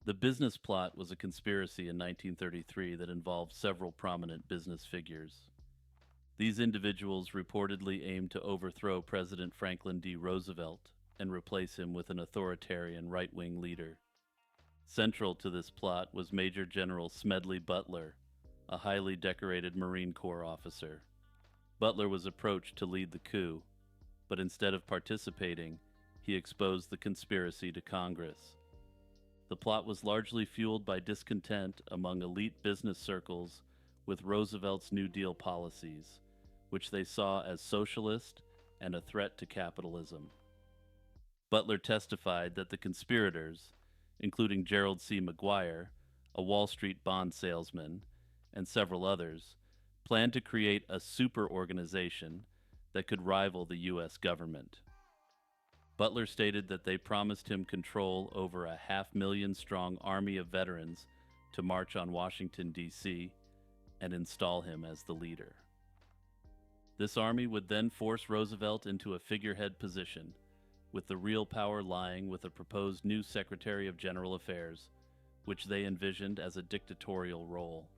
The business plot was a conspiracy in 1933 that involved several prominent business figures. These individuals reportedly aimed to overthrow President Franklin D. Roosevelt and replace him with an authoritarian right wing leader. Central to this plot was Major General Smedley Butler, a highly decorated Marine Corps officer. Butler was approached to lead the coup, but instead of participating, he exposed the conspiracy to Congress. The plot was largely fueled by discontent among elite business circles with Roosevelt's New Deal policies, which they saw as socialist and a threat to capitalism. Butler testified that the conspirators, including Gerald C. McGuire, a Wall Street bond salesman, and several others, planned to create a super organization that could rival the U.S. government. Butler stated that they promised him control over a 500,000 strong army of veterans to march on Washington, D.C., and install him as the leader. This army would then force Roosevelt into a figurehead position, with the real power lying with a proposed new Secretary of General Affairs, which they envisioned as a dictatorial role.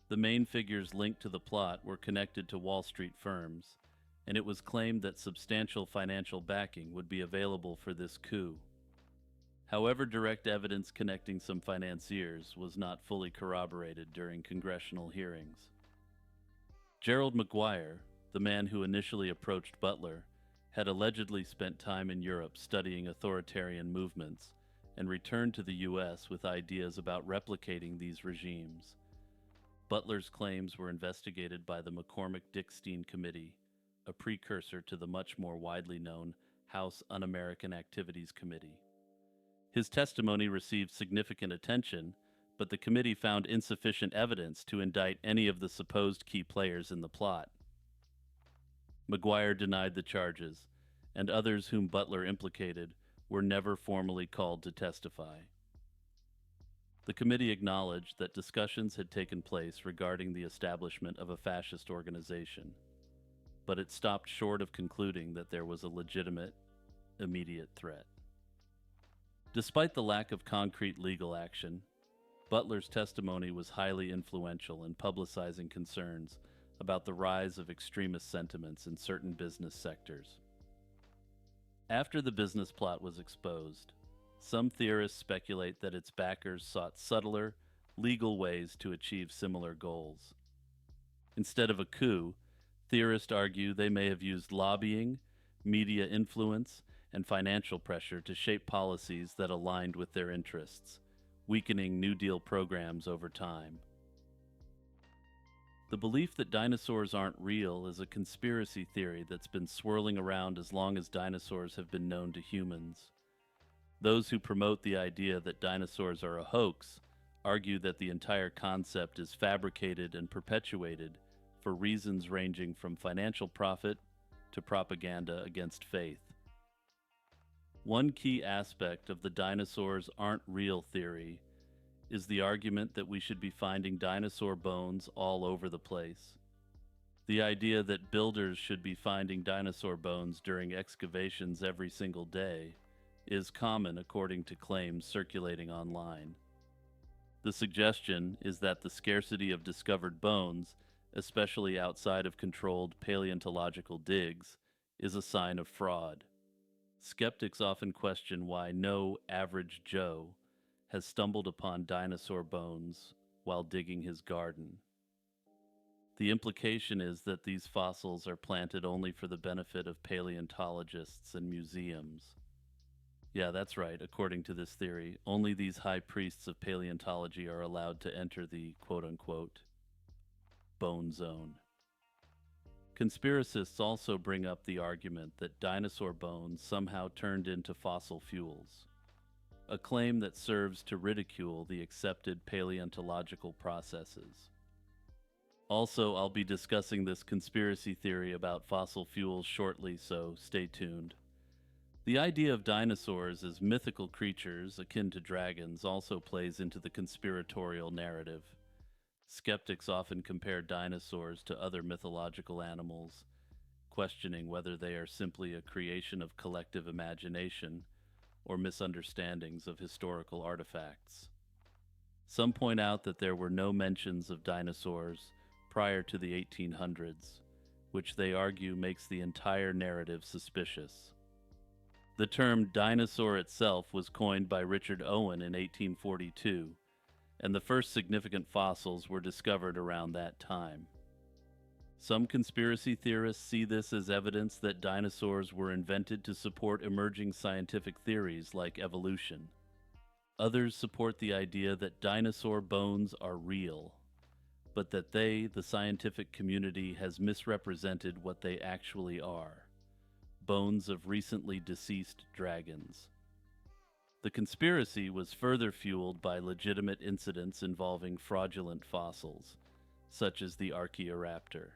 The main figures linked to the plot were connected to Wall Street firms, and it was claimed that substantial financial backing would be available for this coup. However, direct evidence connecting some financiers was not fully corroborated during congressional hearings. Gerald McGuire, the man who initially approached Butler, had allegedly spent time in Europe studying authoritarian movements and returned to the U.S. with ideas about replicating these regimes. Butler's claims were investigated by the McCormick-Dickstein Committee, a precursor to the much more widely known House Un-American Activities Committee. His testimony received significant attention, but the committee found insufficient evidence to indict any of the supposed key players in the plot. McGuire denied the charges, and others whom Butler implicated were never formally called to testify. The committee acknowledged that discussions had taken place regarding the establishment of a fascist organization, but it stopped short of concluding that there was a legitimate, immediate threat. Despite the lack of concrete legal action, Butler's testimony was highly influential in publicizing concerns about the rise of extremist sentiments in certain business sectors. After the business plot was exposed, some theorists speculate that its backers sought subtler, legal ways to achieve similar goals. Instead of a coup, theorists argue they may have used lobbying, media influence, and financial pressure to shape policies that aligned with their interests, weakening New Deal programs over time. The belief that dinosaurs aren't real is a conspiracy theory that's been swirling around as long as dinosaurs have been known to humans. Those who promote the idea that dinosaurs are a hoax argue that the entire concept is fabricated and perpetuated for reasons ranging from financial profit to propaganda against faith. One key aspect of the dinosaurs aren't real theory is the argument that we should be finding dinosaur bones all over the place. The idea that builders should be finding dinosaur bones during excavations every single day is common according to claims circulating online. The suggestion is that the scarcity of discovered bones, especially outside of controlled paleontological digs, is a sign of fraud. Skeptics often question why no average Joe has stumbled upon dinosaur bones while digging his garden. The implication is that these fossils are planted only for the benefit of paleontologists and museums. Yeah, that's right. According to this theory, only these high priests of paleontology are allowed to enter the quote-unquote bone zone. Conspiracists also bring up the argument that dinosaur bones somehow turned into fossil fuels, a claim that serves to ridicule the accepted paleontological processes. Also, I'll be discussing this conspiracy theory about fossil fuels shortly, so stay tuned. The idea of dinosaurs as mythical creatures akin to dragons also plays into the conspiratorial narrative. Skeptics often compare dinosaurs to other mythological animals, questioning whether they are simply a creation of collective imagination or misunderstandings of historical artifacts. Some point out that there were no mentions of dinosaurs prior to the 1800s, which they argue makes the entire narrative suspicious. The term dinosaur itself was coined by Richard Owen in 1842, and the first significant fossils were discovered around that time. Some conspiracy theorists see this as evidence that dinosaurs were invented to support emerging scientific theories like evolution. Others support the idea that dinosaur bones are real, but that they, the scientific community, has misrepresented what they actually are: bones of recently deceased dragons. The conspiracy was further fueled by legitimate incidents involving fraudulent fossils, such as the Archaeoraptor.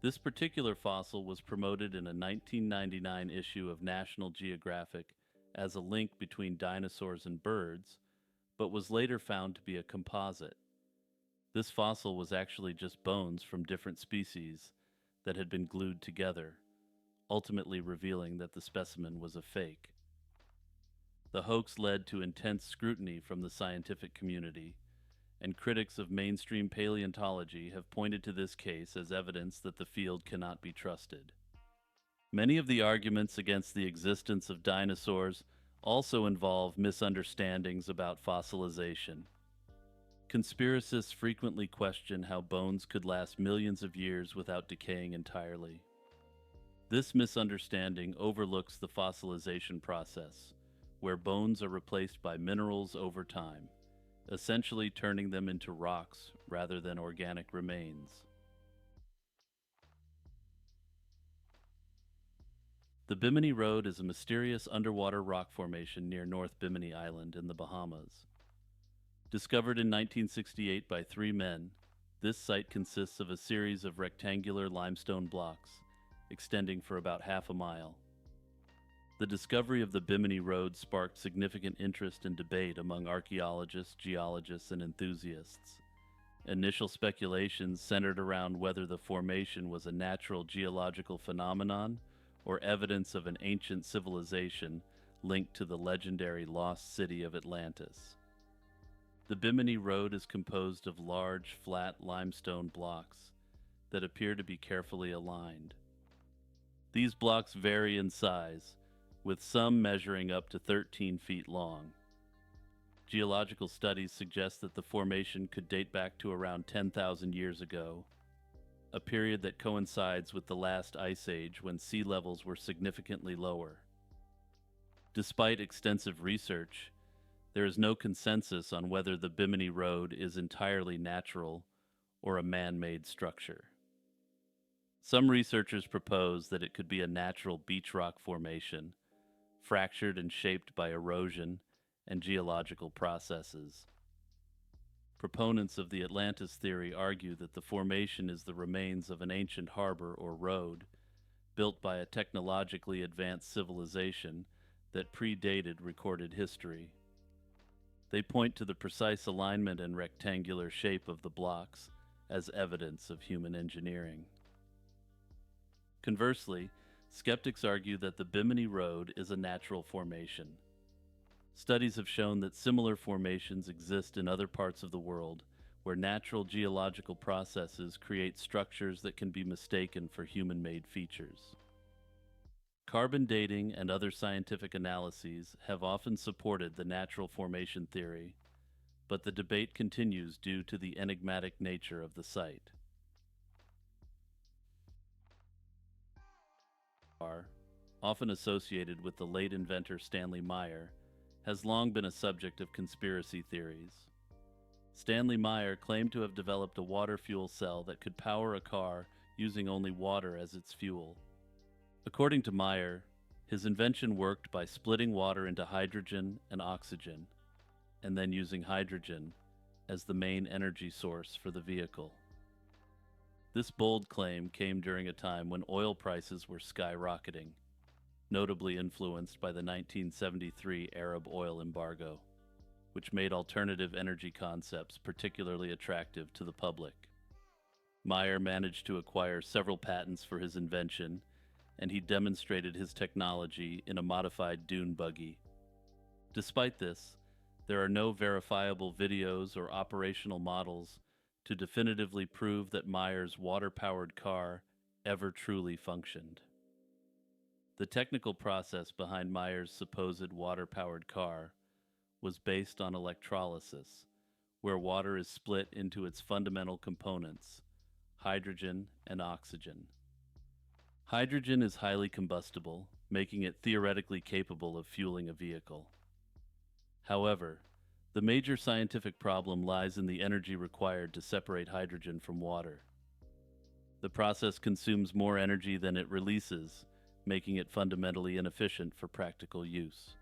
This particular fossil was promoted in a 1999 issue of National Geographic as a link between dinosaurs and birds, but was later found to be a composite. This fossil was actually just bones from different species that had been glued together, ultimately revealing that the specimen was a fake. The hoax led to intense scrutiny from the scientific community, and critics of mainstream paleontology have pointed to this case as evidence that the field cannot be trusted. Many of the arguments against the existence of dinosaurs also involve misunderstandings about fossilization. Conspiracists frequently question how bones could last millions of years without decaying entirely. This misunderstanding overlooks the fossilization process, where bones are replaced by minerals over time, essentially turning them into rocks rather than organic remains. The Bimini Road is a mysterious underwater rock formation near North Bimini Island in the Bahamas. Discovered in 1968 by three men, this site consists of a series of rectangular limestone blocks, extending for about half a mile. The discovery of the Bimini Road sparked significant interest and debate among archaeologists, geologists, and enthusiasts. Initial speculations centered around whether the formation was a natural geological phenomenon or evidence of an ancient civilization linked to the legendary lost city of Atlantis. The Bimini Road is composed of large, flat limestone blocks that appear to be carefully aligned. These blocks vary in size, with some measuring up to 13 feet long. Geological studies suggest that the formation could date back to around 10,000 years ago, a period that coincides with the last ice age when sea levels were significantly lower. Despite extensive research, there is no consensus on whether the Bimini Road is entirely natural or a man-made structure. Some researchers propose that it could be a natural beach rock formation, fractured and shaped by erosion and geological processes. Proponents of the Atlantis theory argue that the formation is the remains of an ancient harbor or road built by a technologically advanced civilization that predated recorded history. They point to the precise alignment and rectangular shape of the blocks as evidence of human engineering. Conversely, skeptics argue that the Bimini Road is a natural formation. Studies have shown that similar formations exist in other parts of the world where natural geological processes create structures that can be mistaken for human-made features. Carbon dating and other scientific analyses have often supported the natural formation theory, but the debate continues due to the enigmatic nature of the site. Often associated with the late inventor Stanley Meyer, has long been a subject of conspiracy theories. Stanley Meyer claimed to have developed a water fuel cell that could power a car using only water as its fuel. According to Meyer, his invention worked by splitting water into hydrogen and oxygen, and then using hydrogen as the main energy source for the vehicle. This bold claim came during a time when oil prices were skyrocketing, notably influenced by the 1973 Arab oil embargo, which made alternative energy concepts particularly attractive to the public. Meyer managed to acquire several patents for his invention and he demonstrated his technology in a modified dune buggy. Despite this, there are no verifiable videos or operational models to definitively prove that Meyer's water-powered car ever truly functioned. The technical process behind Meyer's supposed water-powered car was based on electrolysis, where water is split into its fundamental components, hydrogen and oxygen. Hydrogen is highly combustible, making it theoretically capable of fueling a vehicle. However, the major scientific problem lies in the energy required to separate hydrogen from water. The process consumes more energy than it releases, making it fundamentally inefficient for practical use.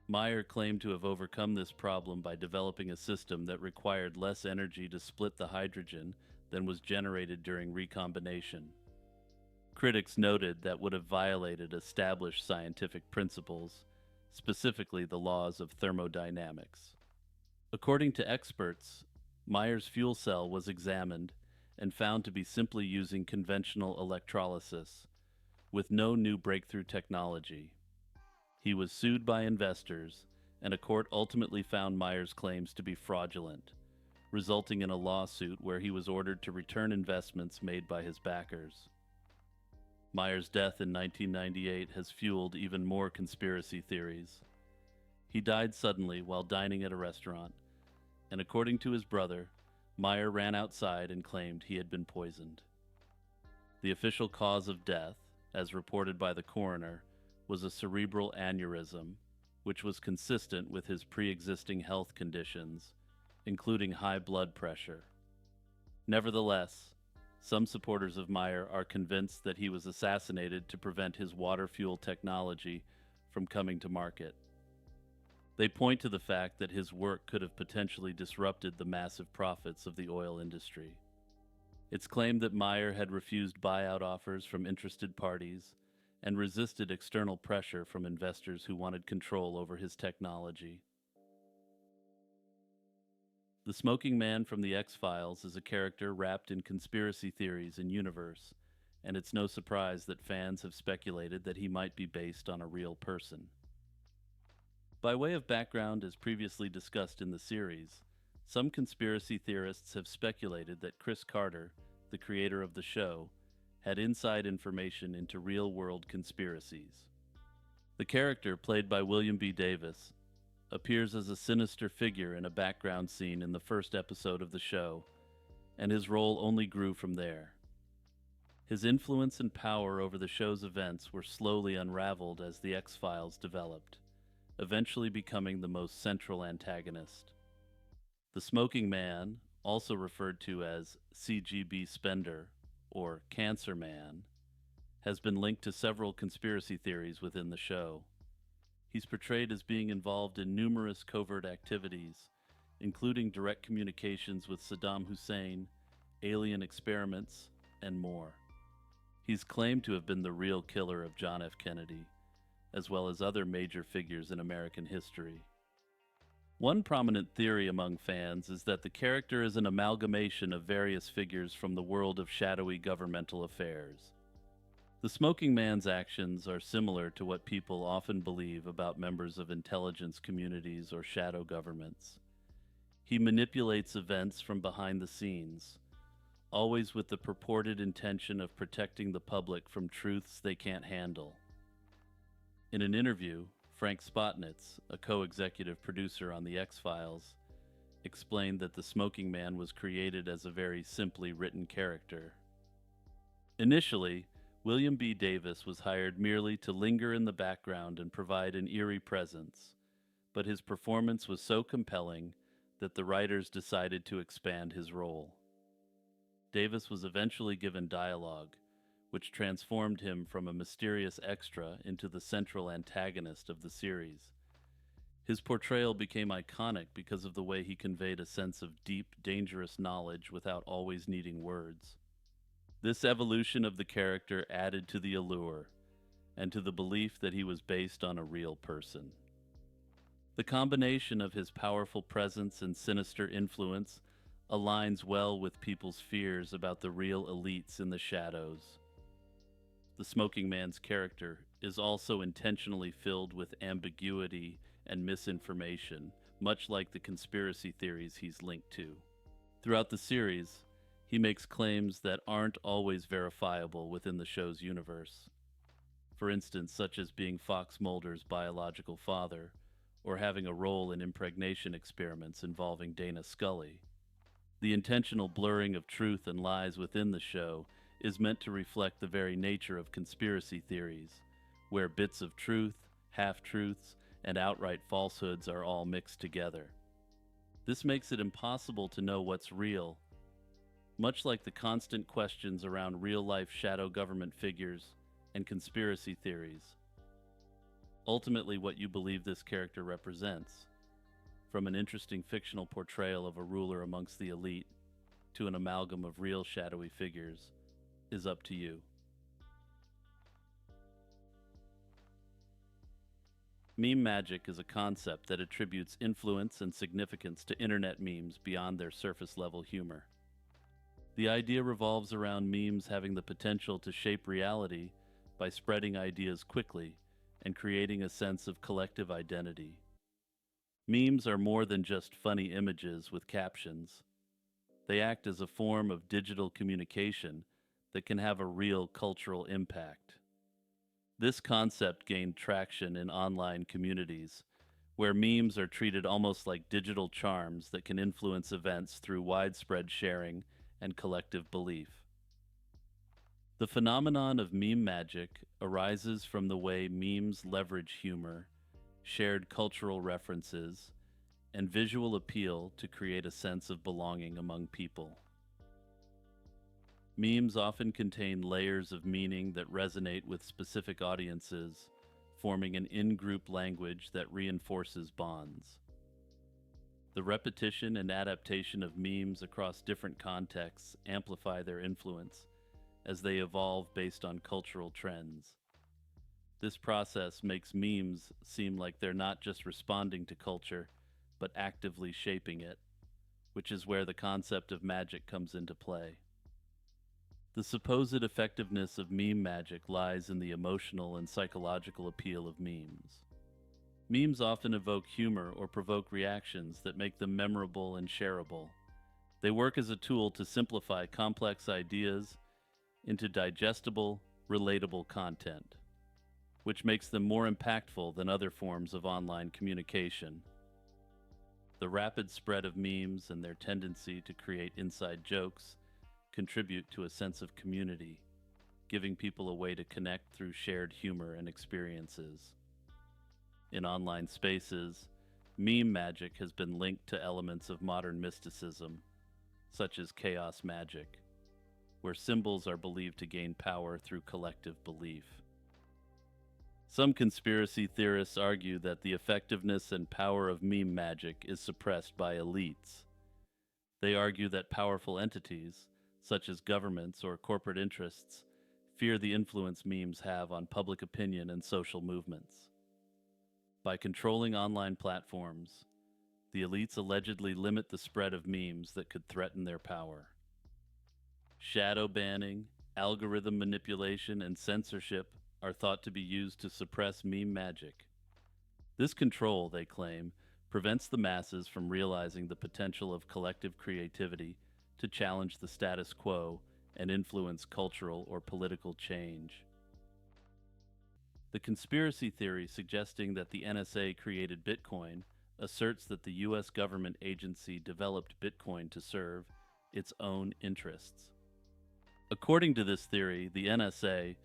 Meyer claimed to have overcome this problem by developing a system that required less energy to split the hydrogen than was generated during recombination. Critics noted that would have violated established scientific principles, specifically the laws of thermodynamics. According to experts, Meyer's fuel cell was examined and found to be simply using conventional electrolysis, with no new breakthrough technology. He was sued by investors, and a court ultimately found Meyer's claims to be fraudulent, resulting in a lawsuit where he was ordered to return investments made by his backers. Meyer's death in 1998 has fueled even more conspiracy theories. He died suddenly while dining at a restaurant, and according to his brother, Meyer ran outside and claimed he had been poisoned. The official cause of death, as reported by the coroner, was a cerebral aneurysm, which was consistent with his pre-existing health conditions, including high blood pressure. Nevertheless, some supporters of Meyer are convinced that he was assassinated to prevent his water fuel technology from coming to market. They point to the fact that his work could have potentially disrupted the massive profits of the oil industry. It's claimed that Meyer had refused buyout offers from interested parties and resisted external pressure from investors who wanted control over his technology. The smoking man from the X-Files is a character wrapped in conspiracy theories and universe, and it's no surprise that fans have speculated that he might be based on a real person. By way of background, as previously discussed in the series, some conspiracy theorists have speculated that Chris Carter, the creator of the show, had inside information into real-world conspiracies. The character, played by William B. Davis, appears as a sinister figure in a background scene in the first episode of the show, and his role only grew from there. His influence and power over the show's events were slowly unraveled as the X-Files developed, eventually becoming the most central antagonist. The Smoking Man, also referred to as CGB Spender, or Cancer Man, has been linked to several conspiracy theories within the show. He's portrayed as being involved in numerous covert activities, including direct communications with Saddam Hussein, alien experiments, and more. He's claimed to have been the real killer of John F. Kennedy, as well as other major figures in American history. One prominent theory among fans is that the character is an amalgamation of various figures from the world of shadowy governmental affairs. The Smoking Man's actions are similar to what people often believe about members of intelligence communities or shadow governments. He manipulates events from behind the scenes, always with the purported intention of protecting the public from truths they can't handle. In an interview, Frank Spotnitz, a co-executive producer on The X-Files, explained that the Smoking Man was created as a very simply written character. Initially, William B. Davis was hired merely to linger in the background and provide an eerie presence, but his performance was so compelling that the writers decided to expand his role. Davis was eventually given dialogue, which transformed him from a mysterious extra into the central antagonist of the series. His portrayal became iconic because of the way he conveyed a sense of deep, dangerous knowledge without always needing words. This evolution of the character added to the allure, and to the belief that he was based on a real person. The combination of his powerful presence and sinister influence aligns well with people's fears about the real elites in the shadows. the smoking man's character, is also intentionally filled with ambiguity and misinformation, much like the conspiracy theories he's linked to. Throughout the series, he makes claims that aren't always verifiable within the show's universe. For instance, such as being Fox Mulder's biological father, or having a role in impregnation experiments involving Dana Scully. The intentional blurring of truth and lies within the show is meant to reflect the very nature of conspiracy theories, where bits of truth, half-truths, and outright falsehoods are all mixed together. This makes it impossible to know what's real, much like the constant questions around real-life shadow government figures and conspiracy theories. Ultimately, what you believe this character represents, from an interesting fictional portrayal of a ruler amongst the elite to an amalgam of real shadowy figures, is up to you. Meme magic is a concept that attributes influence and significance to internet memes beyond their surface-level humor. The idea revolves around memes having the potential to shape reality by spreading ideas quickly and creating a sense of collective identity. Memes are more than just funny images with captions. They act as a form of digital communication that can have a real cultural impact. This concept gained traction in online communities, where memes are treated almost like digital charms that can influence events through widespread sharing and collective belief. The phenomenon of meme magic arises from the way memes leverage humor, shared cultural references, and visual appeal to create a sense of belonging among people. Memes often contain layers of meaning that resonate with specific audiences, forming an in-group language that reinforces bonds. The repetition and adaptation of memes across different contexts amplify their influence as they evolve based on cultural trends. This process makes memes seem like they're not just responding to culture, but actively shaping it, which is where the concept of magic comes into play. The supposed effectiveness of meme magic lies in the emotional and psychological appeal of memes. Memes often evoke humor or provoke reactions that make them memorable and shareable. They work as a tool to simplify complex ideas into digestible, relatable content, which makes them more impactful than other forms of online communication. The rapid spread of memes and their tendency to create inside jokes contribute to a sense of community, giving people a way to connect through shared humor and experiences. In online spaces, meme magic has been linked to elements of modern mysticism, such as chaos magic, where symbols are believed to gain power through collective belief. Some conspiracy theorists argue that the effectiveness and power of meme magic is suppressed by elites. They argue that powerful entities, such as governments or corporate interests, fear the influence memes have on public opinion and social movements. By controlling online platforms, the elites allegedly limit the spread of memes that could threaten their power. Shadow banning, algorithm manipulation, and censorship are thought to be used to suppress meme magic. This control, they claim, prevents the masses from realizing the potential of collective creativity to challenge the status quo and influence cultural or political change. The conspiracy theory suggesting that the NSA created Bitcoin asserts that the U.S. government agency developed Bitcoin to serve its own interests. According to this theory, the NSA,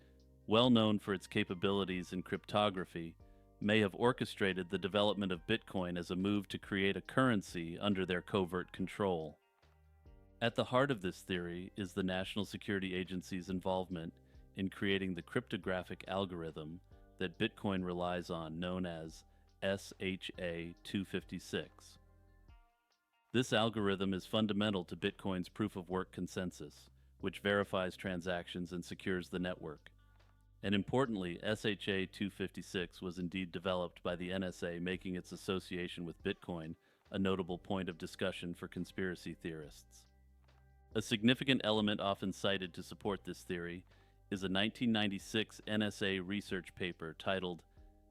well known for its capabilities in cryptography, may have orchestrated the development of Bitcoin as a move to create a currency under their covert control. At the heart of this theory is the National Security Agency's involvement in creating the cryptographic algorithm that Bitcoin relies on, known as SHA-256. This algorithm is fundamental to Bitcoin's proof-of-work consensus, which verifies transactions and secures the network. And importantly, SHA-256 was indeed developed by the NSA, making its association with Bitcoin a notable point of discussion for conspiracy theorists. A significant element often cited to support this theory is a 1996 NSA research paper titled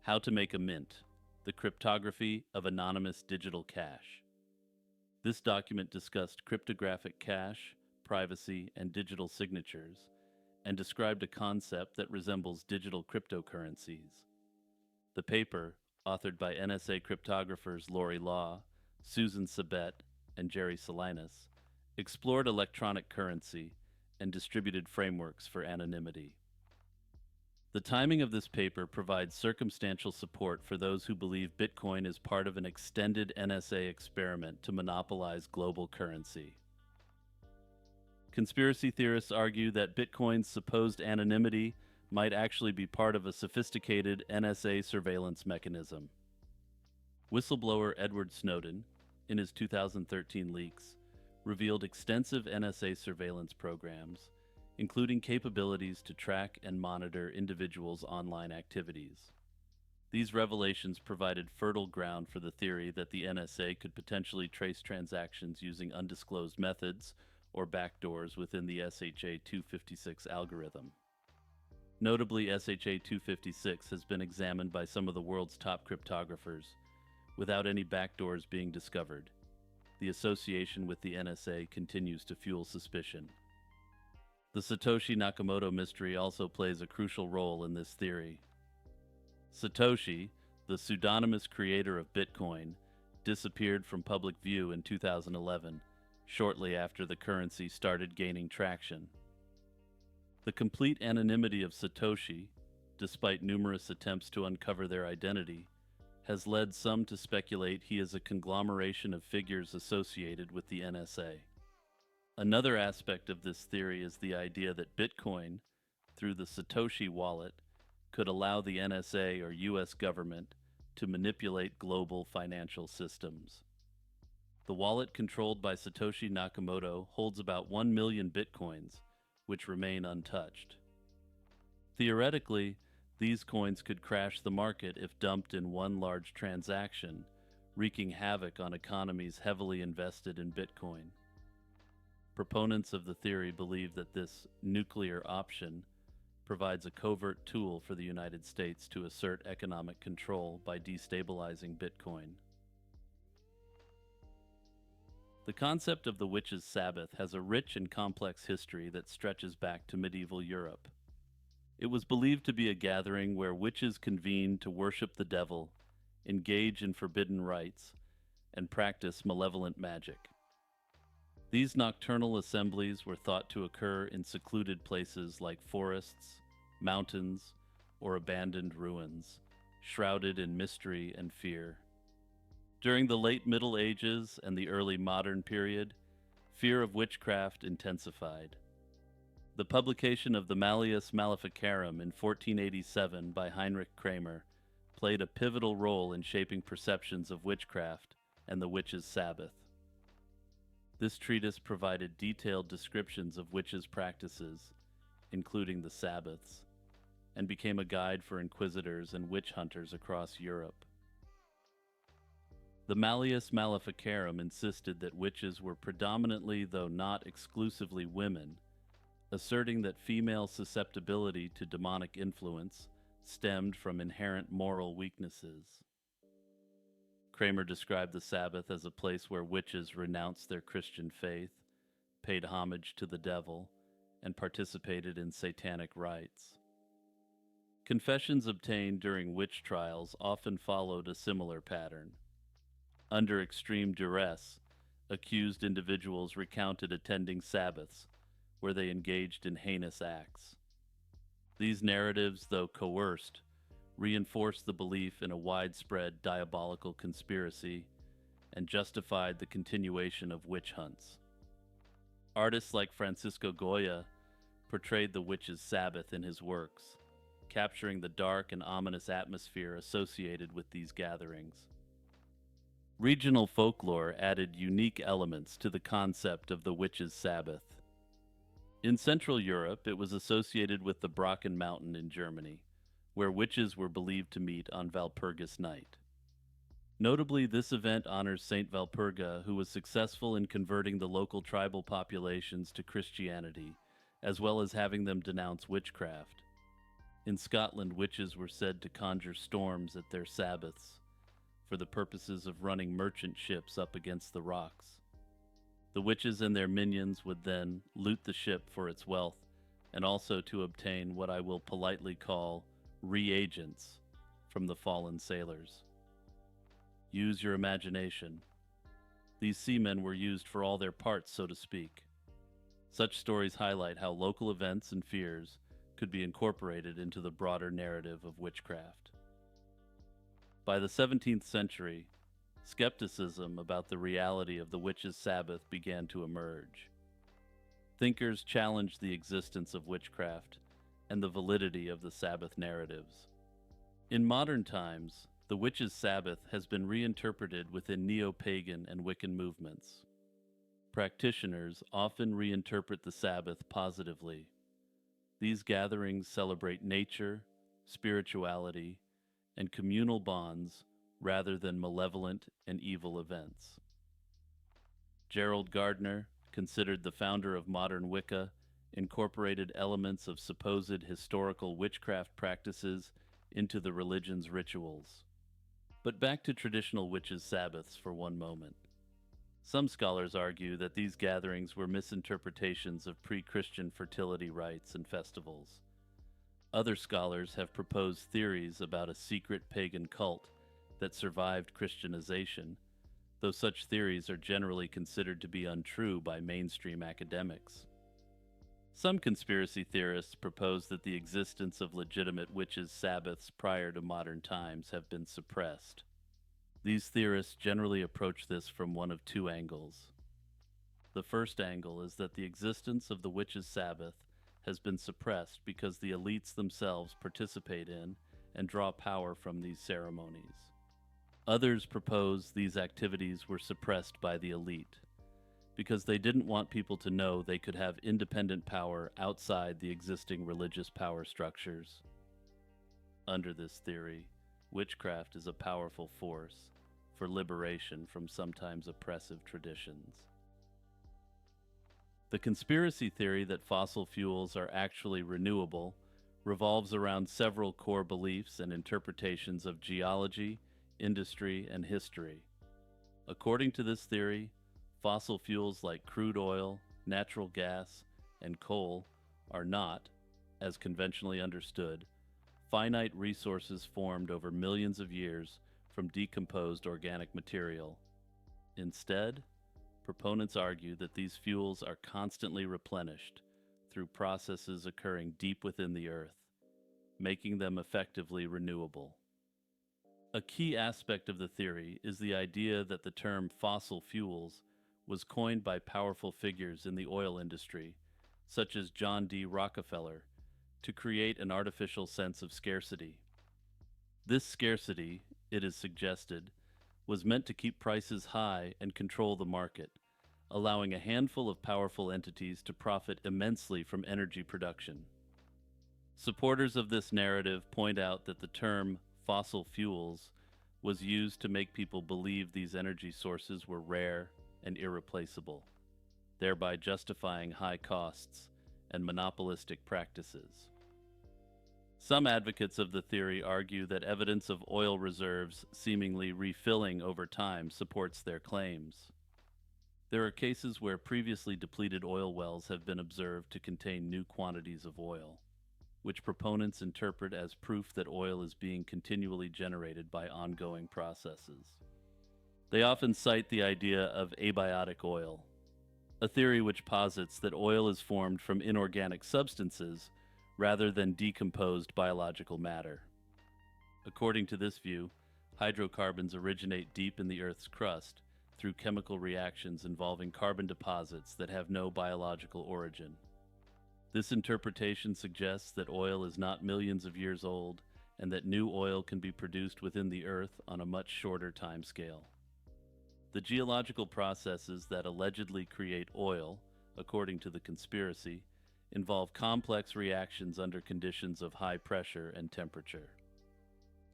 How to Make a Mint: The Cryptography of Anonymous Digital Cash. This document discussed cryptographic cash, privacy, and digital signatures, and described a concept that resembles digital cryptocurrencies. The paper, authored by NSA cryptographers Lori Law, Susan Sabet, and Jerry Salinas, explored electronic currency and distributed frameworks for anonymity. The timing of this paper provides circumstantial support for those who believe Bitcoin is part of an extended NSA experiment to monopolize global currency. Conspiracy theorists argue that Bitcoin's supposed anonymity might actually be part of a sophisticated NSA surveillance mechanism. Whistleblower Edward Snowden, in his 2013 leaks, revealed extensive NSA surveillance programs, including capabilities to track and monitor individuals' online activities. These revelations provided fertile ground for the theory that the NSA could potentially trace transactions using undisclosed methods or backdoors within the SHA-256 algorithm. Notably, SHA-256 has been examined by some of the world's top cryptographers, without any backdoors being discovered. The association with the NSA continues to fuel suspicion. The Satoshi Nakamoto mystery also plays a crucial role in this theory. Satoshi, the pseudonymous creator of Bitcoin, disappeared from public view in 2011, shortly after the currency started gaining traction. The complete anonymity of Satoshi, despite numerous attempts to uncover their identity, has led some to speculate he is a conglomeration of figures associated with the NSA. Another aspect of this theory is the idea that Bitcoin, through the Satoshi wallet, could allow the NSA or US government to manipulate global financial systems. The wallet controlled by Satoshi Nakamoto holds about 1 million Bitcoins, which remain untouched. Theoretically, these coins could crash the market if dumped in one large transaction, wreaking havoc on economies heavily invested in Bitcoin. Proponents of the theory believe that this nuclear option provides a covert tool for the United States to assert economic control by destabilizing Bitcoin. The concept of the witches' Sabbath has a rich and complex history that stretches back to medieval Europe. It was believed to be a gathering where witches convened to worship the devil, engage in forbidden rites, and practice malevolent magic. These nocturnal assemblies were thought to occur in secluded places like forests, mountains, or abandoned ruins, shrouded in mystery and fear. During the late Middle Ages and the early modern period, fear of witchcraft intensified. The publication of the Malleus Maleficarum in 1487 by Heinrich Kramer played a pivotal role in shaping perceptions of witchcraft and the witches' Sabbath. This treatise provided detailed descriptions of witches' practices, including the Sabbaths, and became a guide for inquisitors and witch hunters across Europe. The Malleus Maleficarum insisted that witches were predominantly, though not exclusively, women, asserting that female susceptibility to demonic influence stemmed from inherent moral weaknesses. Kramer described the Sabbath as a place where witches renounced their Christian faith, paid homage to the devil, and participated in satanic rites. Confessions obtained during witch trials often followed a similar pattern. Under extreme duress, accused individuals recounted attending Sabbaths, where they engaged in heinous acts. These narratives, though coerced, reinforced the belief in a widespread diabolical conspiracy and justified the continuation of witch hunts. Artists like Francisco Goya portrayed the witches' Sabbath in his works, capturing the dark and ominous atmosphere associated with these gatherings. Regional folklore added unique elements to the concept of the witches' Sabbath. In Central Europe, it was associated with the Brocken Mountain in Germany, where witches were believed to meet on Walpurgis Night. Notably, this event honors Saint Walpurga, who was successful in converting the local tribal populations to Christianity as well as having them denounce witchcraft. In Scotland, witches were said to conjure storms at their Sabbaths for the purposes of running merchant ships up against the rocks. The witches and their minions would then loot the ship for its wealth and also to obtain what I will politely call reagents from the fallen sailors. Use your imagination. These seamen were used for all their parts, so to speak. Such stories highlight how local events and fears could be incorporated into the broader narrative of witchcraft. By the 17th century, skepticism about the reality of the witches' Sabbath began to emerge. Thinkers challenged the existence of witchcraft and the validity of the Sabbath narratives. In modern times, the witches' Sabbath has been reinterpreted within neo-pagan and Wiccan movements. Practitioners often reinterpret the Sabbath positively. These gatherings celebrate nature, spirituality, and communal bonds rather than malevolent and evil events. Gerald Gardner, considered the founder of modern Wicca, incorporated elements of supposed historical witchcraft practices into the religion's rituals. But back to traditional witches' Sabbaths for one moment. Some scholars argue that these gatherings were misinterpretations of pre-Christian fertility rites and festivals. Other scholars have proposed theories about a secret pagan cult that survived Christianization, though such theories are generally considered to be untrue by mainstream academics. Some conspiracy theorists propose that the existence of legitimate witches' Sabbaths prior to modern times have been suppressed. These theorists generally approach this from one of two angles. The first angle is that the existence of the witches' Sabbath has been suppressed because the elites themselves participate in and draw power from these ceremonies. Others propose these activities were suppressed by the elite because they didn't want people to know they could have independent power outside the existing religious power structures. Under this theory, witchcraft is a powerful force for liberation from sometimes oppressive traditions. The conspiracy theory that fossil fuels are actually renewable revolves around several core beliefs and interpretations of geology, industry, and history. According to this theory, fossil fuels like crude oil, natural gas, and coal are not, as conventionally understood, finite resources formed over millions of years from decomposed organic material. Instead, proponents argue that these fuels are constantly replenished through processes occurring deep within the earth, making them effectively renewable. A key aspect of the theory is the idea that the term fossil fuels was coined by powerful figures in the oil industry, such as John D. Rockefeller, to create an artificial sense of scarcity. This scarcity, it is suggested, was meant to keep prices high and control the market, allowing a handful of powerful entities to profit immensely from energy production. Supporters of this narrative point out that the term fossil fuels was used to make people believe these energy sources were rare and irreplaceable, thereby justifying high costs and monopolistic practices. Some advocates of the theory argue that evidence of oil reserves seemingly refilling over time supports their claims. There are cases where previously depleted oil wells have been observed to contain new quantities of oil, which proponents interpret as proof that oil is being continually generated by ongoing processes. They often cite the idea of abiotic oil, a theory which posits that oil is formed from inorganic substances rather than decomposed biological matter. According to this view, hydrocarbons originate deep in the Earth's crust through chemical reactions involving carbon deposits that have no biological origin. This interpretation suggests that oil is not millions of years old and that new oil can be produced within the Earth on a much shorter timescale. The geological processes that allegedly create oil, according to the conspiracy, involve complex reactions under conditions of high pressure and temperature.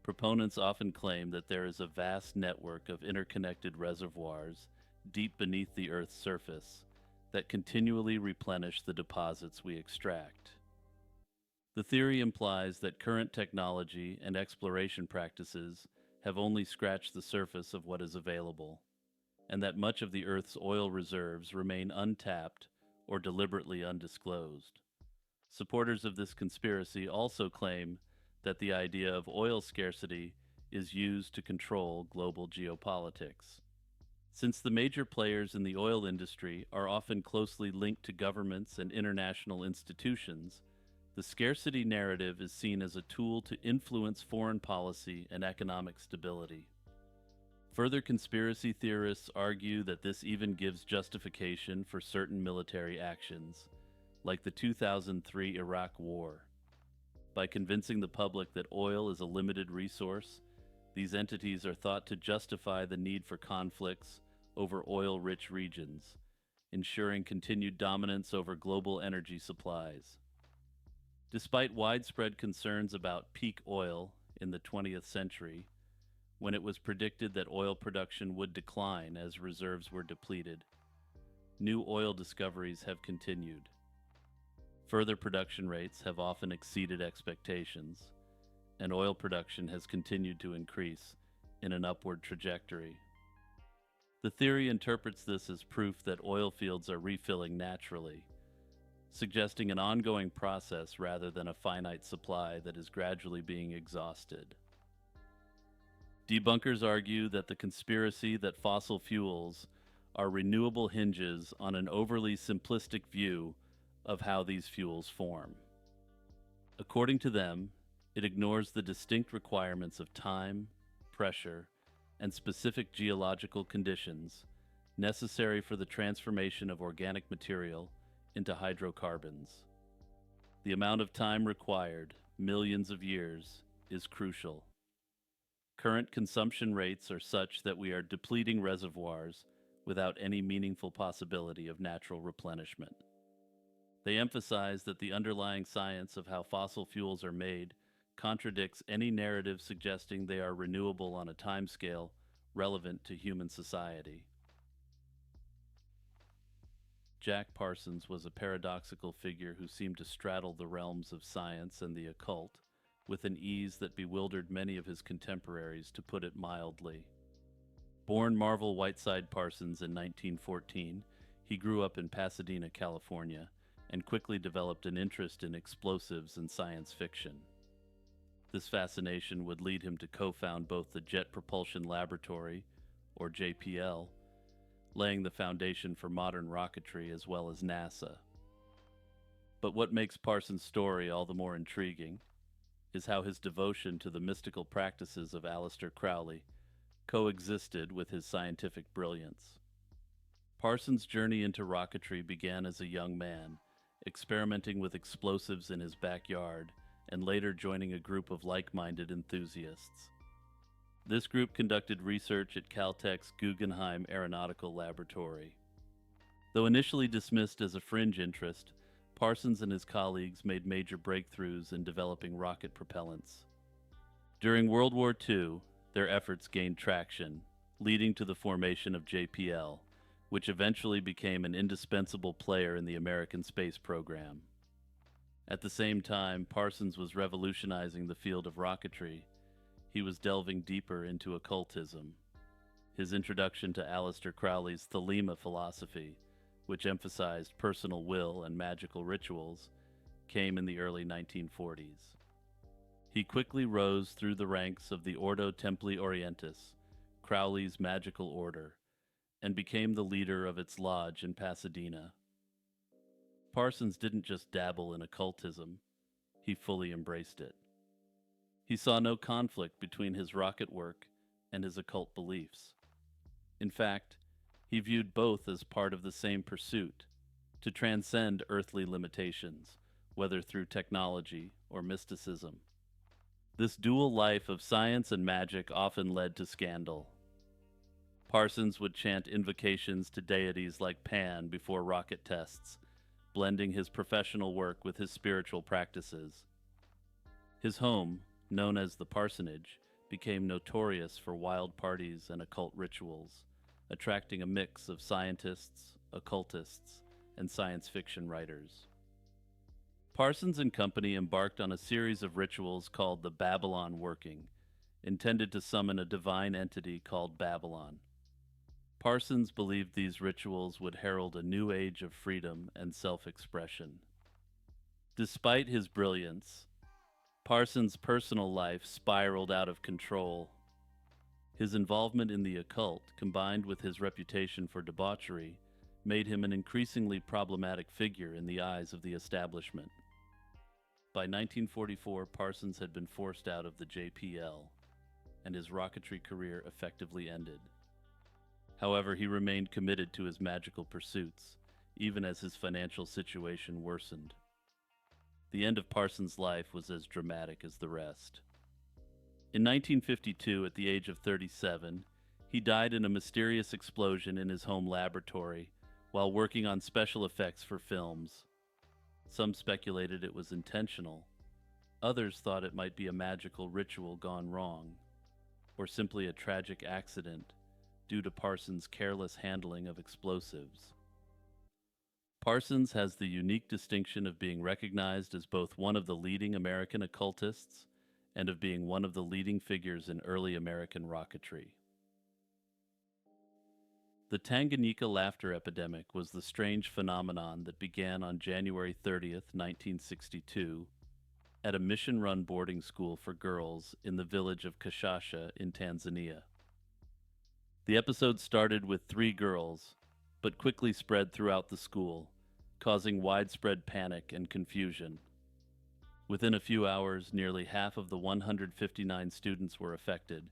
Proponents often claim that there is a vast network of interconnected reservoirs deep beneath the Earth's surface that continually replenish the deposits we extract. The theory implies that current technology and exploration practices have only scratched the surface of what is available, and that much of the Earth's oil reserves remain untapped or deliberately undisclosed. Supporters of this conspiracy also claim that the idea of oil scarcity is used to control global geopolitics. Since the major players in the oil industry are often closely linked to governments and international institutions, the scarcity narrative is seen as a tool to influence foreign policy and economic stability. Further conspiracy theorists argue that this even gives justification for certain military actions, like the 2003 Iraq War. By convincing the public that oil is a limited resource, these entities are thought to justify the need for conflicts over oil-rich regions, ensuring continued dominance over global energy supplies. Despite widespread concerns about peak oil in the 20th century, when it was predicted that oil production would decline as reserves were depleted, new oil discoveries have continued. Further production rates have often exceeded expectations, and oil production has continued to increase in an upward trajectory. The theory interprets this as proof that oil fields are refilling naturally, suggesting an ongoing process rather than a finite supply that is gradually being exhausted. Debunkers argue that the conspiracy that fossil fuels are renewable hinges on an overly simplistic view of how these fuels form. According to them, it ignores the distinct requirements of time, pressure, and specific geological conditions necessary for the transformation of organic material into hydrocarbons. The amount of time required, millions of years, is crucial. Current consumption rates are such that we are depleting reservoirs without any meaningful possibility of natural replenishment. They emphasize that the underlying science of how fossil fuels are made contradicts any narrative suggesting they are renewable on a timescale relevant to human society. Jack Parsons was a paradoxical figure who seemed to straddle the realms of science and the occult with an ease that bewildered many of his contemporaries, to put it mildly. Born Marvel Whiteside Parsons in 1914, he grew up in Pasadena, California, and quickly developed an interest in explosives and science fiction. This fascination would lead him to co-found both the Jet Propulsion Laboratory, or JPL, laying the foundation for modern rocketry as well as NASA. But what makes Parsons' story all the more intriguing is how his devotion to the mystical practices of Aleister Crowley coexisted with his scientific brilliance. Parsons' journey into rocketry began as a young man, experimenting with explosives in his backyard and later joining a group of like-minded enthusiasts. This group conducted research at Caltech's Guggenheim Aeronautical Laboratory. Though initially dismissed as a fringe interest, Parsons and his colleagues made major breakthroughs in developing rocket propellants. During World War II, their efforts gained traction, leading to the formation of JPL, which eventually became an indispensable player in the American space program. At the same time Parsons was revolutionizing the field of rocketry, he was delving deeper into occultism. His introduction to Aleister Crowley's Thelema philosophy, which emphasized personal will and magical rituals, came in the early 1940s. He quickly rose through the ranks of the Ordo Templi Orientis, Crowley's magical order, and became the leader of its lodge in Pasadena. Parsons didn't just dabble in occultism, he fully embraced it. He saw no conflict between his rocket work and his occult beliefs. In fact, he viewed both as part of the same pursuit, to transcend earthly limitations, whether through technology or mysticism. This dual life of science and magic often led to scandal. Parsons would chant invocations to deities like Pan before rocket tests, blending his professional work with his spiritual practices. His home, known as the Parsonage, became notorious for wild parties and occult rituals, attracting a mix of scientists, occultists, and science fiction writers. Parsons and company embarked on a series of rituals called the Babylon Working, intended to summon a divine entity called Babylon. Parsons believed these rituals would herald a new age of freedom and self-expression. Despite his brilliance, Parsons' personal life spiraled out of control. His involvement in the occult, combined with his reputation for debauchery, made him an increasingly problematic figure in the eyes of the establishment. By 1944, Parsons had been forced out of the JPL, and his rocketry career effectively ended. However, he remained committed to his magical pursuits, even as his financial situation worsened. The end of Parsons' life was as dramatic as the rest. In 1952, at the age of 37, he died in a mysterious explosion in his home laboratory while working on special effects for films. Some speculated it was intentional. Others thought it might be a magical ritual gone wrong, or simply a tragic accident due to Parsons' careless handling of explosives. Parsons has the unique distinction of being recognized as both one of the leading American occultists and of being one of the leading figures in early American rocketry. The Tanganyika laughter epidemic was the strange phenomenon that began on January 30th, 1962, at a mission-run boarding school for girls in the village of Kashasha in Tanzania. The episode started with 3 girls, but quickly spread throughout the school, causing widespread panic and confusion. Within a few hours, nearly half of the 159 students were affected,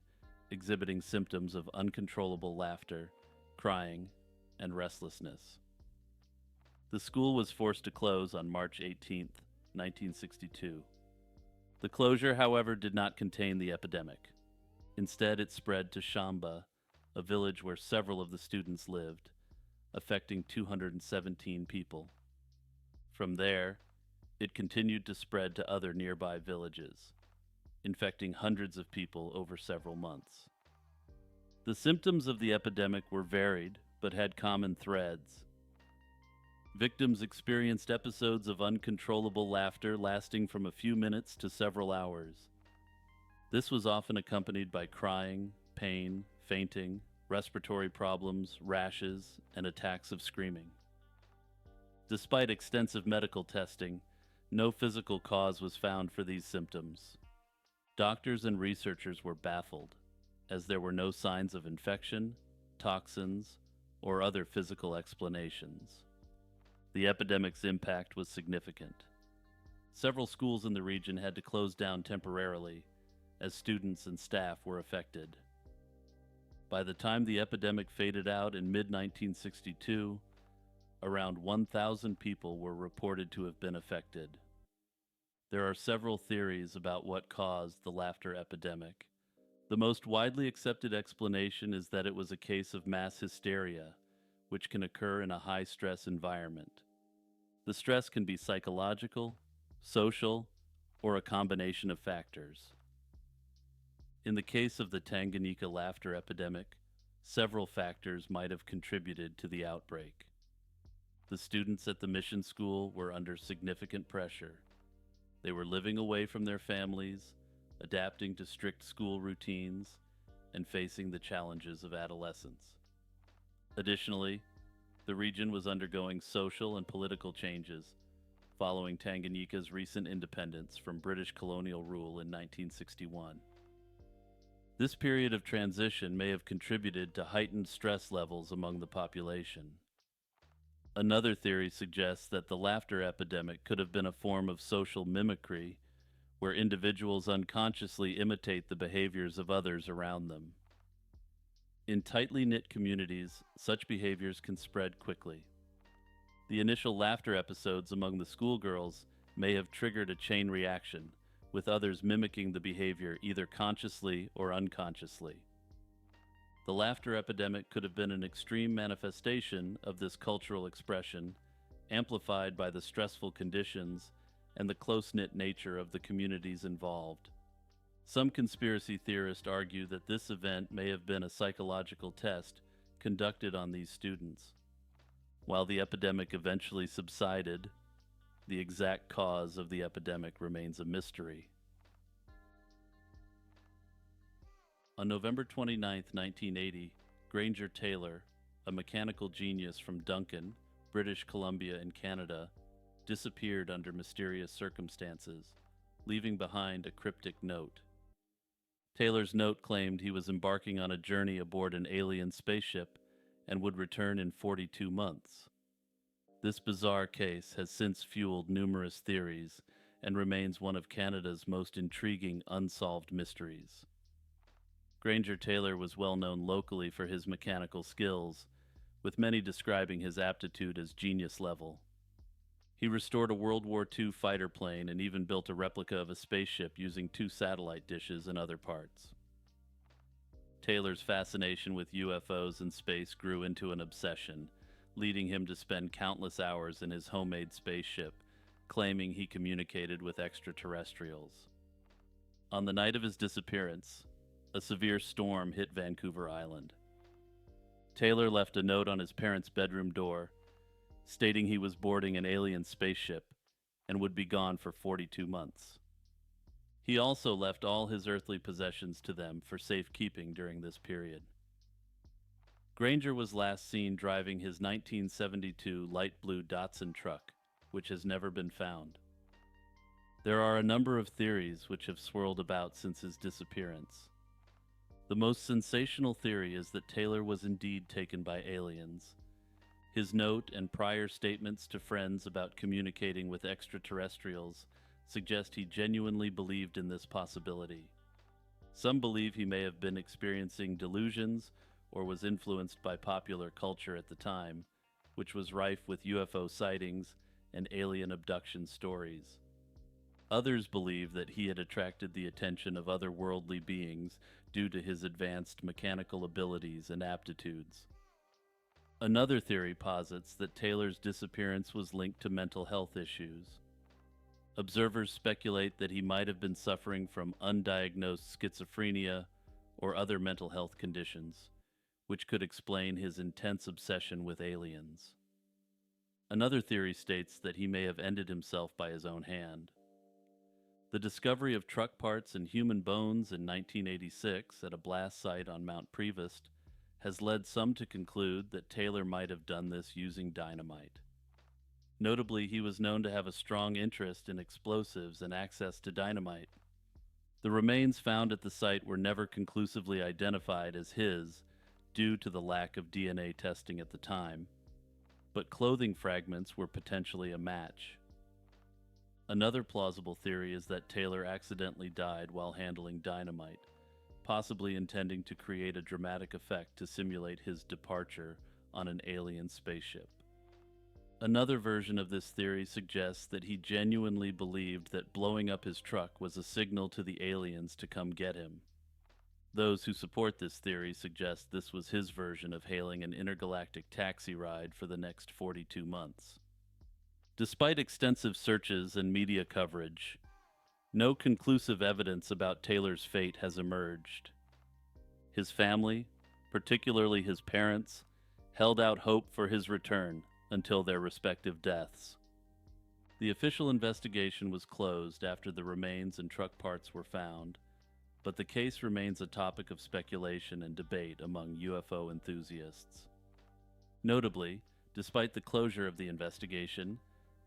exhibiting symptoms of uncontrollable laughter, crying, and restlessness. The school was forced to close on March 18, 1962. The closure, however, did not contain the epidemic. Instead, it spread to Shamba, a village where several of the students lived, affecting 217 people. From there, it continued to spread to other nearby villages, infecting hundreds of people over several months. The symptoms of the epidemic were varied, but had common threads. Victims experienced episodes of uncontrollable laughter lasting from a few minutes to several hours. This was often accompanied by crying, pain, fainting, respiratory problems, rashes, and attacks of screaming. Despite extensive medical testing, no physical cause was found for these symptoms. Doctors and researchers were baffled, as there were no signs of infection, toxins, or other physical explanations. The epidemic's impact was significant. Several schools in the region had to close down temporarily, as students and staff were affected. By the time the epidemic faded out in mid-1962, around 1,000 people were reported to have been affected. There are several theories about what caused the laughter epidemic. The most widely accepted explanation is that it was a case of mass hysteria, which can occur in a high-stress environment. The stress can be psychological, social, or a combination of factors. In the case of the Tanganyika laughter epidemic, several factors might have contributed to the outbreak. The students at the mission school were under significant pressure. They were living away from their families, adapting to strict school routines, and facing the challenges of adolescence. Additionally, the region was undergoing social and political changes following Tanganyika's recent independence from British colonial rule in 1961. This period of transition may have contributed to heightened stress levels among the population. Another theory suggests that the laughter epidemic could have been a form of social mimicry, where individuals unconsciously imitate the behaviors of others around them. In tightly knit communities, such behaviors can spread quickly. The initial laughter episodes among the schoolgirls may have triggered a chain reaction, with others mimicking the behavior either consciously or unconsciously. The laughter epidemic could have been an extreme manifestation of this cultural expression, amplified by the stressful conditions and the close-knit nature of the communities involved. Some conspiracy theorists argue that this event may have been a psychological test conducted on these students. While the epidemic eventually subsided, the exact cause of the epidemic remains a mystery. On November 29, 1980, Granger Taylor, a mechanical genius from Duncan, British Columbia in Canada, disappeared under mysterious circumstances, leaving behind a cryptic note. Taylor's note claimed he was embarking on a journey aboard an alien spaceship and would return in 42 months. This bizarre case has since fueled numerous theories and remains one of Canada's most intriguing unsolved mysteries. Granger Taylor was well known locally for his mechanical skills, with many describing his aptitude as genius level. He restored a World War II fighter plane and even built a replica of a spaceship using 2 satellite dishes and other parts. Taylor's fascination with UFOs and space grew into an obsession, leading him to spend countless hours in his homemade spaceship, claiming he communicated with extraterrestrials. On the night of his disappearance, a severe storm hit Vancouver Island. Taylor left a note on his parents' bedroom door, stating he was boarding an alien spaceship and would be gone for 42 months. He also left all his earthly possessions to them for safekeeping during this period. Granger was last seen driving his 1972 light blue Datsun truck, which has never been found. There are a number of theories which have swirled about since his disappearance. The most sensational theory is that Taylor was indeed taken by aliens. His note and prior statements to friends about communicating with extraterrestrials suggest he genuinely believed in this possibility. Some believe he may have been experiencing delusions or was influenced by popular culture at the time, which was rife with UFO sightings and alien abduction stories. Others believe that he had attracted the attention of otherworldly beings due to his advanced mechanical abilities and aptitudes. Another theory posits that Taylor's disappearance was linked to mental health issues. Observers speculate that he might have been suffering from undiagnosed schizophrenia or other mental health conditions, which could explain his intense obsession with aliens. Another theory states that he may have ended himself by his own hand. The discovery of truck parts and human bones in 1986 at a blast site on Mount Prevost has led some to conclude that Taylor might have done this using dynamite. Notably, he was known to have a strong interest in explosives and access to dynamite. The remains found at the site were never conclusively identified as his due to the lack of DNA testing at the time, but clothing fragments were potentially a match. Another plausible theory is that Taylor accidentally died while handling dynamite, possibly intending to create a dramatic effect to simulate his departure on an alien spaceship. Another version of this theory suggests that he genuinely believed that blowing up his truck was a signal to the aliens to come get him. Those who support this theory suggest this was his version of hailing an intergalactic taxi ride for the next 42 months. Despite extensive searches and media coverage, no conclusive evidence about Taylor's fate has emerged. His family, particularly his parents, held out hope for his return until their respective deaths. The official investigation was closed after the remains and truck parts were found, but the case remains a topic of speculation and debate among UFO enthusiasts. Notably, despite the closure of the investigation,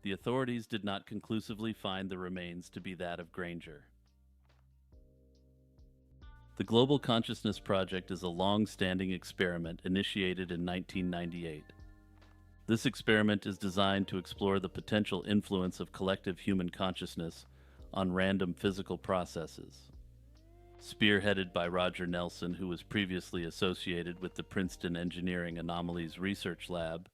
the authorities did not conclusively find the remains to be that of Granger. The Global Consciousness Project is a long-standing experiment initiated in 1998. This experiment is designed to explore the potential influence of collective human consciousness on random physical processes. Spearheaded by Roger Nelson, who was previously associated with the Princeton Engineering Anomalies Research Lab,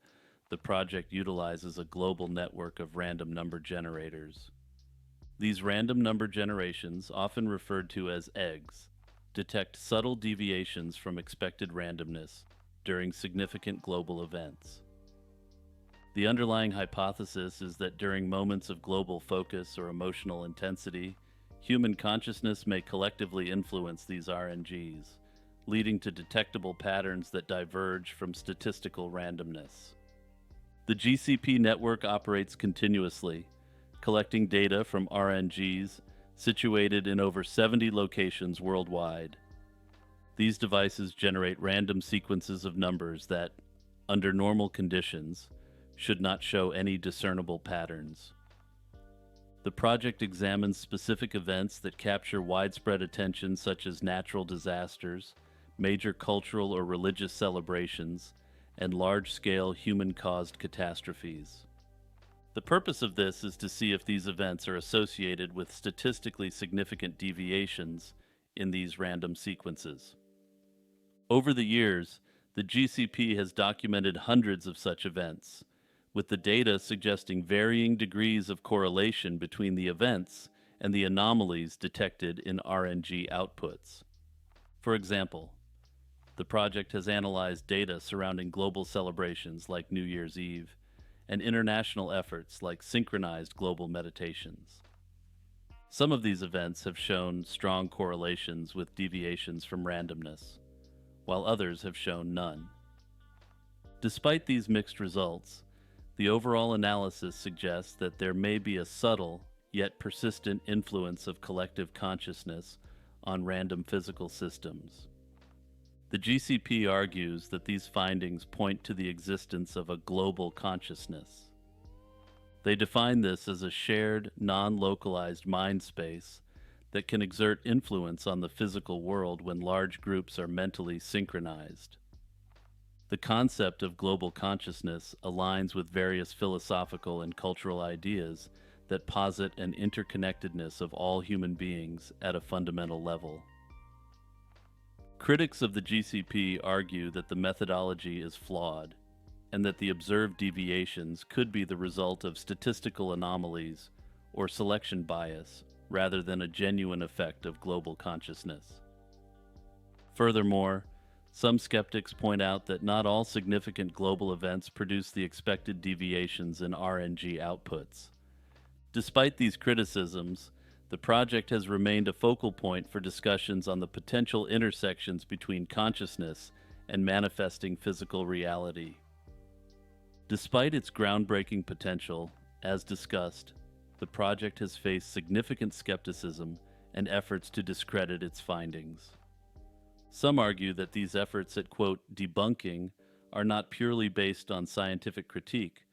the project utilizes a global network of random number generators. These random number generations, often referred to as eggs, detect subtle deviations from expected randomness during significant global events. The underlying hypothesis is that during moments of global focus or emotional intensity, human consciousness may collectively influence these RNGs, leading to detectable patterns that diverge from statistical randomness. The GCP network operates continuously, collecting data from RNGs situated in over 70 locations worldwide. These devices generate random sequences of numbers that, under normal conditions, should not show any discernible patterns. The project examines specific events that capture widespread attention, such as natural disasters, major cultural or religious celebrations, and large-scale human-caused catastrophes. The purpose of this is to see if these events are associated with statistically significant deviations in these random sequences. Over the years, the GCP has documented hundreds of such events, with the data suggesting varying degrees of correlation between the events and the anomalies detected in RNG outputs. For example, the project has analyzed data surrounding global celebrations like New Year's Eve and international efforts like synchronized global meditations. Some of these events have shown strong correlations with deviations from randomness, while others have shown none. Despite these mixed results, the overall analysis suggests that there may be a subtle yet persistent influence of collective consciousness on random physical systems. The GCP argues that these findings point to the existence of a global consciousness. They define this as a shared, non-localized mind space that can exert influence on the physical world when large groups are mentally synchronized. The concept of global consciousness aligns with various philosophical and cultural ideas that posit an interconnectedness of all human beings at a fundamental level. Critics of the GCP argue that the methodology is flawed, and that the observed deviations could be the result of statistical anomalies or selection bias rather than a genuine effect of global consciousness. Furthermore, some skeptics point out that not all significant global events produce the expected deviations in RNG outputs. Despite these criticisms, the project has remained a focal point for discussions on the potential intersections between consciousness and manifesting physical reality. Despite its groundbreaking potential, as discussed, the project has faced significant skepticism and efforts to discredit its findings. Some argue that these efforts at, quote, debunking are not purely based on scientific critique,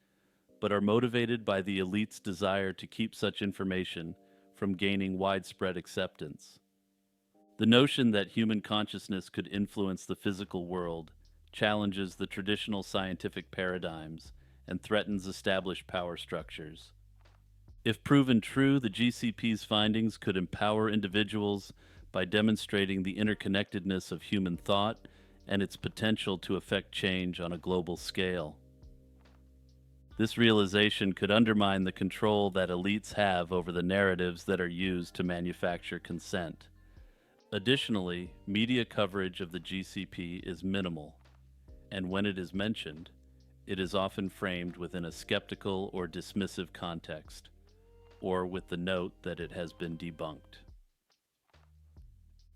but are motivated by the elite's desire to keep such information from gaining widespread acceptance. The notion that human consciousness could influence the physical world challenges the traditional scientific paradigms and threatens established power structures. If proven true, the GCP's findings could empower individuals by demonstrating the interconnectedness of human thought and its potential to affect change on a global scale. This realization could undermine the control that elites have over the narratives that are used to manufacture consent. Additionally, media coverage of the GCP is minimal, and when it is mentioned, it is often framed within a skeptical or dismissive context, or with the note that it has been debunked.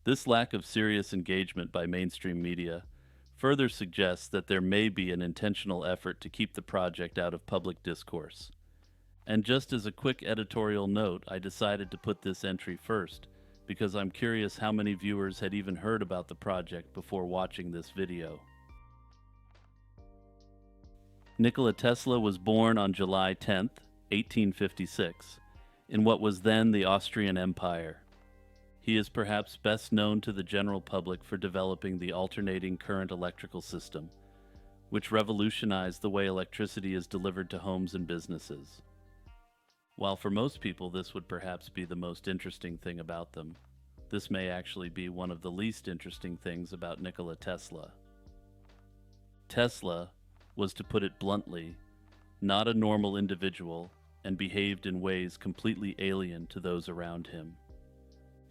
This lack of serious engagement by mainstream media further suggests that there may be an intentional effort to keep the project out of public discourse. And just as a quick editorial note, I decided to put this entry first because I'm curious how many viewers had even heard about the project before watching this video. Nikola Tesla was born on July 10, 1856, in what was then the Austrian Empire. He is perhaps best known to the general public for developing the alternating current electrical system, which revolutionized the way electricity is delivered to homes and businesses. While for most people this would perhaps be the most interesting thing about them, this may actually be one of the least interesting things about Nikola Tesla. Tesla was, to put it bluntly, not a normal individual and behaved in ways completely alien to those around him.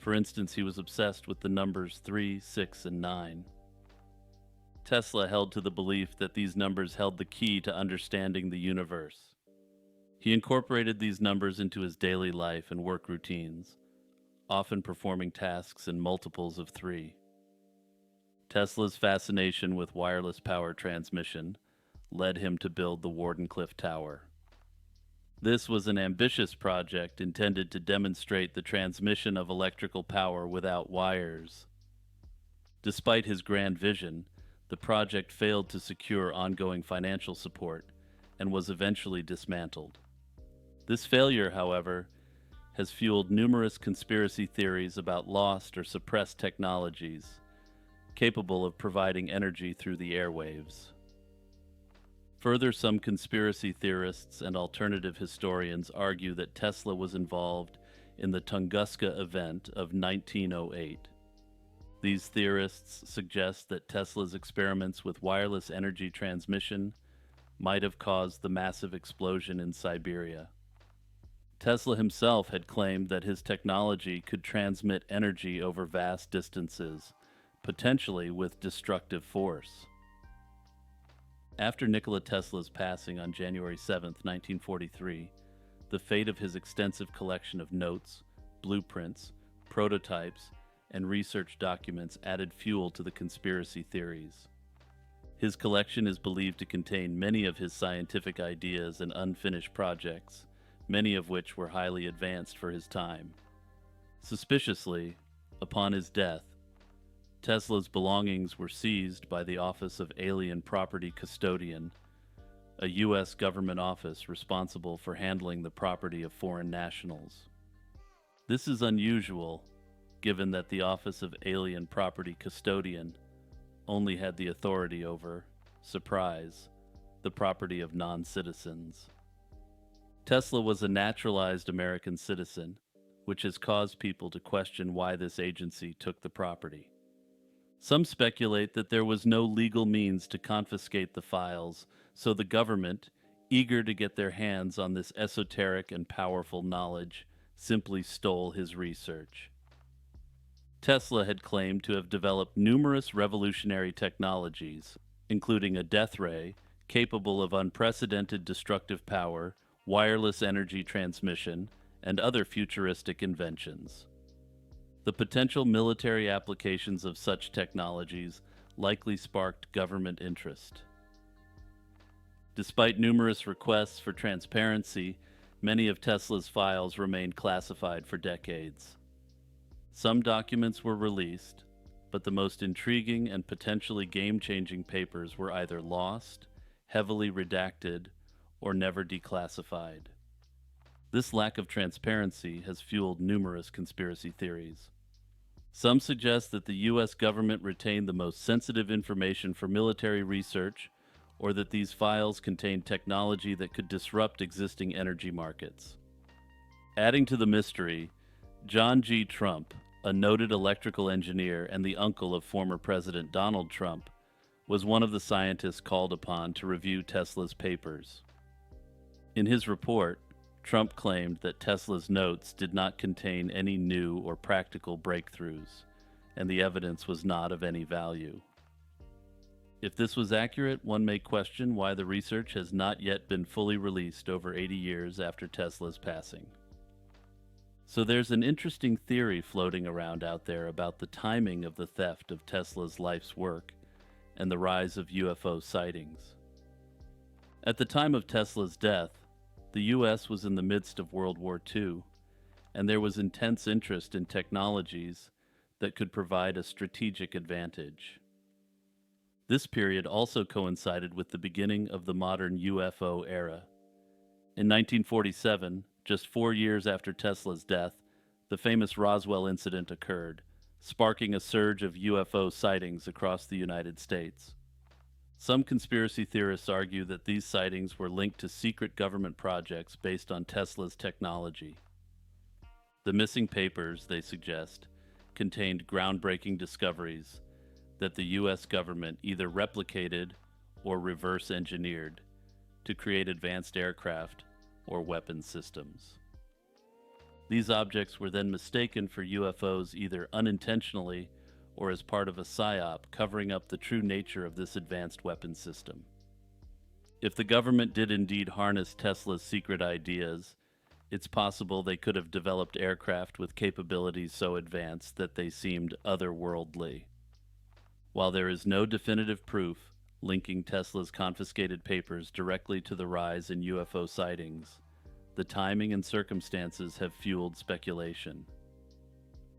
For instance, he was obsessed with the numbers 3, 6, and 9. Tesla held to the belief that these numbers held the key to understanding the universe. He incorporated these numbers into his daily life and work routines, often performing tasks in multiples of 3. Tesla's fascination with wireless power transmission led him to build the Wardenclyffe Tower. This was an ambitious project intended to demonstrate the transmission of electrical power without wires. Despite his grand vision, the project failed to secure ongoing financial support and was eventually dismantled. This failure, however, has fueled numerous conspiracy theories about lost or suppressed technologies capable of providing energy through the airwaves. Further, some conspiracy theorists and alternative historians argue that Tesla was involved in the Tunguska event of 1908. These theorists suggest that Tesla's experiments with wireless energy transmission might have caused the massive explosion in Siberia. Tesla himself had claimed that his technology could transmit energy over vast distances, potentially with destructive force. After Nikola Tesla's passing on January 7, 1943, the fate of his extensive collection of notes, blueprints, prototypes, and research documents added fuel to the conspiracy theories. His collection is believed to contain many of his scientific ideas and unfinished projects, many of which were highly advanced for his time. Suspiciously, upon his death, Tesla's belongings were seized by the Office of Alien Property Custodian, a U.S. government office responsible for handling the property of foreign nationals. This is unusual, given that the Office of Alien Property Custodian only had the authority over, surprise, the property of non-citizens. Tesla was a naturalized American citizen, which has caused people to question why this agency took the property. Some speculate that there was no legal means to confiscate the files, so the government, eager to get their hands on this esoteric and powerful knowledge, simply stole his research. Tesla had claimed to have developed numerous revolutionary technologies, including a death ray capable of unprecedented destructive power, wireless energy transmission, and other futuristic inventions. The potential military applications of such technologies likely sparked government interest. Despite numerous requests for transparency, many of Tesla's files remained classified for decades. Some documents were released, but the most intriguing and potentially game-changing papers were either lost, heavily redacted, or never declassified. This lack of transparency has fueled numerous conspiracy theories. Some suggest that the U.S. government retained the most sensitive information for military research, or that these files contained technology that could disrupt existing energy markets. Adding to the mystery, John G. Trump, a noted electrical engineer and the uncle of former President Donald Trump, was one of the scientists called upon to review Tesla's papers. In his report, Trump claimed that Tesla's notes did not contain any new or practical breakthroughs, and the evidence was not of any value. If this was accurate, one may question why the research has not yet been fully released over 80 years after Tesla's passing. So there's an interesting theory floating around out there about the timing of the theft of Tesla's life's work and the rise of UFO sightings. At the time of Tesla's death, the U.S. was in the midst of World War II, and there was intense interest in technologies that could provide a strategic advantage. This period also coincided with the beginning of the modern UFO era. In 1947, just 4 years after Tesla's death, the famous Roswell incident occurred, sparking a surge of UFO sightings across the United States. Some conspiracy theorists argue that these sightings were linked to secret government projects based on Tesla's technology. The missing papers, they suggest, contained groundbreaking discoveries that the U.S. government either replicated or reverse engineered to create advanced aircraft or weapon systems. These objects were then mistaken for UFOs either unintentionally or as part of a psyop covering up the true nature of this advanced weapon system. If the government did indeed harness Tesla's secret ideas, it's possible they could have developed aircraft with capabilities so advanced that they seemed otherworldly. While there is no definitive proof, linking Tesla's confiscated papers directly to the rise in UFO sightings. The timing and circumstances have fueled speculation.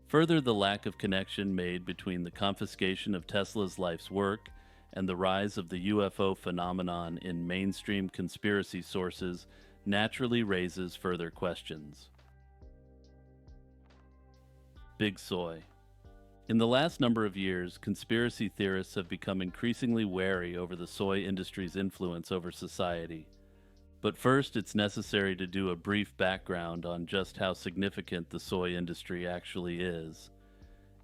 Further, the lack of connection made between the confiscation of Tesla's life's work and the rise of the UFO phenomenon in mainstream conspiracy sources naturally raises further questions. Big Soy. In the last number of years, conspiracy theorists have become increasingly wary over the soy industry's influence over society. But first, it's necessary to do a brief background on just how significant the soy industry actually is,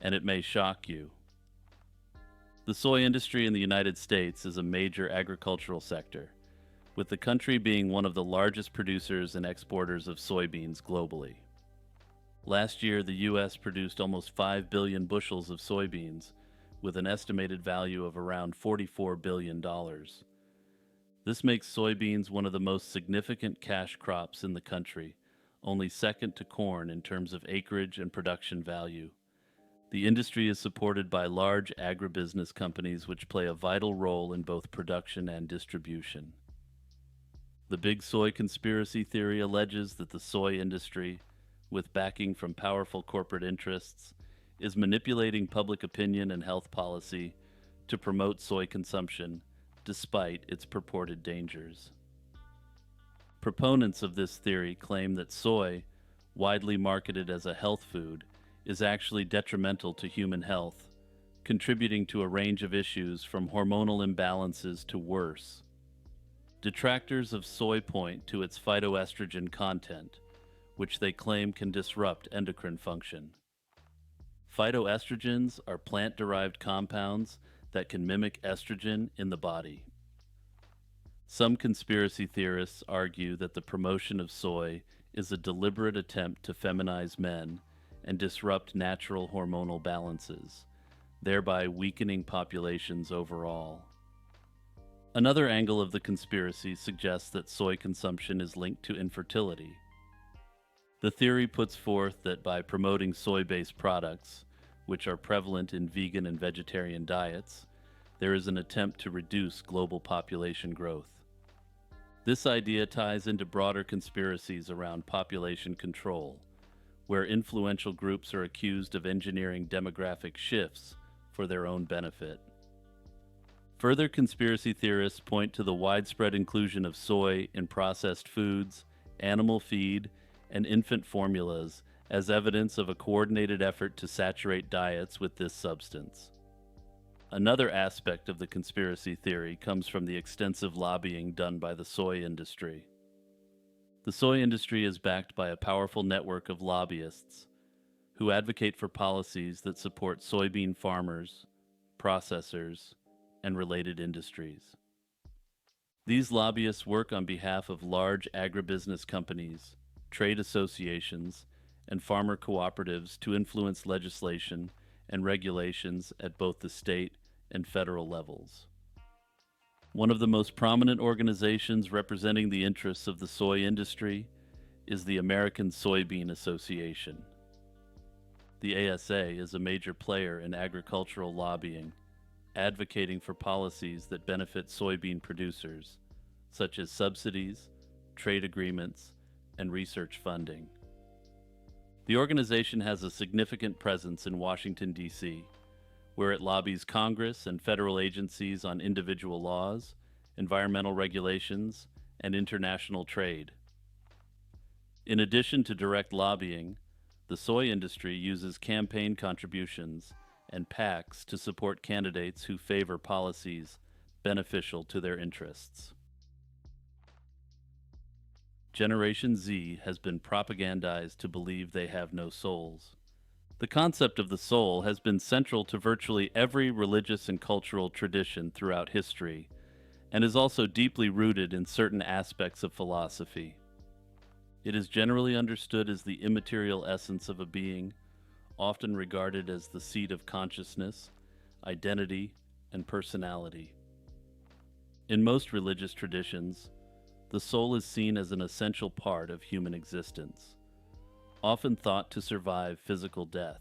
and it may shock you. The soy industry in the United States is a major agricultural sector, with the country being one of the largest producers and exporters of soybeans globally. Last year, the U.S. produced almost 5 billion bushels of soybeans, with an estimated value of around $44 billion. This makes soybeans one of the most significant cash crops in the country, only second to corn in terms of acreage and production value. The industry is supported by large agribusiness companies which play a vital role in both production and distribution. The Big Soy conspiracy theory alleges that the soy industry, with backing from powerful corporate interests, is manipulating public opinion and health policy to promote soy consumption, despite its purported dangers. Proponents of this theory claim that soy, widely marketed as a health food, is actually detrimental to human health, contributing to a range of issues from hormonal imbalances to worse. Detractors of soy point to its phytoestrogen content, which they claim can disrupt endocrine function. Phytoestrogens are plant-derived compounds that can mimic estrogen in the body. Some conspiracy theorists argue that the promotion of soy is a deliberate attempt to feminize men and disrupt natural hormonal balances, thereby weakening populations overall. Another angle of the conspiracy suggests that soy consumption is linked to infertility. The theory puts forth that by promoting soy-based products, which are prevalent in vegan and vegetarian diets, there is an attempt to reduce global population growth. This idea ties into broader conspiracies around population control, where influential groups are accused of engineering demographic shifts for their own benefit. Further conspiracy theorists point to the widespread inclusion of soy in processed foods, animal feed, and infant formulas as evidence of a coordinated effort to saturate diets with this substance. Another aspect of the conspiracy theory comes from the extensive lobbying done by the soy industry. The soy industry is backed by a powerful network of lobbyists who advocate for policies that support soybean farmers, processors, and related industries. These lobbyists work on behalf of large agribusiness companies, trade associations, and farmer cooperatives to influence legislation and regulations at both the state and federal levels. One of the most prominent organizations representing the interests of the soy industry is the American Soybean Association. The ASA is a major player in agricultural lobbying, advocating for policies that benefit soybean producers, such as subsidies, trade agreements, and research funding. The organization has a significant presence in Washington, D.C., where it lobbies Congress and federal agencies on individual laws, environmental regulations, and international trade. In addition to direct lobbying, the soy industry uses campaign contributions and PACs to support candidates who favor policies beneficial to their interests. Generation Z has been propagandized to believe they have no souls. The concept of the soul has been central to virtually every religious and cultural tradition throughout history, and is also deeply rooted in certain aspects of philosophy. It is generally understood as the immaterial essence of a being, often regarded as the seat of consciousness, identity, and personality. In most religious traditions, the soul is seen as an essential part of human existence, often thought to survive physical death.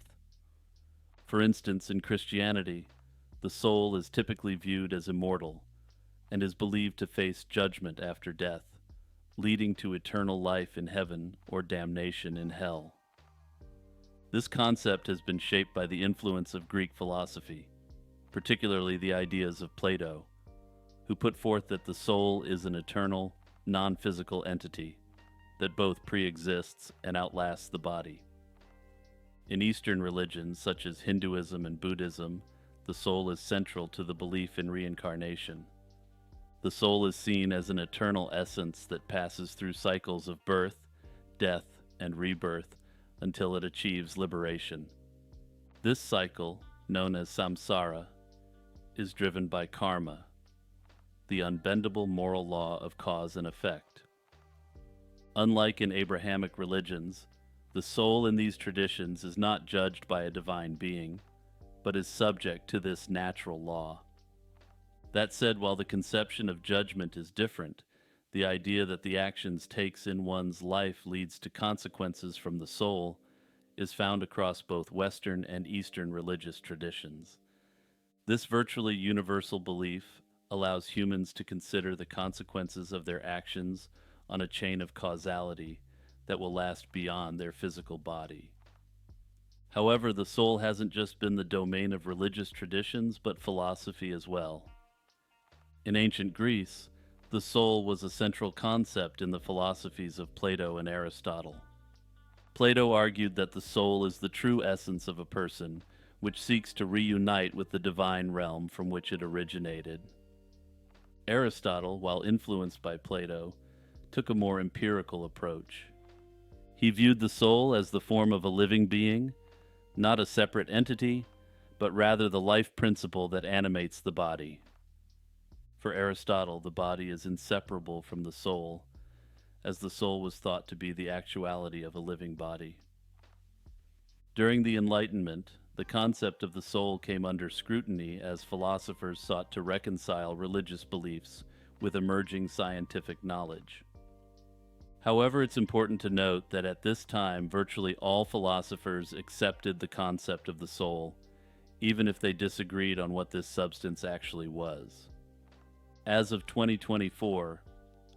For instance, in Christianity, the soul is typically viewed as immortal, and is believed to face judgment after death, leading to eternal life in heaven or damnation in hell. This concept has been shaped by the influence of Greek philosophy, particularly the ideas of Plato, who put forth that the soul is an eternal, non-physical entity that both pre-exists and outlasts the body. In Eastern religions such as Hinduism and Buddhism, the soul is central to the belief in reincarnation. The soul is seen as an eternal essence that passes through cycles of birth, death, and rebirth until it achieves liberation. This cycle, known as samsara, is driven by karma, the unbendable moral law of cause and effect. Unlike in Abrahamic religions, the soul in these traditions is not judged by a divine being, but is subject to this natural law. That said, while the conception of judgment is different, the idea that the actions takes in one's life leads to consequences from the soul is found across both Western and Eastern religious traditions. This virtually universal belief allows humans to consider the consequences of their actions on a chain of causality that will last beyond their physical body. However, the soul hasn't just been the domain of religious traditions, but philosophy as well. In ancient Greece, the soul was a central concept in the philosophies of Plato and Aristotle. Plato argued that the soul is the true essence of a person, which seeks to reunite with the divine realm from which it originated. Aristotle, while influenced by Plato, took a more empirical approach. He viewed the soul as the form of a living being, not a separate entity, but rather the life principle that animates the body. For Aristotle, the body is inseparable from the soul, as the soul was thought to be the actuality of a living body. During the Enlightenment, the concept of the soul came under scrutiny as philosophers sought to reconcile religious beliefs with emerging scientific knowledge. However, it's important to note that at this time, virtually all philosophers accepted the concept of the soul, even if they disagreed on what this substance actually was. As of 2024,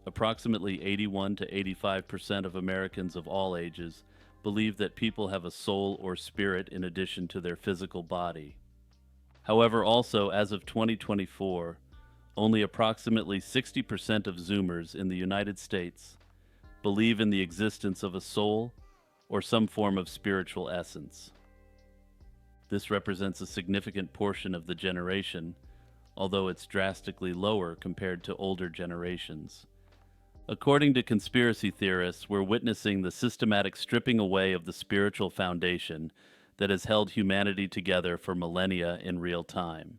approximately 81 to 85% of Americans of all ages believe that people have a soul or spirit in addition to their physical body. However, also as of 2024, only approximately 60% of Zoomers in the United States believe in the existence of a soul or some form of spiritual essence. This represents a significant portion of the generation, although it's drastically lower compared to older generations. According to conspiracy theorists, we're witnessing the systematic stripping away of the spiritual foundation that has held humanity together for millennia in real time.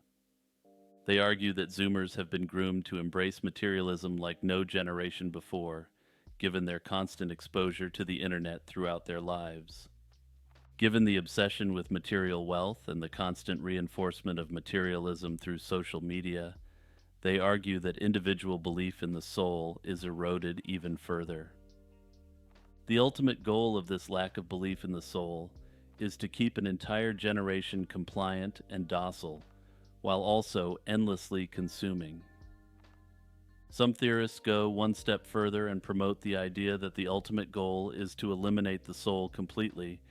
They argue that Zoomers have been groomed to embrace materialism like no generation before, given their constant exposure to the internet throughout their lives. Given the obsession with material wealth and the constant reinforcement of materialism through social media, they argue that individual belief in the soul is eroded even further. The ultimate goal of this lack of belief in the soul is to keep an entire generation compliant and docile, while also endlessly consuming. Some theorists go one step further and promote the idea that the ultimate goal is to eliminate the soul completely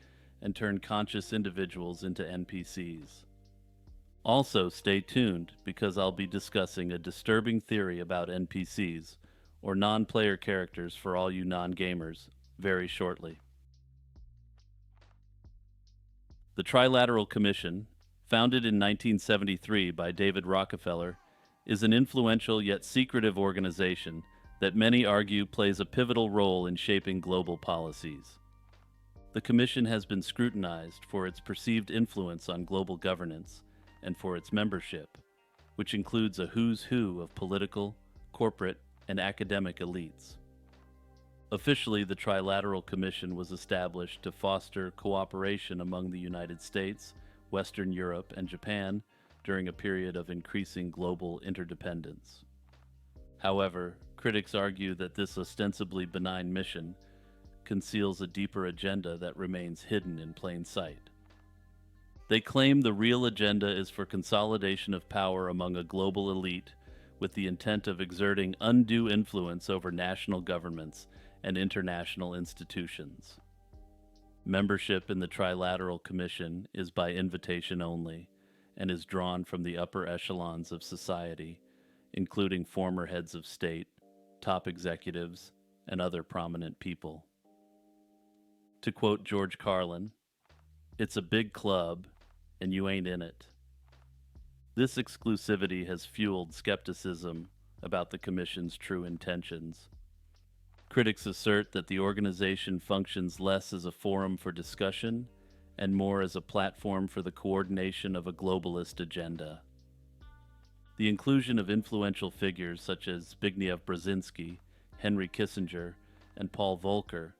and turn conscious individuals into NPCs. Also, stay tuned because I'll be discussing a disturbing theory about NPCs, or non-player characters for all you non-gamers, very shortly. The Trilateral Commission, founded in 1973 by David Rockefeller, is an influential yet secretive organization that many argue plays a pivotal role in shaping global policies. The Commission has been scrutinized for its perceived influence on global governance and for its membership, which includes a who's who of political, corporate, and academic elites. Officially, the Trilateral Commission was established to foster cooperation among the United States, Western Europe, and Japan during a period of increasing global interdependence. However, critics argue that this ostensibly benign mission conceals a deeper agenda that remains hidden in plain sight. They claim the real agenda is for consolidation of power among a global elite with the intent of exerting undue influence over national governments and international institutions. Membership in the Trilateral Commission is by invitation only and is drawn from the upper echelons of society, including former heads of state, top executives, and other prominent people. To quote George Carlin, "It's a big club, and you ain't in it." This exclusivity has fueled skepticism about the Commission's true intentions. Critics assert that the organization functions less as a forum for discussion and more as a platform for the coordination of a globalist agenda. The inclusion of influential figures such as Zbigniew Brzezinski, Henry Kissinger, and Paul Volcker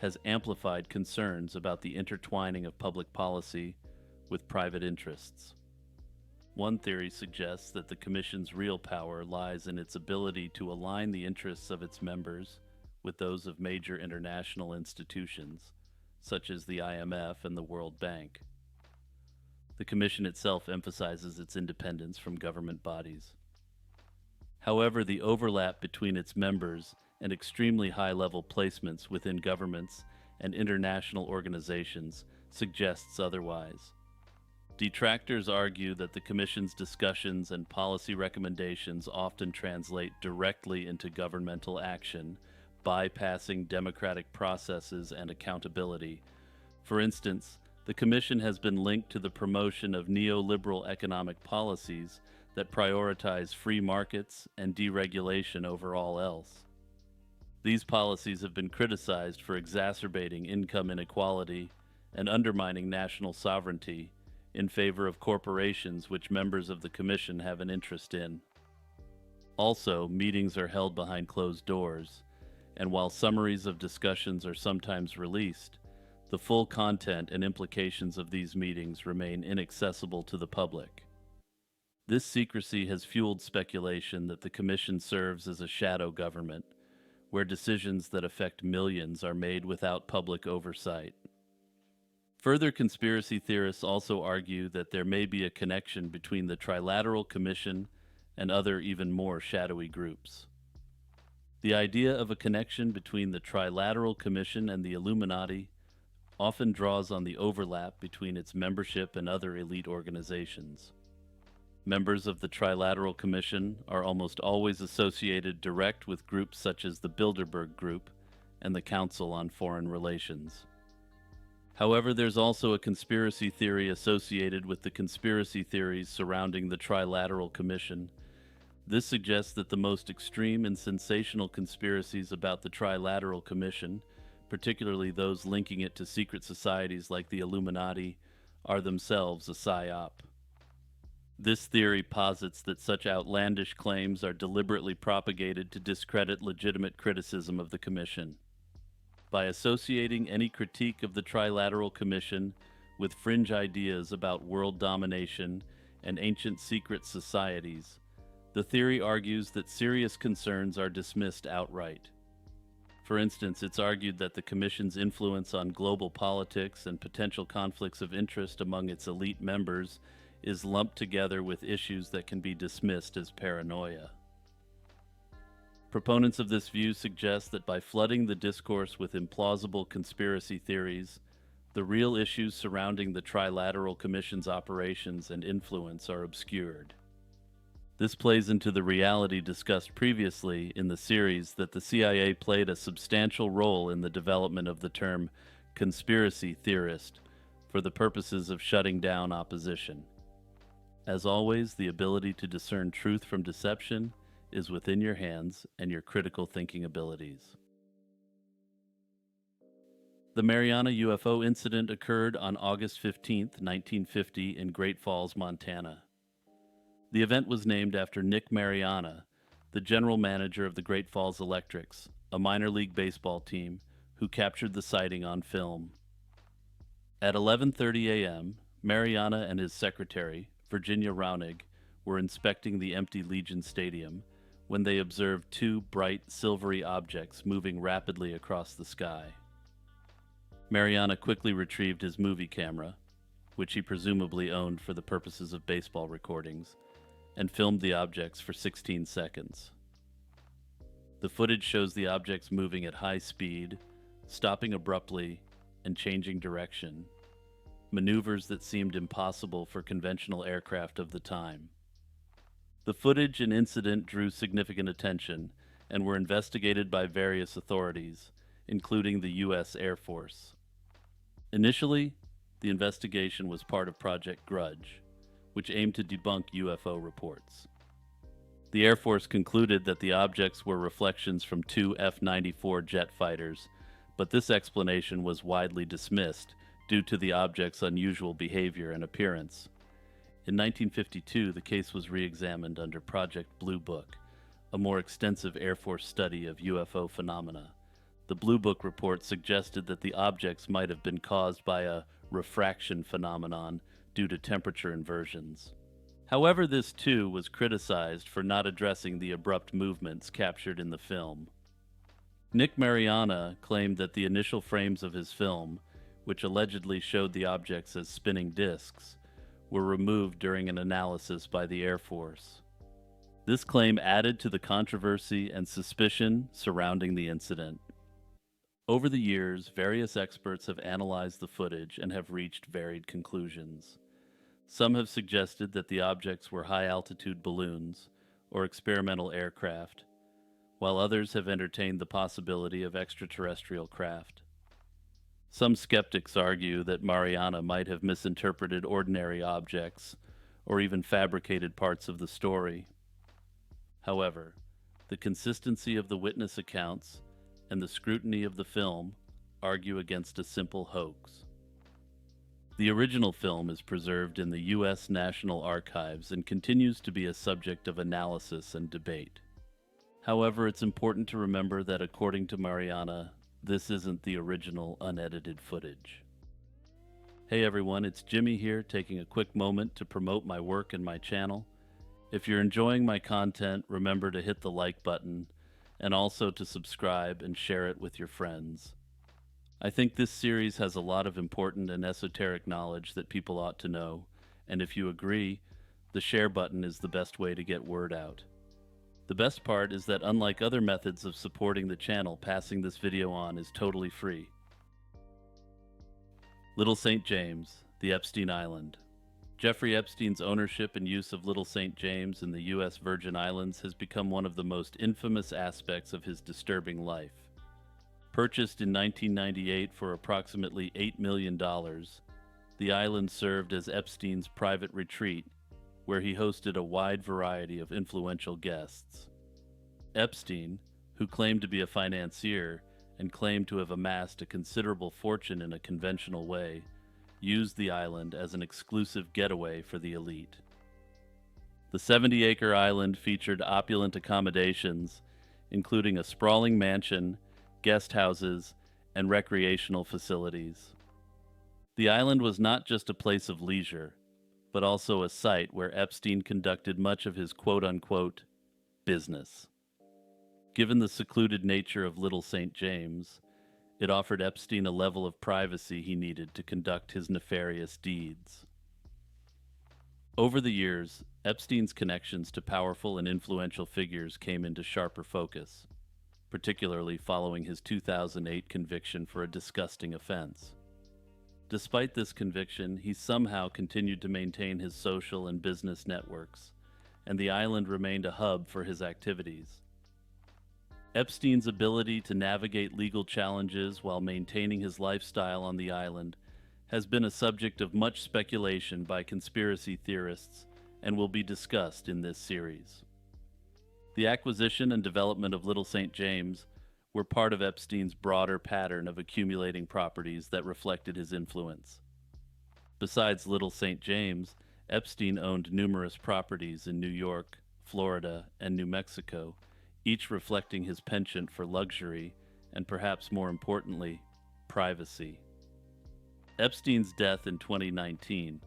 has amplified concerns about the intertwining of public policy with private interests. One theory suggests that the Commission's real power lies in its ability to align the interests of its members with those of major international institutions, such as the IMF and the World Bank. The Commission itself emphasizes its independence from government bodies. However, the overlap between its members and extremely high-level placements within governments and international organizations suggests otherwise. Detractors argue that the Commission's discussions and policy recommendations often translate directly into governmental action, bypassing democratic processes and accountability. For instance, the Commission has been linked to the promotion of neoliberal economic policies that prioritize free markets and deregulation over all else. These policies have been criticized for exacerbating income inequality and undermining national sovereignty in favor of corporations which members of the Commission have an interest in. Also, meetings are held behind closed doors, and while summaries of discussions are sometimes released, the full content and implications of these meetings remain inaccessible to the public. This secrecy has fueled speculation that the Commission serves as a shadow government, where decisions that affect millions are made without public oversight. Further conspiracy theorists also argue that there may be a connection between the Trilateral Commission and other even more shadowy groups. The idea of a connection between the Trilateral Commission and the Illuminati often draws on the overlap between its membership and other elite organizations. Members of the Trilateral Commission are almost always associated direct with groups such as the Bilderberg Group and the Council on Foreign Relations. However, there's also a conspiracy theory associated with the conspiracy theories surrounding the Trilateral Commission. This suggests that the most extreme and sensational conspiracies about the Trilateral Commission, particularly those linking it to secret societies like the Illuminati, are themselves a psyop. This theory posits that such outlandish claims are deliberately propagated to discredit legitimate criticism of the Commission. By associating any critique of the Trilateral Commission with fringe ideas about world domination and ancient secret societies, the theory argues that serious concerns are dismissed outright. For instance, it's argued that the Commission's influence on global politics and potential conflicts of interest among its elite members is lumped together with issues that can be dismissed as paranoia. Proponents of this view suggest that by flooding the discourse with implausible conspiracy theories, the real issues surrounding the Trilateral Commission's operations and influence are obscured. This plays into the reality discussed previously in the series that the CIA played a substantial role in the development of the term conspiracy theorist for the purposes of shutting down opposition. As always, the ability to discern truth from deception is within your hands and your critical thinking abilities. The Mariana UFO incident occurred on August 15, 1950 in Great Falls, Montana. The event was named after Nick Mariana, the general manager of the Great Falls Electrics, a minor league baseball team, who captured the sighting on film. At 11:30 a.m., Mariana and his secretary, Virginia Raunig, were inspecting the empty Legion Stadium when they observed two bright, silvery objects moving rapidly across the sky. Mariana quickly retrieved his movie camera, which he presumably owned for the purposes of baseball recordings, and filmed the objects for 16 seconds. The footage shows the objects moving at high speed, stopping abruptly, and changing direction, maneuvers that seemed impossible for conventional aircraft of the time. The footage and incident drew significant attention and were investigated by various authorities, including the U.S. Air Force. Initially, the investigation was part of Project Grudge, which aimed to debunk UFO reports. The Air Force concluded that the objects were reflections from two F-94 jet fighters, but this explanation was widely dismissed due to the objects' unusual behavior and appearance. In 1952, the case was re-examined under Project Blue Book, a more extensive Air Force study of UFO phenomena. The Blue Book report suggested that the objects might have been caused by a refraction phenomenon due to temperature inversions. However, this too was criticized for not addressing the abrupt movements captured in the film. Nick Mariana claimed that the initial frames of his film, which allegedly showed the objects as spinning discs, were removed during an analysis by the Air Force. This claim added to the controversy and suspicion surrounding the incident. Over the years, various experts have analyzed the footage and have reached varied conclusions. Some have suggested that the objects were high-altitude balloons or experimental aircraft, while others have entertained the possibility of extraterrestrial craft. Some skeptics argue that Mariana might have misinterpreted ordinary objects or even fabricated parts of the story. However, the consistency of the witness accounts and the scrutiny of the film argue against a simple hoax. The original film is preserved in the U.S. National Archives and continues to be a subject of analysis and debate. However, it's important to remember that according to Mariana, this isn't the original unedited footage. Hey everyone, it's Jimmy here, taking a quick moment to promote my work and my channel. If you're enjoying my content, remember to hit the like button and also to subscribe and share it with your friends. I think this series has a lot of important and esoteric knowledge that people ought to know, and if you agree, the share button is the best way to get word out. The best part is that unlike other methods of supporting the channel, passing this video on is totally free. Little St. James, the Epstein Island. Jeffrey Epstein's ownership and use of Little St. James in the U.S. Virgin Islands has become one of the most infamous aspects of his disturbing life. Purchased in 1998 for approximately $8 million, the island served as Epstein's private retreat, where he hosted a wide variety of influential guests. Epstein, who claimed to be a financier and claimed to have amassed a considerable fortune in a conventional way, used the island as an exclusive getaway for the elite. The 70-acre island featured opulent accommodations, including a sprawling mansion, guest houses, and recreational facilities. The island was not just a place of leisure, but also a site where Epstein conducted much of his quote-unquote business. Given the secluded nature of Little St. James, it offered Epstein a level of privacy he needed to conduct his nefarious deeds. Over the years, Epstein's connections to powerful and influential figures came into sharper focus, particularly following his 2008 conviction for a disgusting offense. Despite this conviction, he somehow continued to maintain his social and business networks, and the island remained a hub for his activities. Epstein's ability to navigate legal challenges while maintaining his lifestyle on the island has been a subject of much speculation by conspiracy theorists and will be discussed in this series. The acquisition and development of Little St. James were part of Epstein's broader pattern of accumulating properties that reflected his influence. Besides Little St. James, Epstein owned numerous properties in New York, Florida, and New Mexico, each reflecting his penchant for luxury and, perhaps more importantly, privacy. Epstein's death in 2019,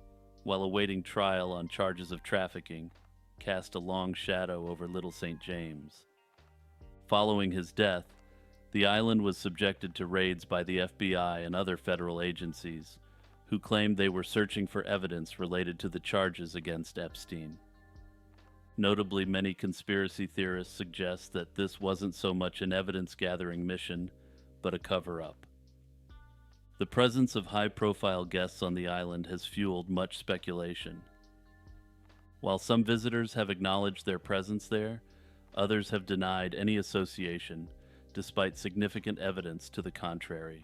while awaiting trial on charges of trafficking, cast a long shadow over Little St. James. Following his death, the island was subjected to raids by the FBI and other federal agencies, who claimed they were searching for evidence related to the charges against Epstein. Notably, many conspiracy theorists suggest that this wasn't so much an evidence-gathering mission, but a cover-up. The presence of high-profile guests on the island has fueled much speculation. While some visitors have acknowledged their presence there, others have denied any association, despite significant evidence to the contrary.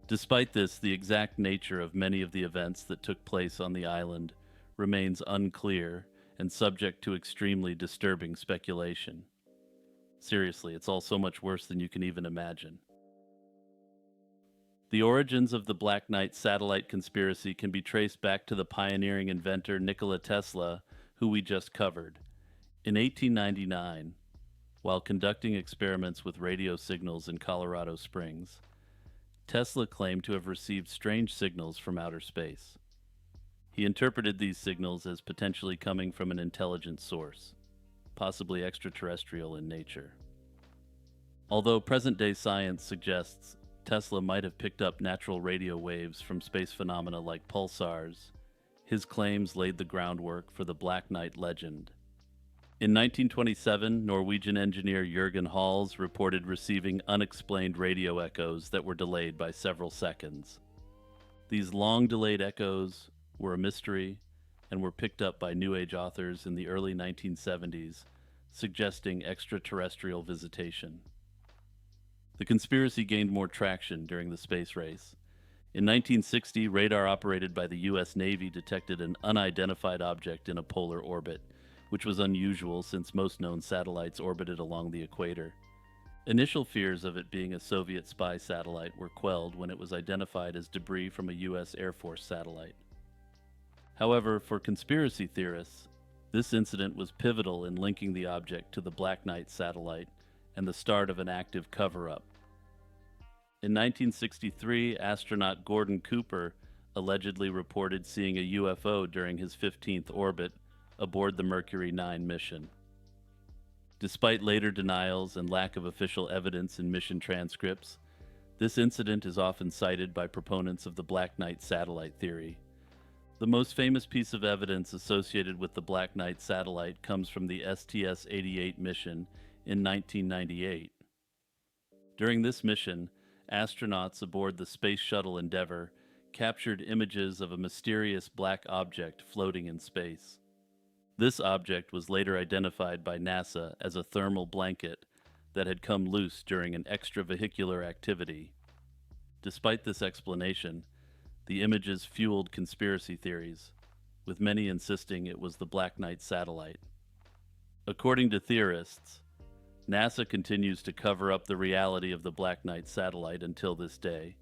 Despite this, the exact nature of many of the events that took place on the island remains unclear and subject to extremely disturbing speculation. Seriously, it's all so much worse than you can even imagine. The origins of the Black Knight satellite conspiracy can be traced back to the pioneering inventor Nikola Tesla, who we just covered. In 1899, while conducting experiments with radio signals in Colorado Springs, Tesla claimed to have received strange signals from outer space. He interpreted these signals as potentially coming from an intelligent source, possibly extraterrestrial in nature. Although present-day science suggests Tesla might have picked up natural radio waves from space phenomena like pulsars, his claims laid the groundwork for the Black Knight legend. In 1927, Norwegian engineer Jürgen Hals reported receiving unexplained radio echoes that were delayed by several seconds. These long-delayed echoes were a mystery and were picked up by New Age authors in the early 1970s, suggesting extraterrestrial visitation. The conspiracy gained more traction during the space race. In 1960, radar operated by the U.S. Navy detected an unidentified object in a polar orbit, which was unusual since most known satellites orbited along the equator. Initial fears of it being a Soviet spy satellite were quelled when it was identified as debris from a U.S. Air Force satellite. However, for conspiracy theorists, this incident was pivotal in linking the object to the Black Knight satellite and the start of an active cover-up. In 1963, astronaut Gordon Cooper allegedly reported seeing a UFO during his 15th orbit aboard the Mercury 9 mission. Despite later denials and lack of official evidence in mission transcripts, this incident is often cited by proponents of the Black Knight satellite theory. The most famous piece of evidence associated with the Black Knight satellite comes from the STS-88 mission in 1998. During this mission, astronauts aboard the Space Shuttle Endeavour captured images of a mysterious black object floating in space. This object was later identified by NASA as a thermal blanket that had come loose during an extravehicular activity. Despite this explanation, the images fueled conspiracy theories, with many insisting it was the Black Knight satellite. According to theorists, NASA continues to cover up the reality of the Black Knight satellite until this day,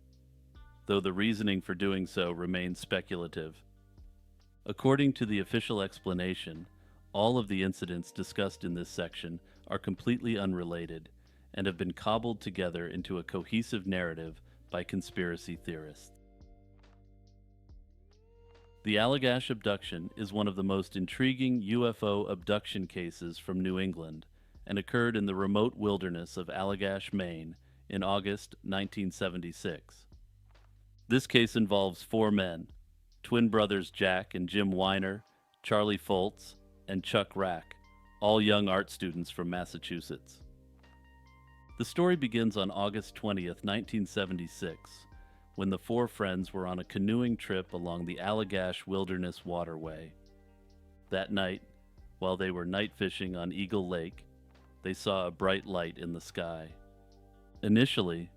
though the reasoning for doing so remains speculative. According to the official explanation, all of the incidents discussed in this section are completely unrelated and have been cobbled together into a cohesive narrative by conspiracy theorists. The Allagash abduction is one of the most intriguing UFO abduction cases from New England and occurred in the remote wilderness of Allagash, Maine in August 1976. This case involves 4 men, twin brothers Jack and Jim Weiner, Charlie Foltz, and Chuck Rack, all young art students from Massachusetts. The story begins on August 20th, 1976, when the 4 friends were on a canoeing trip along the Allagash Wilderness Waterway. That night, while they were night fishing on Eagle Lake, they saw a bright light in the sky. Initially,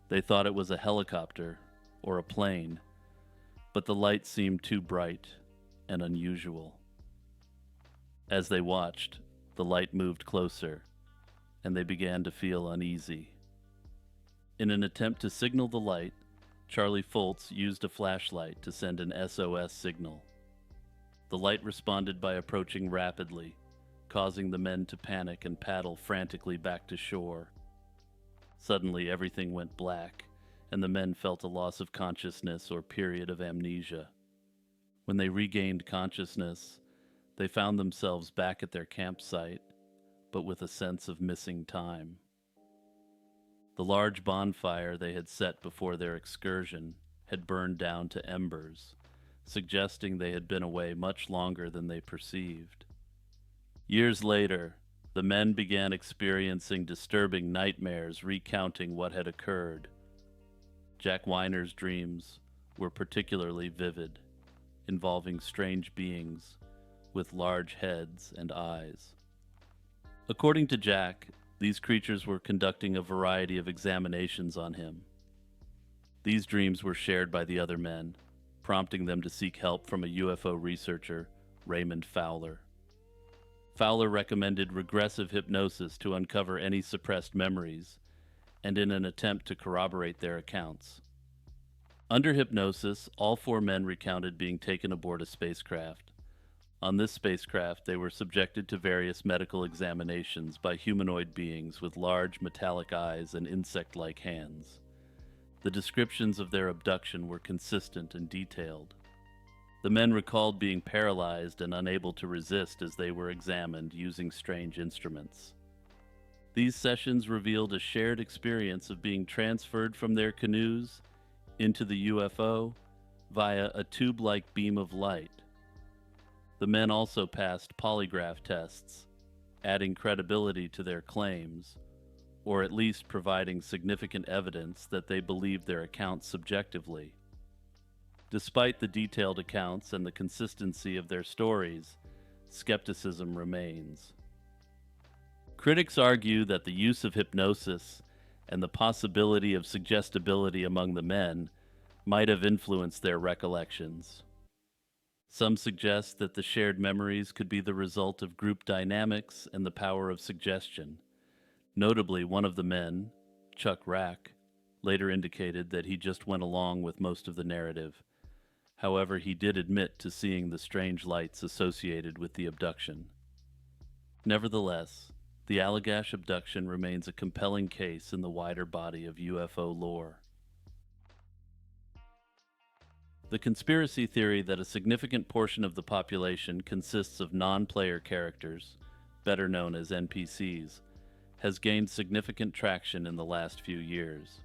they thought it was a helicopter or a plane, but the light seemed too bright and unusual. As they watched, the light moved closer, and they began to feel uneasy. In an attempt to signal the light, Charlie Foltz used a flashlight to send an SOS signal. The light responded by approaching rapidly, causing the men to panic and paddle frantically back to shore. Suddenly, everything went black, and the men felt a loss of consciousness or period of amnesia. When they regained consciousness, they found themselves back at their campsite, but with a sense of missing time. The large bonfire they had set before their excursion had burned down to embers, suggesting they had been away much longer than they perceived. Years later, the men began experiencing disturbing nightmares recounting what had occurred. Jack Weiner's dreams were particularly vivid, involving strange beings with large heads and eyes. According to Jack, these creatures were conducting a variety of examinations on him. These dreams were shared by the other men, prompting them to seek help from a UFO researcher, Raymond Fowler. Fowler recommended regressive hypnosis to uncover any suppressed memories, and in an attempt to corroborate their accounts. Under hypnosis, all four men recounted being taken aboard a spacecraft. On this spacecraft, they were subjected to various medical examinations by humanoid beings with large metallic eyes and insect-like hands. The descriptions of their abduction were consistent and detailed. The men recalled being paralyzed and unable to resist as they were examined using strange instruments. These sessions revealed a shared experience of being transferred from their canoes into the UFO via a tube-like beam of light. The men also passed polygraph tests, adding credibility to their claims, or at least providing significant evidence that they believed their accounts subjectively. Despite the detailed accounts and the consistency of their stories, skepticism remains. Critics argue that the use of hypnosis and the possibility of suggestibility among the men might have influenced their recollections. Some suggest that the shared memories could be the result of group dynamics and the power of suggestion. Notably, one of the men, Chuck Rack, later indicated that he just went along with most of the narrative. However, he did admit to seeing the strange lights associated with the abduction. Nevertheless, the Allagash abduction remains a compelling case in the wider body of UFO lore. The conspiracy theory that a significant portion of the population consists of non-player characters, better known as NPCs, has gained significant traction in the last few years.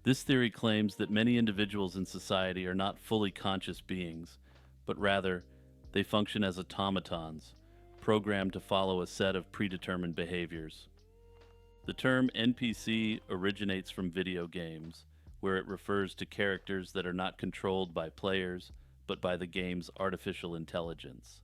This theory claims that many individuals in society are not fully conscious beings, but rather, they function as automatons, programmed to follow a set of predetermined behaviors. The term NPC originates from video games, where it refers to characters that are not controlled by players, but by the game's artificial intelligence.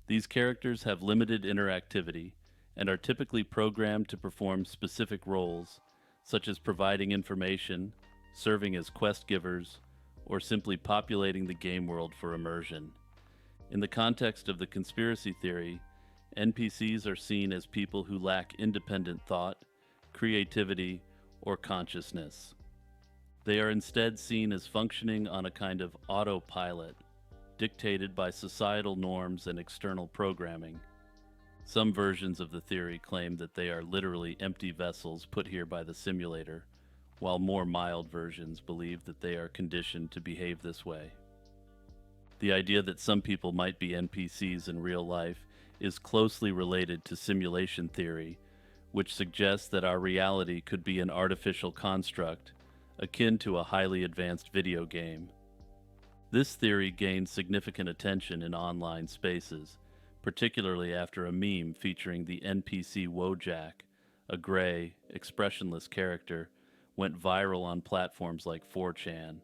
These characters have limited interactivity and are typically programmed to perform specific roles, such as providing information, serving as quest givers, or simply populating the game world for immersion. In the context of the conspiracy theory, NPCs are seen as people who lack independent thought, creativity, or consciousness. They are instead seen as functioning on a kind of autopilot, dictated by societal norms and external programming. Some versions of the theory claim that they are literally empty vessels put here by the simulator, while more mild versions believe that they are conditioned to behave this way. The idea that some people might be NPCs in real life is closely related to simulation theory, which suggests that our reality could be an artificial construct akin to a highly advanced video game. This theory gained significant attention in online spaces, particularly after a meme featuring the NPC Wojak, a gray, expressionless character, went viral on platforms like 4chan.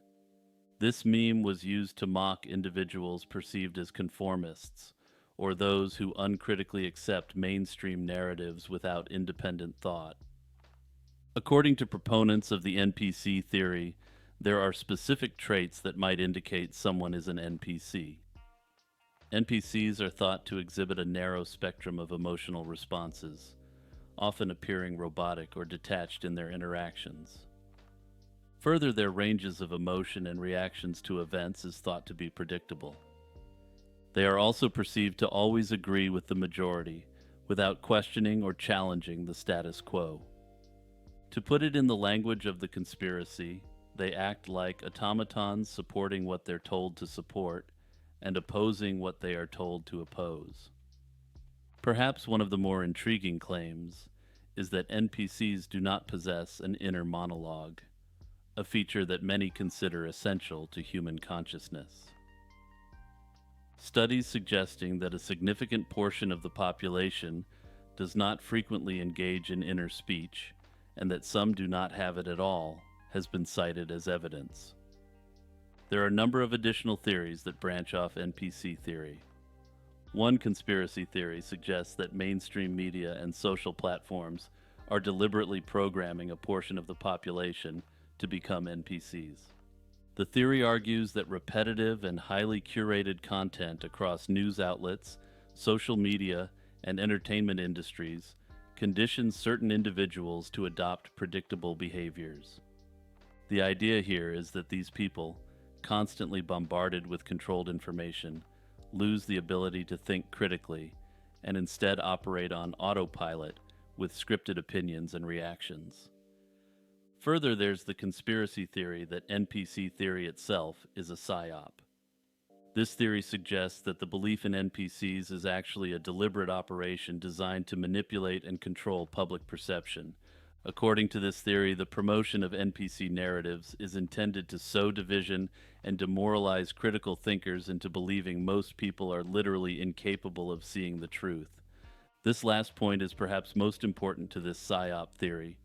This meme was used to mock individuals perceived as conformists, or those who uncritically accept mainstream narratives without independent thought. According to proponents of the NPC theory, there are specific traits that might indicate someone is an NPC. NPCs are thought to exhibit a narrow spectrum of emotional responses, often appearing robotic or detached in their interactions. Further, their ranges of emotion and reactions to events is thought to be predictable. They are also perceived to always agree with the majority, without questioning or challenging the status quo. To put it in the language of the conspiracy, they act like automatons supporting what they're told to support, and opposing what they are told to oppose. Perhaps one of the more intriguing claims is that NPCs do not possess an inner monologue, a feature that many consider essential to human consciousness. Studies suggesting that a significant portion of the population does not frequently engage in inner speech, and that some do not have it at all, has been cited as evidence. There are a number of additional theories that branch off NPC theory. One conspiracy theory suggests that mainstream media and social platforms are deliberately programming a portion of the population to become NPCs. The theory argues that repetitive and highly curated content across news outlets, social media, and entertainment industries conditions certain individuals to adopt predictable behaviors. The idea here is that these people, constantly bombarded with controlled information, lose the ability to think critically and instead operate on autopilot with scripted opinions and reactions. Further, there's the conspiracy theory that NPC theory itself is a psyop. This theory suggests that the belief in NPCs is actually a deliberate operation designed to manipulate and control public perception. According to this theory, the promotion of NPC narratives is intended to sow division and demoralize critical thinkers into believing most people are literally incapable of seeing the truth. This last point is perhaps most important to this psyop theory,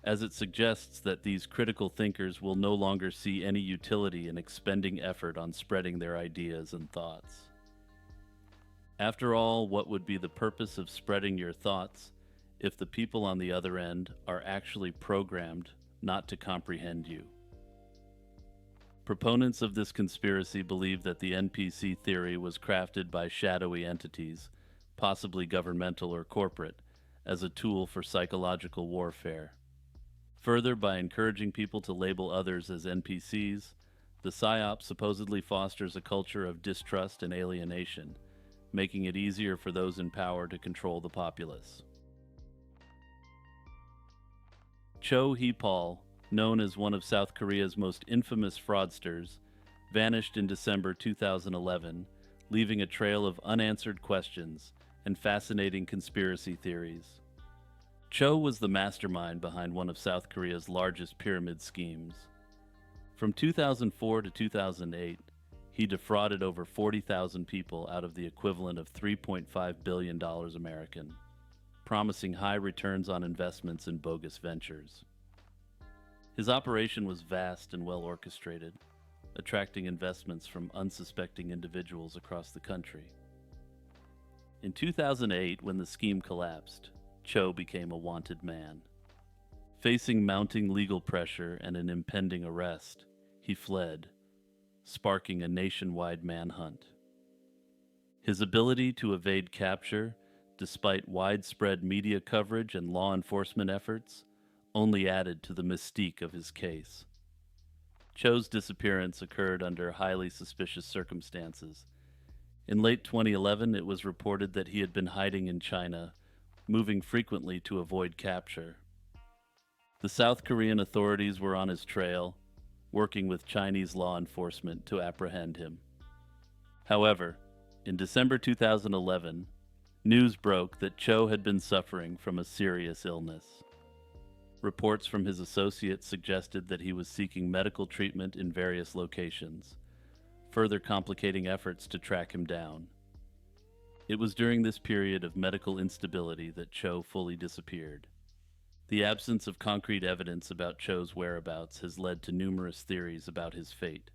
as it suggests that these critical thinkers will no longer see any utility in expending effort on spreading their ideas and thoughts. After all, what would be the purpose of spreading your thoughts if the people on the other end are actually programmed not to comprehend you? Proponents of this conspiracy believe that the NPC theory was crafted by shadowy entities, possibly governmental or corporate, as a tool for psychological warfare. Further, by encouraging people to label others as NPCs, the psyop supposedly fosters a culture of distrust and alienation, making it easier for those in power to control the populace. Cho Hee-Paul, known as one of South Korea's most infamous fraudsters, vanished in December 2011, leaving a trail of unanswered questions and fascinating conspiracy theories. Cho was the mastermind behind one of South Korea's largest pyramid schemes. From 2004 to 2008, he defrauded over 40,000 people out of the equivalent of $3.5 billion American, promising high returns on investments in bogus ventures. His operation was vast and well orchestrated, attracting investments from unsuspecting individuals across the country. In 2008, when the scheme collapsed, Cho became a wanted man. Facing mounting legal pressure and an impending arrest, he fled, sparking a nationwide manhunt. His ability to evade capture, despite widespread media coverage and law enforcement efforts, only added to the mystique of his case. Cho's disappearance occurred under highly suspicious circumstances. In late 2011, it was reported that he had been hiding in China, moving frequently to avoid capture. The South Korean authorities were on his trail, working with Chinese law enforcement to apprehend him. However, in December 2011, news broke that Cho had been suffering from a serious illness. Reports from his associates suggested that he was seeking medical treatment in various locations, further complicating efforts to track him down. It was during this period of medical instability that Cho fully disappeared. The absence of concrete evidence about Cho's whereabouts has led to numerous theories about his fate.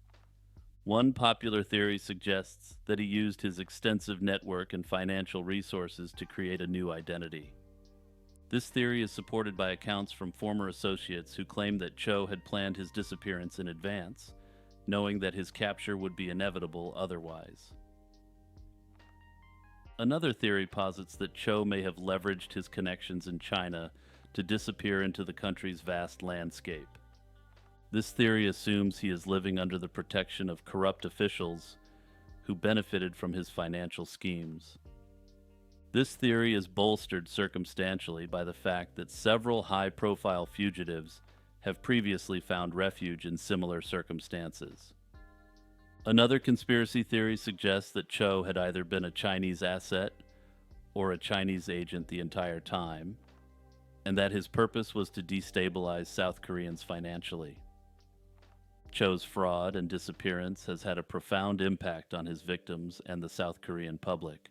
One popular theory suggests that he used his extensive network and financial resources to create a new identity. This theory is supported by accounts from former associates who claim that Cho had planned his disappearance in advance, knowing that his capture would be inevitable otherwise. Another theory posits that Cho may have leveraged his connections in China to disappear into the country's vast landscape. This theory assumes he is living under the protection of corrupt officials who benefited from his financial schemes. This theory is bolstered circumstantially by the fact that several high-profile fugitives have previously found refuge in similar circumstances. Another conspiracy theory suggests that Cho had either been a Chinese asset or a Chinese agent the entire time, and that his purpose was to destabilize South Koreans financially. Cho's fraud and disappearance has had a profound impact on his victims and the South Korean public,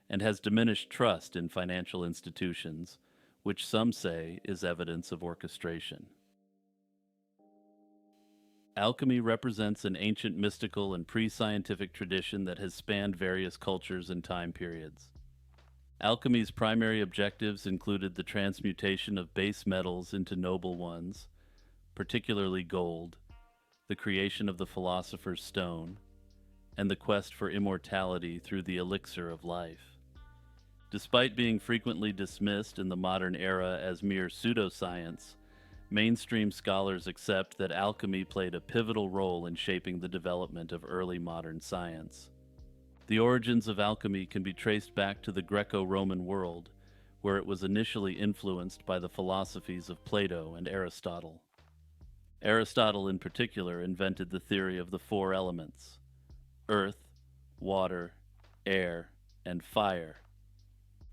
and has diminished trust in financial institutions, which some say is evidence of orchestration. Alchemy represents an ancient mystical and pre-scientific tradition that has spanned various cultures and time periods. Alchemy's primary objectives included the transmutation of base metals into noble ones, particularly gold, the creation of the philosopher's stone, and the quest for immortality through the elixir of life. Despite being frequently dismissed in the modern era as mere pseudoscience, mainstream scholars accept that alchemy played a pivotal role in shaping the development of early modern science. The origins of alchemy can be traced back to the Greco-Roman world, where it was initially influenced by the philosophies of Plato and Aristotle. Aristotle, in particular, invented the theory of the four elements: earth, water, air, and fire.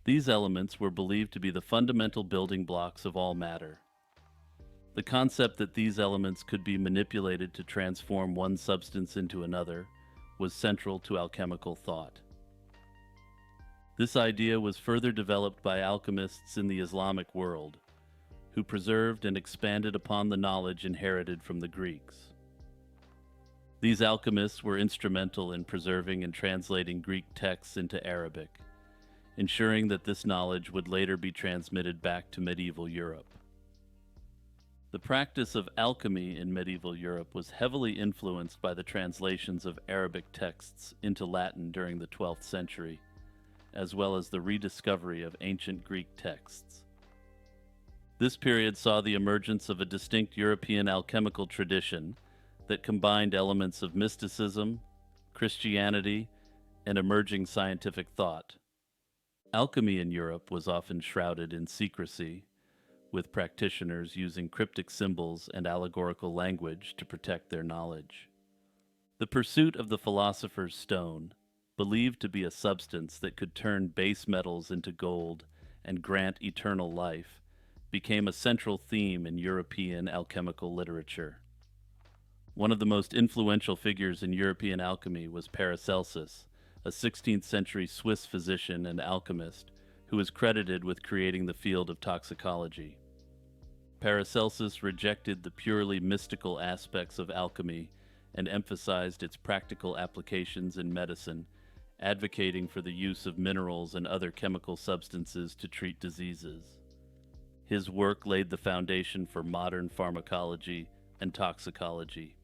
These elements were believed to be the fundamental building blocks of all matter. The concept that these elements could be manipulated to transform one substance into another was central to alchemical thought. This idea was further developed by alchemists in the Islamic world, who preserved and expanded upon the knowledge inherited from the Greeks. These alchemists were instrumental in preserving and translating Greek texts into Arabic, ensuring that this knowledge would later be transmitted back to medieval Europe. The practice of alchemy in medieval Europe was heavily influenced by the translations of Arabic texts into Latin during the 12th century, as well as the rediscovery of ancient Greek texts. This period saw the emergence of a distinct European alchemical tradition that combined elements of mysticism, Christianity, and emerging scientific thought. Alchemy in Europe was often shrouded in secrecy, with practitioners using cryptic symbols and allegorical language to protect their knowledge. The pursuit of the philosopher's stone, believed to be a substance that could turn base metals into gold and grant eternal life, became a central theme in European alchemical literature. One of the most influential figures in European alchemy was Paracelsus, a 16th century Swiss physician and alchemist who is credited with creating the field of toxicology. Paracelsus rejected the purely mystical aspects of alchemy and emphasized its practical applications in medicine, advocating for the use of minerals and other chemical substances to treat diseases. His work laid the foundation for modern pharmacology and toxicology.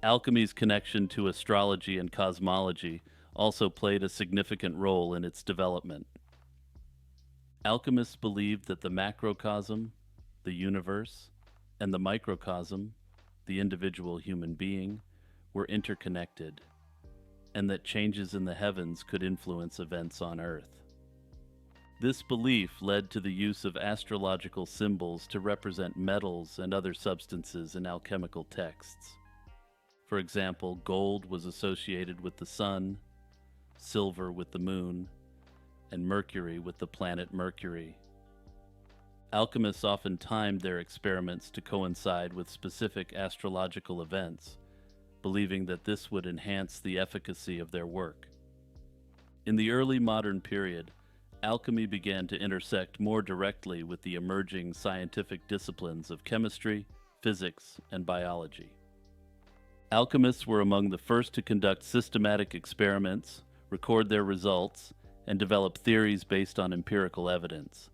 Alchemy's connection to astrology and cosmology also played a significant role in its development. Alchemists believed that the macrocosm, the universe, and the microcosm, the individual human being, were interconnected, and that changes in the heavens could influence events on Earth. This belief led to the use of astrological symbols to represent metals and other substances in alchemical texts. For example, gold was associated with the sun, silver with the moon, and Mercury with the planet Mercury. Alchemists often timed their experiments to coincide with specific astrological events, believing that this would enhance the efficacy of their work. In the early modern period, alchemy began to intersect more directly with the emerging scientific disciplines of chemistry, physics, and biology. Alchemists were among the first to conduct systematic experiments, record their results, and develop theories based on empirical evidence.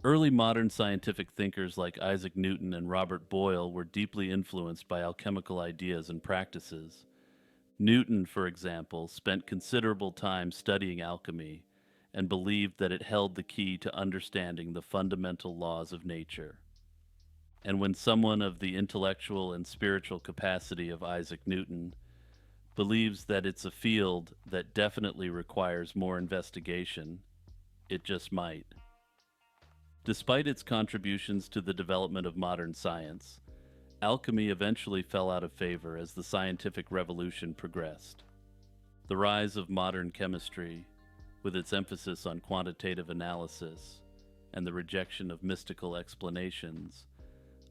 Early modern scientific thinkers like Isaac Newton and Robert Boyle were deeply influenced by alchemical ideas and practices. Newton, for example, spent considerable time studying alchemy and believed that it held the key to understanding the fundamental laws of nature. And when someone of the intellectual and spiritual capacity of Isaac Newton believes that it's a field that definitely requires more investigation, it just might. Despite its contributions to the development of modern science, alchemy eventually fell out of favor as the scientific revolution progressed. The rise of modern chemistry, with its emphasis on quantitative analysis and the rejection of mystical explanations,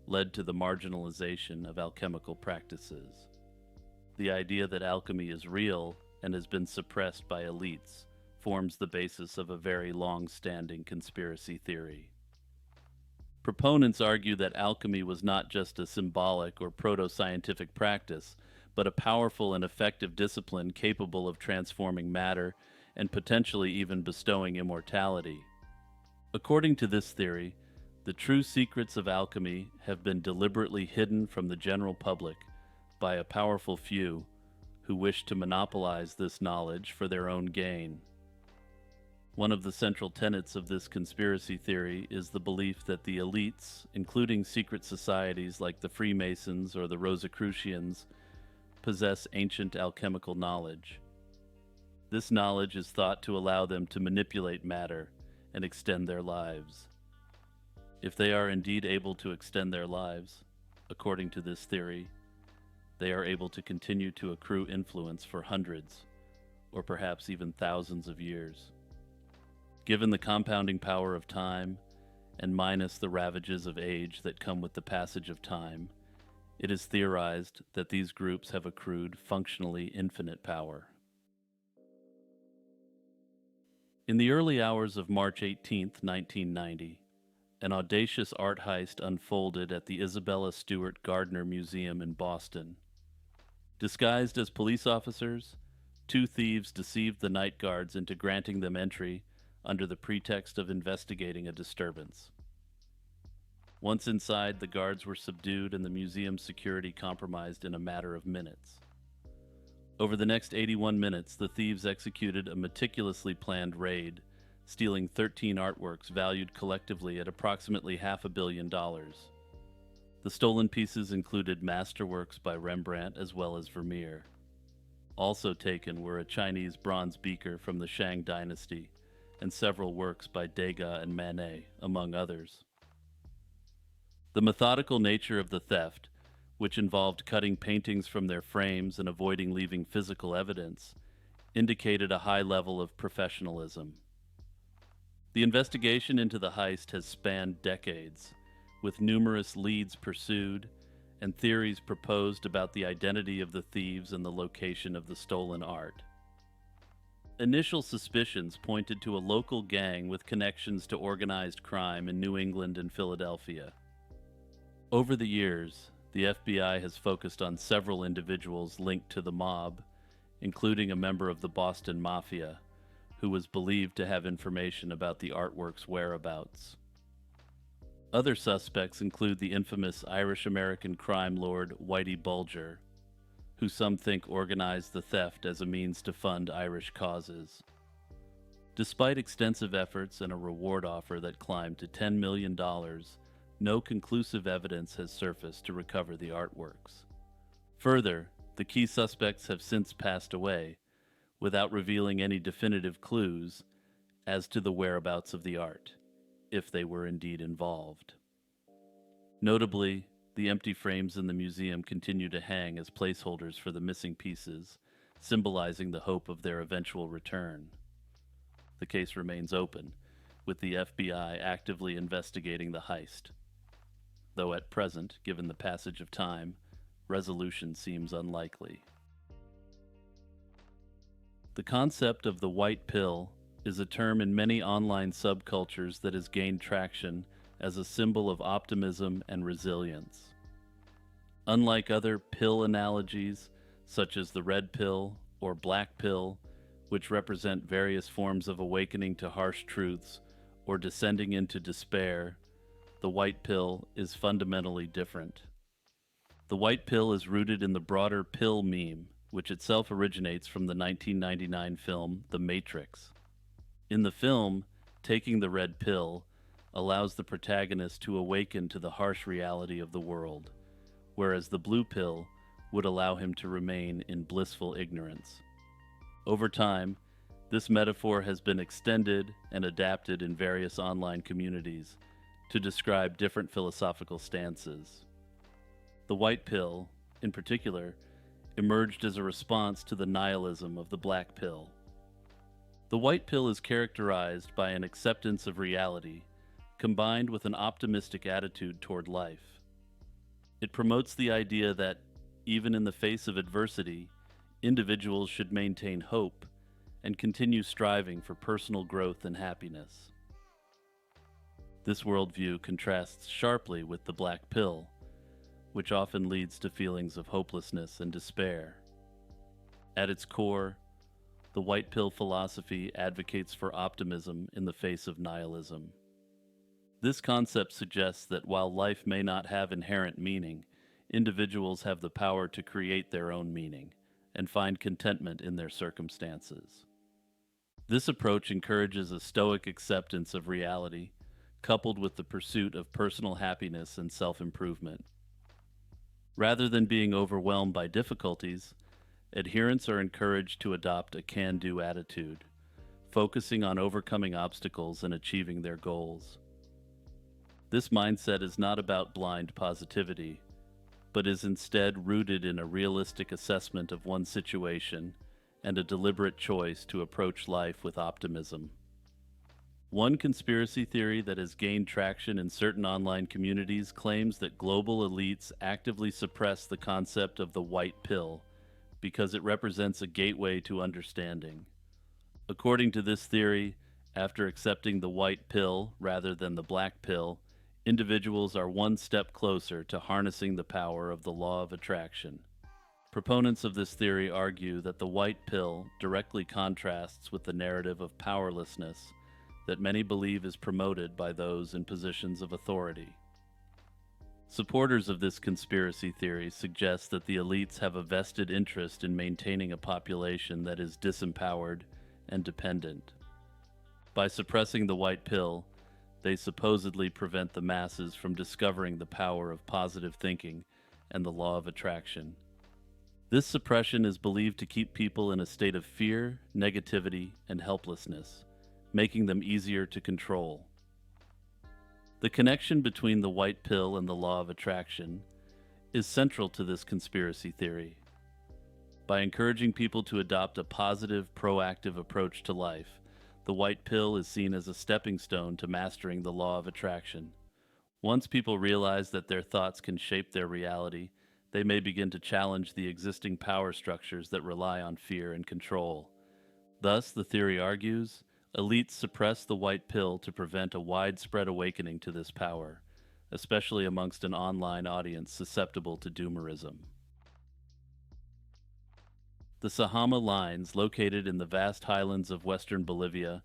led to the marginalization of alchemical practices. The idea that alchemy is real and has been suppressed by elites forms the basis of a very long-standing conspiracy theory. Proponents argue that alchemy was not just a symbolic or proto-scientific practice, but a powerful and effective discipline capable of transforming matter and potentially even bestowing immortality. According to this theory, the true secrets of alchemy have been deliberately hidden from the general public by a powerful few who wish to monopolize this knowledge for their own gain. One of the central tenets of this conspiracy theory is the belief that the elites, including secret societies like the Freemasons or the Rosicrucians, possess ancient alchemical knowledge. This knowledge is thought to allow them to manipulate matter and extend their lives. If they are indeed able to extend their lives, according to this theory, they are able to continue to accrue influence for hundreds, or perhaps even thousands of years. Given the compounding power of time, and minus the ravages of age that come with the passage of time, it is theorized that these groups have accrued functionally infinite power. In the early hours of March 18, 1990, an audacious art heist unfolded at the Isabella Stewart Gardner Museum in Boston. Disguised as police officers, two thieves deceived the night guards into granting them entry under the pretext of investigating a disturbance. Once inside, the guards were subdued and the museum's security compromised in a matter of minutes. Over the next 81 minutes, the thieves executed a meticulously planned raid, stealing 13 artworks valued collectively at approximately $500 million. The stolen pieces included masterworks by Rembrandt as well as Vermeer. Also taken were a Chinese bronze beaker from the Shang dynasty and several works by Degas and Manet, among others. The methodical nature of the theft, which involved cutting paintings from their frames and avoiding leaving physical evidence, indicated a high level of professionalism. The investigation into the heist has spanned decades, with numerous leads pursued and theories proposed about the identity of the thieves and the location of the stolen art. Initial suspicions pointed to a local gang with connections to organized crime in New England and Philadelphia. Over the years, the FBI has focused on several individuals linked to the mob, including a member of the Boston Mafia, who was believed to have information about the artwork's whereabouts. Other suspects include the infamous Irish-American crime lord Whitey Bulger, who some think organized the theft as a means to fund Irish causes. Despite extensive efforts and a reward offer that climbed to $10 million, no conclusive evidence has surfaced to recover the artworks. Further, the key suspects have since passed away, without revealing any definitive clues as to the whereabouts of the art, if they were indeed involved. Notably, the empty frames in the museum continue to hang as placeholders for the missing pieces, symbolizing the hope of their eventual return. The case remains open, with the FBI actively investigating the heist, though at present, given the passage of time, resolution seems unlikely. The concept of the white pill is a term in many online subcultures that has gained traction as a symbol of optimism and resilience. Unlike other pill analogies, such as the red pill or black pill, which represent various forms of awakening to harsh truths or descending into despair, the white pill is fundamentally different. The white pill is rooted in the broader pill meme, which itself originates from the 1999 film The Matrix. In the film, taking the red pill allows the protagonist to awaken to the harsh reality of the world, whereas the blue pill would allow him to remain in blissful ignorance. Over time, this metaphor has been extended and adapted in various online communities to describe different philosophical stances. The white pill, in particular, emerged as a response to the nihilism of the black pill. The white pill is characterized by an acceptance of reality, combined with an optimistic attitude toward life. It promotes the idea that, even in the face of adversity, individuals should maintain hope and continue striving for personal growth and happiness. This worldview contrasts sharply with the black pill, which often leads to feelings of hopelessness and despair. At its core, the white pill philosophy advocates for optimism in the face of nihilism. This concept suggests that while life may not have inherent meaning, individuals have the power to create their own meaning and find contentment in their circumstances. This approach encourages a stoic acceptance of reality, coupled with the pursuit of personal happiness and self-improvement. Rather than being overwhelmed by difficulties, adherents are encouraged to adopt a can-do attitude, focusing on overcoming obstacles and achieving their goals. This mindset is not about blind positivity, but is instead rooted in a realistic assessment of one's situation and a deliberate choice to approach life with optimism. One conspiracy theory that has gained traction in certain online communities claims that global elites actively suppress the concept of the white pill because it represents a gateway to understanding. According to this theory, after accepting the white pill rather than the black pill, individuals are one step closer to harnessing the power of the law of attraction. Proponents of this theory argue that the white pill directly contrasts with the narrative of powerlessness that many believe is promoted by those in positions of authority. Supporters of this conspiracy theory suggest that the elites have a vested interest in maintaining a population that is disempowered and dependent. By suppressing the white pill, they supposedly prevent the masses from discovering the power of positive thinking and the law of attraction. This suppression is believed to keep people in a state of fear, negativity, and helplessness, making them easier to control. The connection between the white pill and the law of attraction is central to this conspiracy theory. By encouraging people to adopt a positive, proactive approach to life, the white pill is seen as a stepping stone to mastering the law of attraction. Once people realize that their thoughts can shape their reality, they may begin to challenge the existing power structures that rely on fear and control. Thus, the theory argues, elites suppress the white pill to prevent a widespread awakening to this power, especially amongst an online audience susceptible to doomerism. The Sajama Lines, located in the vast highlands of western Bolivia,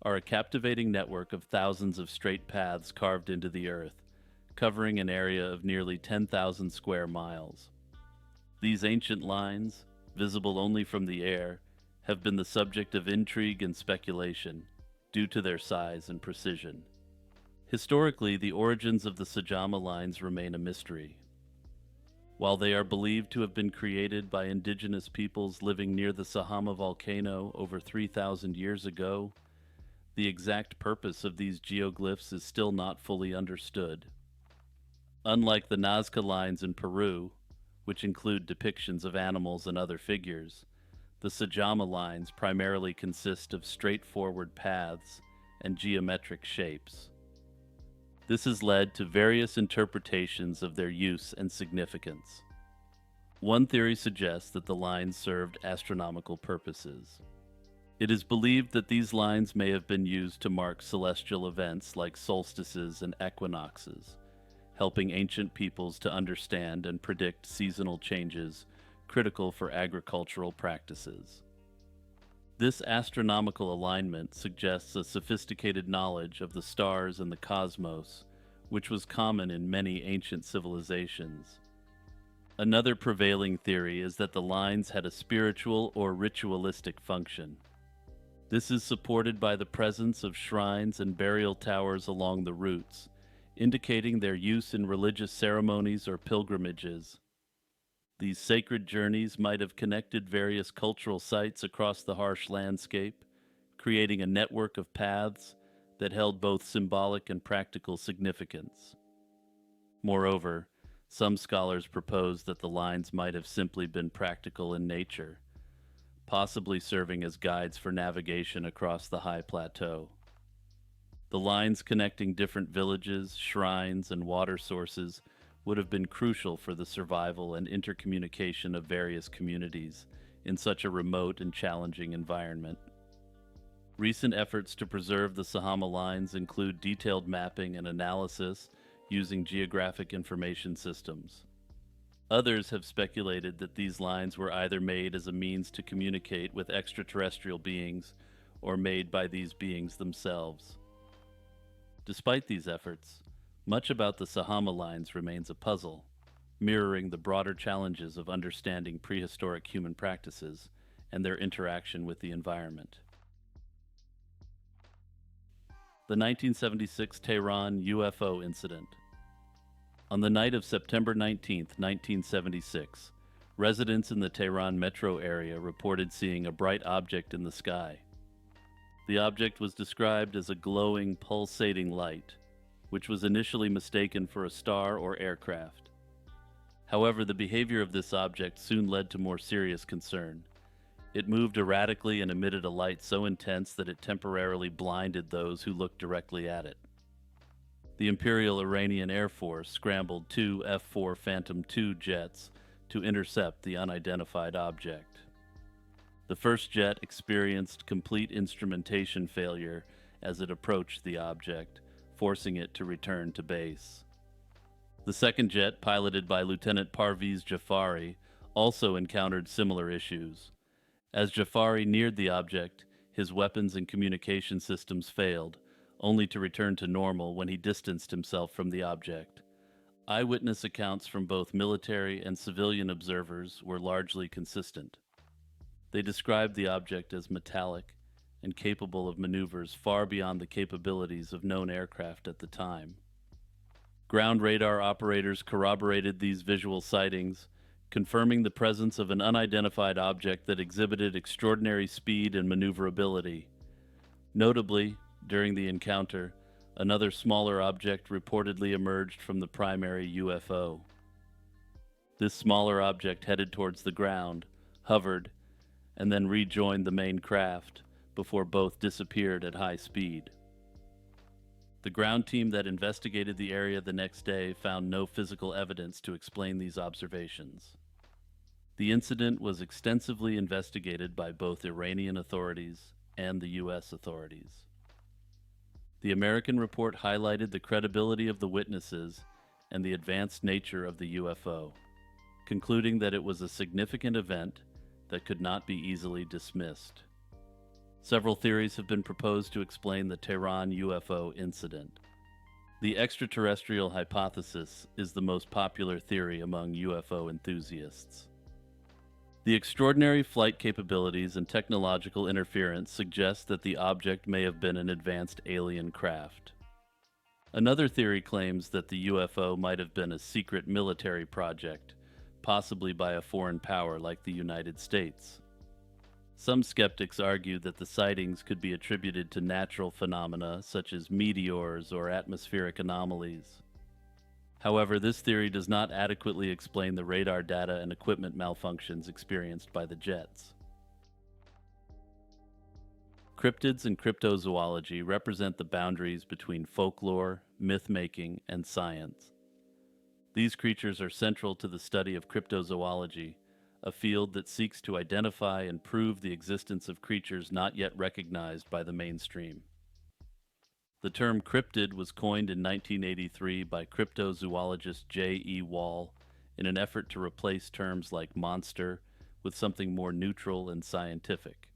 are a captivating network of thousands of straight paths carved into the earth, covering an area of nearly 10,000 square miles. These ancient lines, visible only from the air, have been the subject of intrigue and speculation due to their size and precision. Historically, the origins of the Sajama Lines remain a mystery. While they are believed to have been created by indigenous peoples living near the Sajama volcano over 3,000 years ago, the exact purpose of these geoglyphs is still not fully understood. Unlike the Nazca Lines in Peru, which include depictions of animals and other figures, the Sajama Lines primarily consist of straightforward paths and geometric shapes. This has led to various interpretations of their use and significance. One theory suggests that the lines served astronomical purposes. It is believed that these lines may have been used to mark celestial events like solstices and equinoxes, helping ancient peoples to understand and predict seasonal changes critical for agricultural practices. This astronomical alignment suggests a sophisticated knowledge of the stars and the cosmos, which was common in many ancient civilizations. Another prevailing theory is that the lines had a spiritual or ritualistic function. This is supported by the presence of shrines and burial towers along the routes, indicating their use in religious ceremonies or pilgrimages. These sacred journeys might have connected various cultural sites across the harsh landscape, creating a network of paths that held both symbolic and practical significance. Moreover, some scholars propose that the lines might have simply been practical in nature, possibly serving as guides for navigation across the high plateau. The lines connecting different villages, shrines, and water sources would have been crucial for the survival and intercommunication of various communities in such a remote and challenging environment. Recent efforts to preserve the Sahama lines include detailed mapping and analysis using geographic information systems. Others have speculated that these lines were either made as a means to communicate with extraterrestrial beings or made by these beings themselves. Despite these efforts, much about the Sahama lines remains a puzzle, mirroring the broader challenges of understanding prehistoric human practices and their interaction with the environment. The 1976 Tehran UFO incident. On the night of September 19, 1976, residents in the Tehran metro area reported seeing a bright object in the sky. The object was described as a glowing, pulsating light, which was initially mistaken for a star or aircraft. However, the behavior of this object soon led to more serious concern. It moved erratically and emitted a light so intense that it temporarily blinded those who looked directly at it. The Imperial Iranian Air Force scrambled two F-4 Phantom II jets to intercept the unidentified object. The first jet experienced complete instrumentation failure as it approached the object, forcing it to return to base. The second jet, piloted by Lieutenant Parviz Jafari, also encountered similar issues. As Jafari neared the object, his weapons and communication systems failed, only to return to normal when he distanced himself from the object. Eyewitness accounts from both military and civilian observers were largely consistent. They described the object as metallic and capable of maneuvers far beyond the capabilities of known aircraft at the time. Ground radar operators corroborated these visual sightings, confirming the presence of an unidentified object that exhibited extraordinary speed and maneuverability. Notably, during the encounter, another smaller object reportedly emerged from the primary UFO. This smaller object headed towards the ground, hovered, and then rejoined the main craft before both disappeared at high speed. The ground team that investigated the area the next day found no physical evidence to explain these observations. The incident was extensively investigated by both Iranian authorities and the U.S. authorities. The American report highlighted the credibility of the witnesses and the advanced nature of the UFO, concluding that it was a significant event that could not be easily dismissed. Several theories have been proposed to explain the Tehran UFO incident. The extraterrestrial hypothesis is the most popular theory among UFO enthusiasts. The extraordinary flight capabilities and technological interference suggest that the object may have been an advanced alien craft. Another theory claims that the UFO might have been a secret military project, possibly by a foreign power like the United States. Some skeptics argue that the sightings could be attributed to natural phenomena such as meteors or atmospheric anomalies. However, this theory does not adequately explain the radar data and equipment malfunctions experienced by the jets. Cryptids and cryptozoology represent the boundaries between folklore, myth-making, and science. These creatures are central to the study of cryptozoology, a field that seeks to identify and prove the existence of creatures not yet recognized by the mainstream. The term cryptid was coined in 1983 by cryptozoologist J.E. Wall in an effort to replace terms like monster with something more neutral and scientific.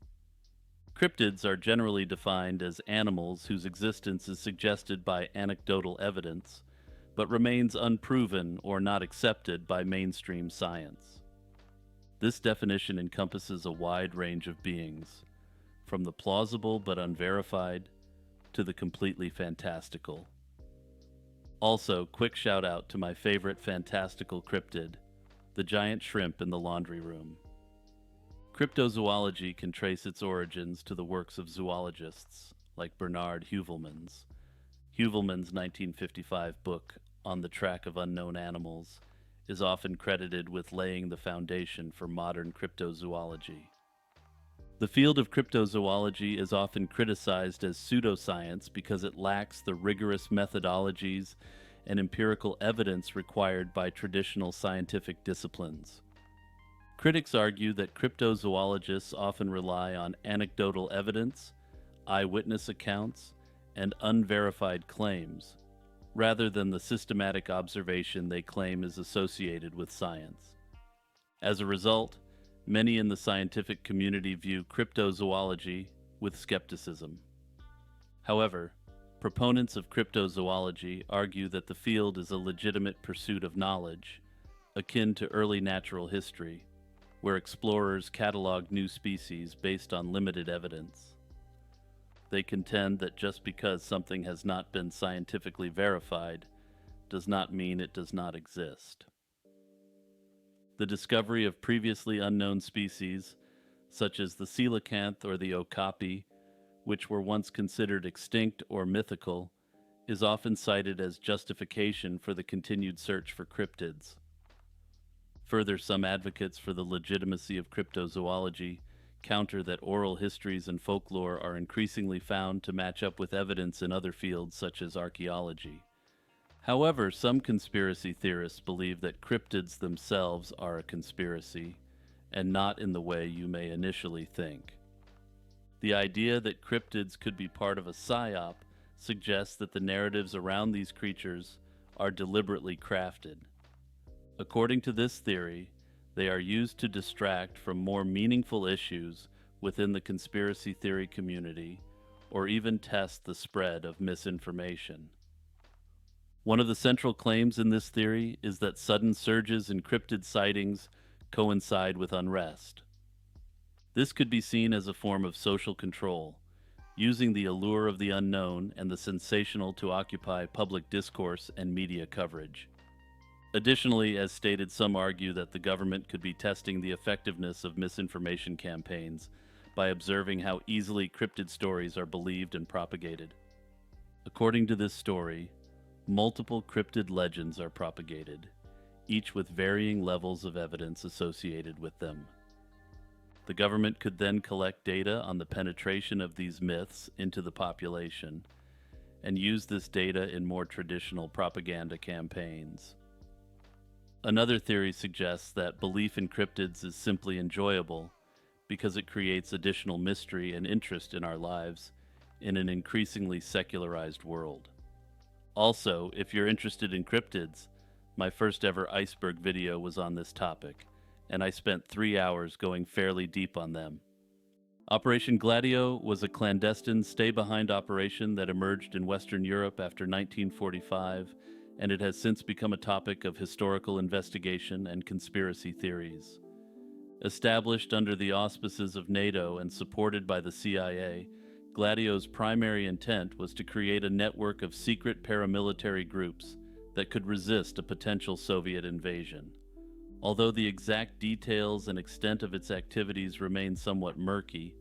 Cryptids are generally defined as animals whose existence is suggested by anecdotal evidence, but remains unproven or not accepted by mainstream science. This definition encompasses a wide range of beings, from the plausible but unverified to the completely fantastical. Also, quick shout out to my favorite fantastical cryptid, the giant shrimp in the laundry room. Cryptozoology can trace its origins to the works of zoologists like Bernard Heuvelmans. Heuvelmans' 1955 book, On the Track of Unknown Animals, is often credited with laying the foundation for modern cryptozoology. The field of cryptozoology is often criticized as pseudoscience because it lacks the rigorous methodologies and empirical evidence required by traditional scientific disciplines. Critics argue that cryptozoologists often rely on anecdotal evidence, eyewitness accounts, and unverified claims, rather than the systematic observation they claim is associated with science. As a result, many in the scientific community view cryptozoology with skepticism. However, proponents of cryptozoology argue that the field is a legitimate pursuit of knowledge, akin to early natural history, where explorers catalog new species based on limited evidence. They contend that just because something has not been scientifically verified does not mean it does not exist. The discovery of previously unknown species, such as the coelacanth or the okapi, which were once considered extinct or mythical, is often cited as justification for the continued search for cryptids. Further, some advocates for the legitimacy of cryptozoology counter that oral histories and folklore are increasingly found to match up with evidence in other fields such as archaeology. However, some conspiracy theorists believe that cryptids themselves are a conspiracy, and not in the way you may initially think. The idea that cryptids could be part of a psyop suggests that the narratives around these creatures are deliberately crafted. According to this theory, they are used to distract from more meaningful issues within the conspiracy theory community, or even test the spread of misinformation. One of the central claims in this theory is that sudden surges in cryptid sightings coincide with unrest. This could be seen as a form of social control, using the allure of the unknown and the sensational to occupy public discourse and media coverage. Additionally, as stated, some argue that the government could be testing the effectiveness of misinformation campaigns by observing how easily cryptid stories are believed and propagated. According to this story, multiple cryptid legends are propagated, each with varying levels of evidence associated with them. The government could then collect data on the penetration of these myths into the population and use this data in more traditional propaganda campaigns. Another theory suggests that belief in cryptids is simply enjoyable because it creates additional mystery and interest in our lives in an increasingly secularized world. Also, if you're interested in cryptids, my first ever iceberg video was on this topic, and I spent 3 hours going fairly deep on them. Operation Gladio was a clandestine stay-behind operation that emerged in Western Europe after 1945, and it has since become a topic of historical investigation and conspiracy theories. Established under the auspices of NATO and supported by the CIA, Gladio's primary intent was to create a network of secret paramilitary groups that could resist a potential Soviet invasion. Although the exact details and extent of its activities remain somewhat murky,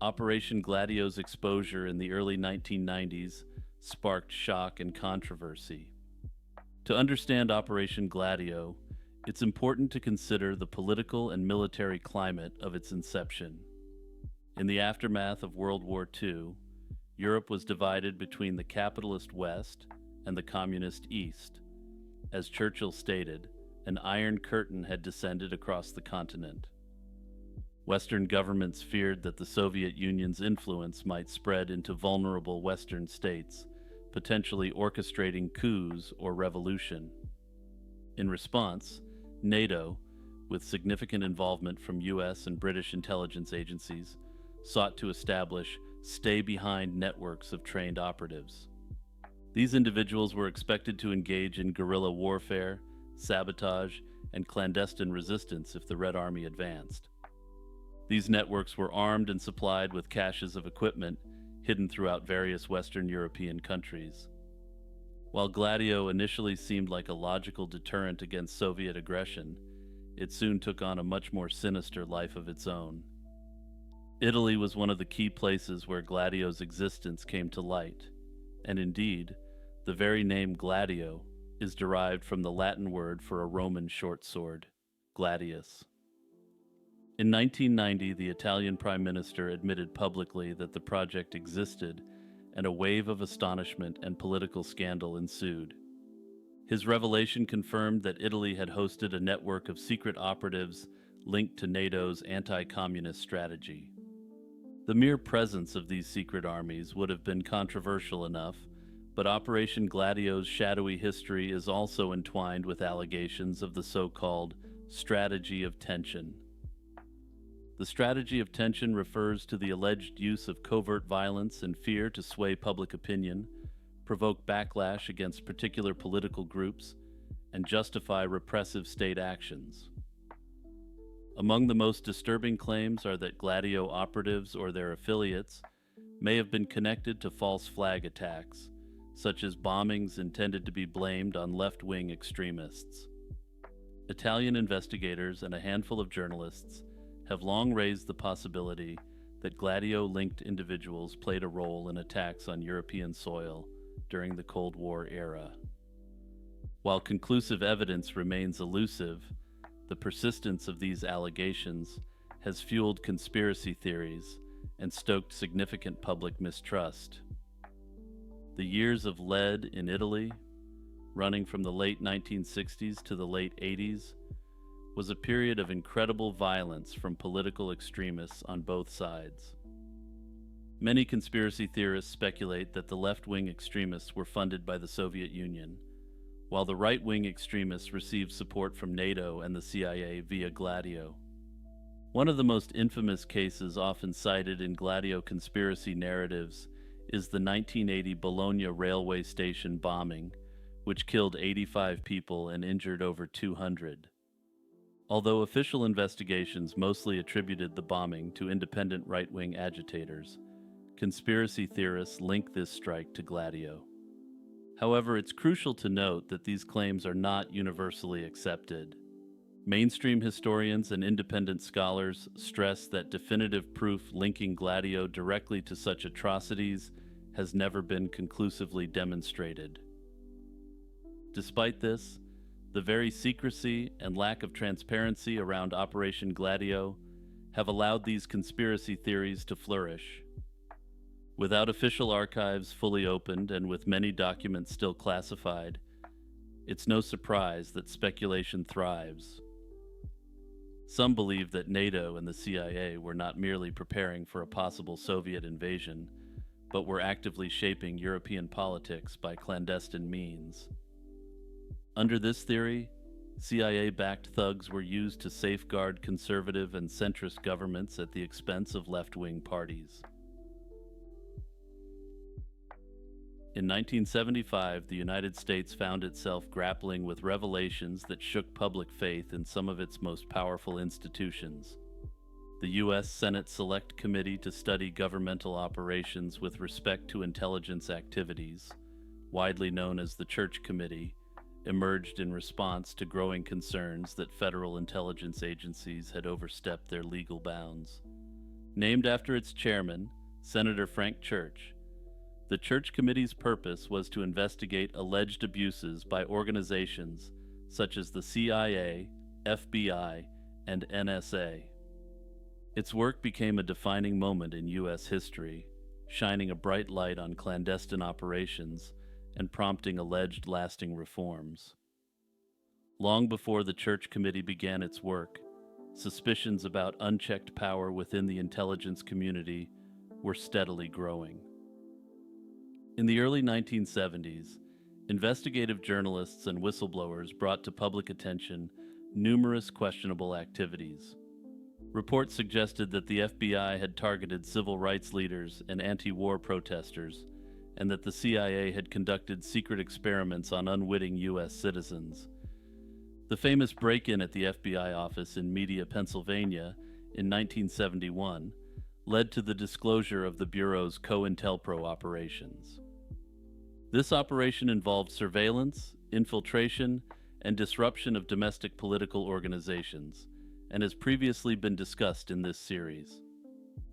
Operation Gladio's exposure in the early 1990s sparked shock and controversy. To understand Operation Gladio, it's important to consider the political and military climate of its inception. In the aftermath of World War II, Europe was divided between the capitalist West and the communist East. As Churchill stated, an iron curtain had descended across the continent. Western governments feared that the Soviet Union's influence might spread into vulnerable Western states, potentially orchestrating coups or revolution. In response, NATO, with significant involvement from US and British intelligence agencies, sought to establish stay-behind networks of trained operatives. These individuals were expected to engage in guerrilla warfare, sabotage, and clandestine resistance if the Red Army advanced. These networks were armed and supplied with caches of equipment hidden throughout various Western European countries. While Gladio initially seemed like a logical deterrent against Soviet aggression, it soon took on a much more sinister life of its own. Italy was one of the key places where Gladio's existence came to light, and indeed, the very name Gladio is derived from the Latin word for a Roman short sword, gladius. In 1990, the Italian Prime Minister admitted publicly that the project existed, and a wave of astonishment and political scandal ensued. His revelation confirmed that Italy had hosted a network of secret operatives linked to NATO's anti-communist strategy. The mere presence of these secret armies would have been controversial enough, but Operation Gladio's shadowy history is also entwined with allegations of the so-called strategy of tension. The strategy of tension refers to the alleged use of covert violence and fear to sway public opinion, provoke backlash against particular political groups, and justify repressive state actions. Among the most disturbing claims are that Gladio operatives or their affiliates may have been connected to false flag attacks, such as bombings intended to be blamed on left-wing extremists. Italian investigators and a handful of journalists have long raised the possibility that Gladio-linked individuals played a role in attacks on European soil during the Cold War era. While conclusive evidence remains elusive, the persistence of these allegations has fueled conspiracy theories and stoked significant public mistrust. The years of lead in Italy, running from the late 1960s to the late 80s, was a period of incredible violence from political extremists on both sides. Many conspiracy theorists speculate that the left-wing extremists were funded by the Soviet Union, while the right-wing extremists received support from NATO and the CIA via Gladio. One of the most infamous cases often cited in Gladio conspiracy narratives is the 1980 Bologna railway station bombing, which killed 85 people and injured over 200. Although official investigations mostly attributed the bombing to independent right-wing agitators, conspiracy theorists link this strike to Gladio. However, it's crucial to note that these claims are not universally accepted. Mainstream historians and independent scholars stress that definitive proof linking Gladio directly to such atrocities has never been conclusively demonstrated. Despite this, the very secrecy and lack of transparency around Operation Gladio have allowed these conspiracy theories to flourish. Without official archives fully opened and with many documents still classified, it's no surprise that speculation thrives. Some believe that NATO and the CIA were not merely preparing for a possible Soviet invasion, but were actively shaping European politics by clandestine means. Under this theory, CIA-backed thugs were used to safeguard conservative and centrist governments at the expense of left-wing parties. In 1975, the United States found itself grappling with revelations that shook public faith in some of its most powerful institutions. The U.S. Senate Select Committee to study governmental operations with respect to intelligence activities, widely known as the Church Committee, emerged in response to growing concerns that federal intelligence agencies had overstepped their legal bounds. Named after its chairman, Senator Frank Church, the Church Committee's purpose was to investigate alleged abuses by organizations such as the CIA, FBI, and NSA. Its work became a defining moment in U.S. history, shining a bright light on clandestine operations and prompting alleged lasting reforms. Long before the Church Committee began its work, suspicions about unchecked power within the intelligence community were steadily growing. In the early 1970s, investigative journalists and whistleblowers brought to public attention numerous questionable activities. Reports suggested that the FBI had targeted civil rights leaders and anti-war protesters, and that the CIA had conducted secret experiments on unwitting U.S. citizens. The famous break-in at the FBI office in Media, Pennsylvania, in 1971, led to the disclosure of the Bureau's COINTELPRO operations. This operation involved surveillance, infiltration, and disruption of domestic political organizations, and has previously been discussed in this series.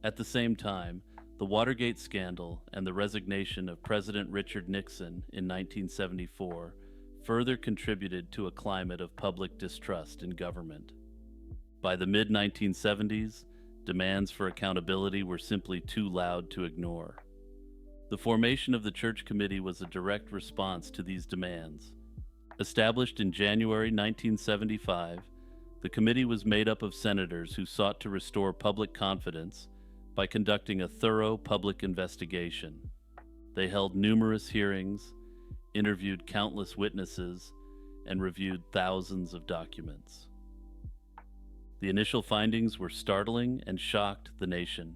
At the same time, the Watergate scandal and the resignation of President Richard Nixon in 1974 further contributed to a climate of public distrust in government. By the mid-1970s, demands for accountability were simply too loud to ignore. The formation of the Church Committee was a direct response to these demands. Established in January 1975, the committee was made up of senators who sought to restore public confidence by conducting a thorough public investigation. They held numerous hearings, interviewed countless witnesses, and reviewed thousands of documents. The initial findings were startling and shocked the nation.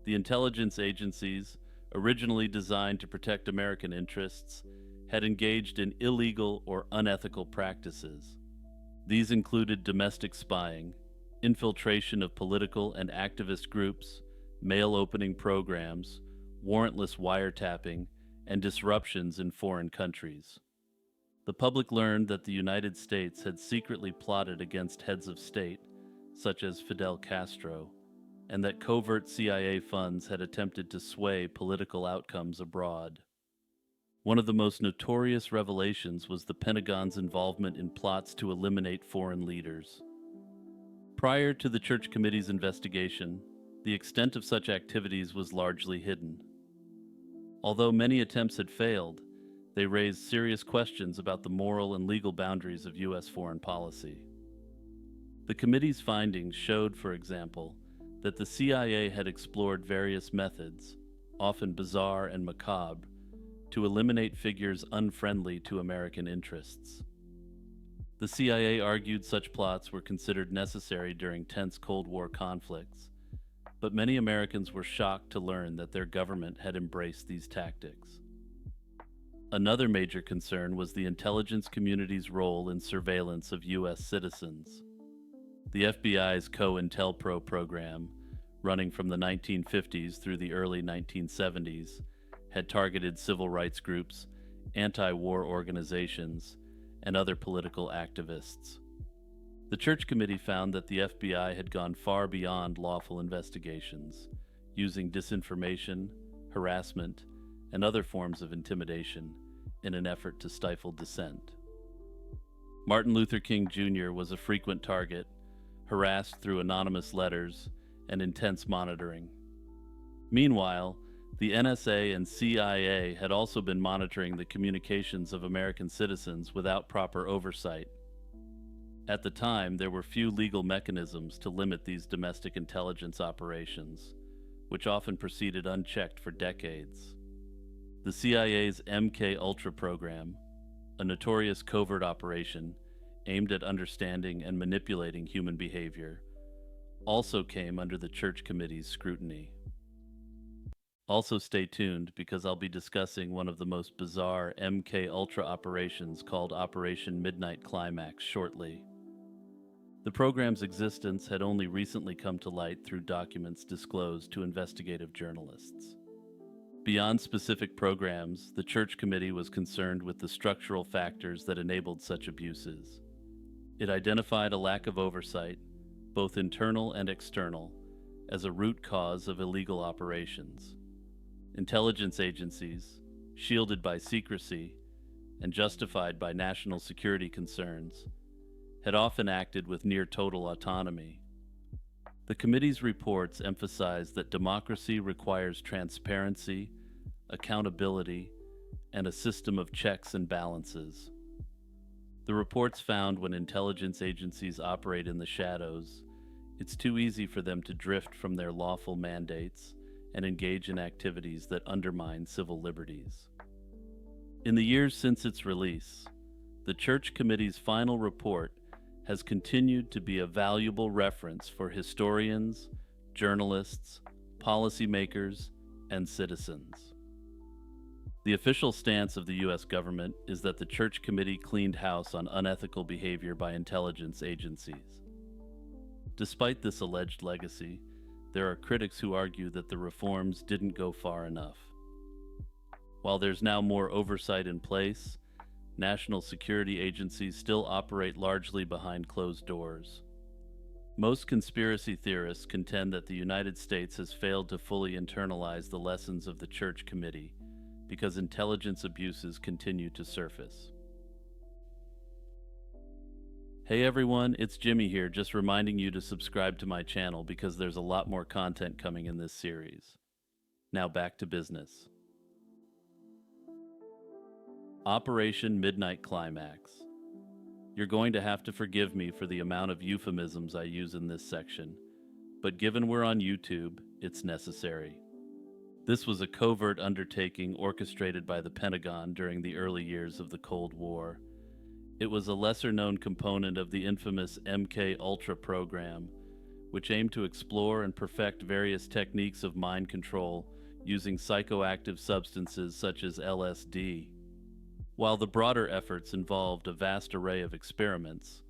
The intelligence agencies, originally designed to protect American interests, had engaged in illegal or unethical practices. These included domestic spying, infiltration of political and activist groups, mail-opening programs, warrantless wiretapping, and disruptions in foreign countries. The public learned that the United States had secretly plotted against heads of state, such as Fidel Castro, and that covert CIA funds had attempted to sway political outcomes abroad. One of the most notorious revelations was the Pentagon's involvement in plots to eliminate foreign leaders. Prior to the Church Committee's investigation, the extent of such activities was largely hidden. Although many attempts had failed, they raised serious questions about the moral and legal boundaries of U.S. foreign policy. The committee's findings showed, for example, that the CIA had explored various methods, often bizarre and macabre, to eliminate figures unfriendly to American interests. The CIA argued such plots were considered necessary during tense Cold War conflicts, but many Americans were shocked to learn that their government had embraced these tactics. Another major concern was the intelligence community's role in surveillance of U.S. citizens. The FBI's COINTELPRO program, running from the 1950s through the early 1970s, had targeted civil rights groups, anti-war organizations, and other political activists. The Church Committee found that the FBI had gone far beyond lawful investigations, using disinformation, harassment, and other forms of intimidation in an effort to stifle dissent. Martin Luther King Jr. was a frequent target, harassed through anonymous letters and intense monitoring. Meanwhile, the NSA and CIA had also been monitoring the communications of American citizens without proper oversight. At the time, there were few legal mechanisms to limit these domestic intelligence operations, which often proceeded unchecked for decades. The CIA's MK-Ultra program, a notorious covert operation aimed at understanding and manipulating human behavior, also came under the Church Committee's scrutiny. Also stay tuned because I'll be discussing one of the most bizarre MK-Ultra operations called Operation Midnight Climax shortly. The program's existence had only recently come to light through documents disclosed to investigative journalists. Beyond specific programs, the Church Committee was concerned with the structural factors that enabled such abuses. It identified a lack of oversight, both internal and external, as a root cause of illegal operations. Intelligence agencies, shielded by secrecy and justified by national security concerns, had often acted with near total autonomy. The committee's reports emphasized that democracy requires transparency, accountability, and a system of checks and balances. The reports found when intelligence agencies operate in the shadows, it's too easy for them to drift from their lawful mandates and engage in activities that undermine civil liberties. In the years since its release, the Church Committee's final report has continued to be a valuable reference for historians, journalists, policymakers, and citizens. The official stance of the U.S. government is that the Church Committee cleaned house on unethical behavior by intelligence agencies. Despite this alleged legacy, there are critics who argue that the reforms didn't go far enough. While there's now more oversight in place, national security agencies still operate largely behind closed doors. Most conspiracy theorists contend that the United States has failed to fully internalize the lessons of the Church Committee because intelligence abuses continue to surface. Hey everyone, it's Jimmy here, just reminding you to subscribe to my channel because there's a lot more content coming in this series. Now back to business. Operation Midnight Climax. You're going to have to forgive me for the amount of euphemisms I use in this section, but given we're on YouTube, it's necessary. This was a covert undertaking orchestrated by the Pentagon during the early years of the Cold War. It was a lesser-known component of the infamous MK-Ultra program, which aimed to explore and perfect various techniques of mind control using psychoactive substances such as LSD. While the broader efforts involved a vast array of experiments,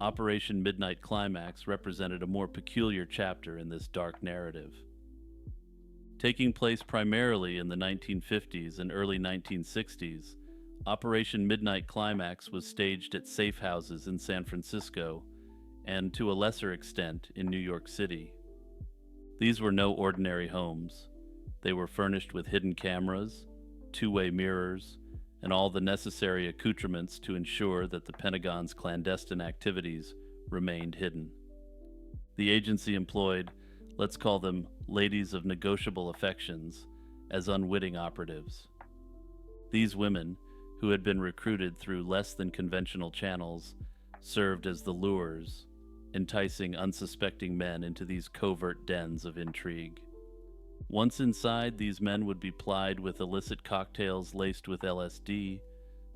Operation Midnight Climax represented a more peculiar chapter in this dark narrative. Taking place primarily in the 1950s and early 1960s, Operation Midnight Climax was staged at safe houses in San Francisco and, to a lesser extent, in New York City. These were no ordinary homes. They were furnished with hidden cameras, two-way mirrors, and all the necessary accoutrements to ensure that the Pentagon's clandestine activities remained hidden. The agency employed, let's call them ladies of negotiable affections, as unwitting operatives. These women, who had been recruited through less than conventional channels, served as the lures, enticing unsuspecting men into these covert dens of intrigue. Once inside, these men would be plied with illicit cocktails laced with LSD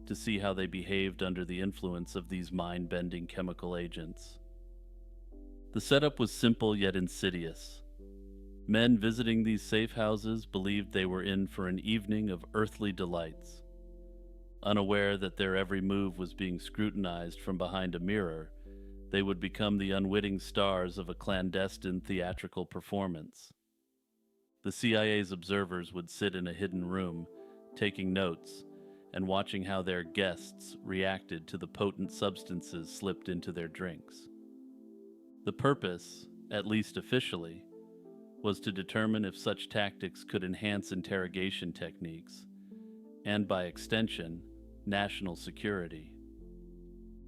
to see how they behaved under the influence of these mind-bending chemical agents. The setup was simple yet insidious. Men visiting these safe houses believed they were in for an evening of earthly delights. Unaware that their every move was being scrutinized from behind a mirror, they would become the unwitting stars of a clandestine theatrical performance. The CIA's observers would sit in a hidden room, taking notes, and watching how their guests reacted to the potent substances slipped into their drinks. The purpose, at least officially, was to determine if such tactics could enhance interrogation techniques, and by extension, national security.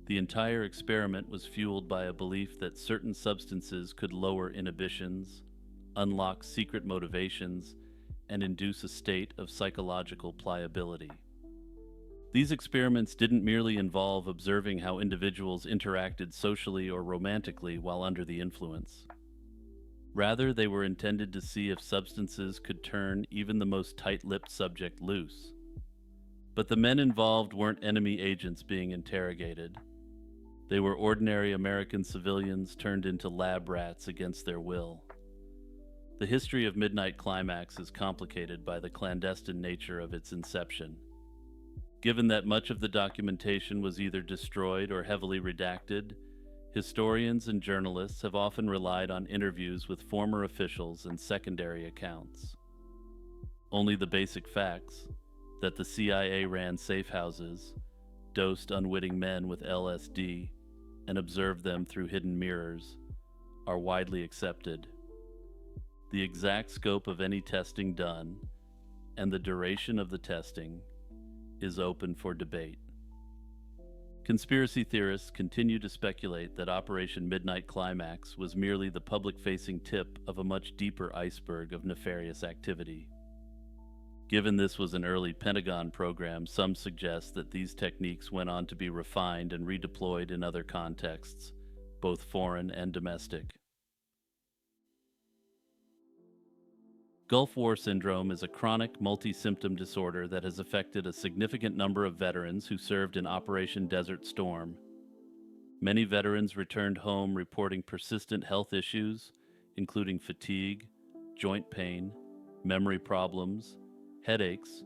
The entire experiment was fueled by a belief that certain substances could lower inhibitions, unlock secret motivations, and induce a state of psychological pliability. These experiments didn't merely involve observing how individuals interacted socially or romantically while under the influence. Rather, they were intended to see if substances could turn even the most tight-lipped subject loose. But the men involved weren't enemy agents being interrogated. They were ordinary American civilians turned into lab rats against their will. The history of Midnight Climax is complicated by the clandestine nature of its inception. Given that much of the documentation was either destroyed or heavily redacted, historians and journalists have often relied on interviews with former officials and secondary accounts. Only the basic facts, that the CIA ran safe houses, dosed unwitting men with LSD, and observed them through hidden mirrors, are widely accepted. The exact scope of any testing done, and the duration of the testing, is open for debate. Conspiracy theorists continue to speculate that Operation Midnight Climax was merely the public-facing tip of a much deeper iceberg of nefarious activity. Given this was an early Pentagon program, some suggest that these techniques went on to be refined and redeployed in other contexts, both foreign and domestic. Gulf War syndrome is a chronic multi-symptom disorder that has affected a significant number of veterans who served in Operation Desert Storm. Many veterans returned home reporting persistent health issues, including fatigue, joint pain, memory problems, headaches,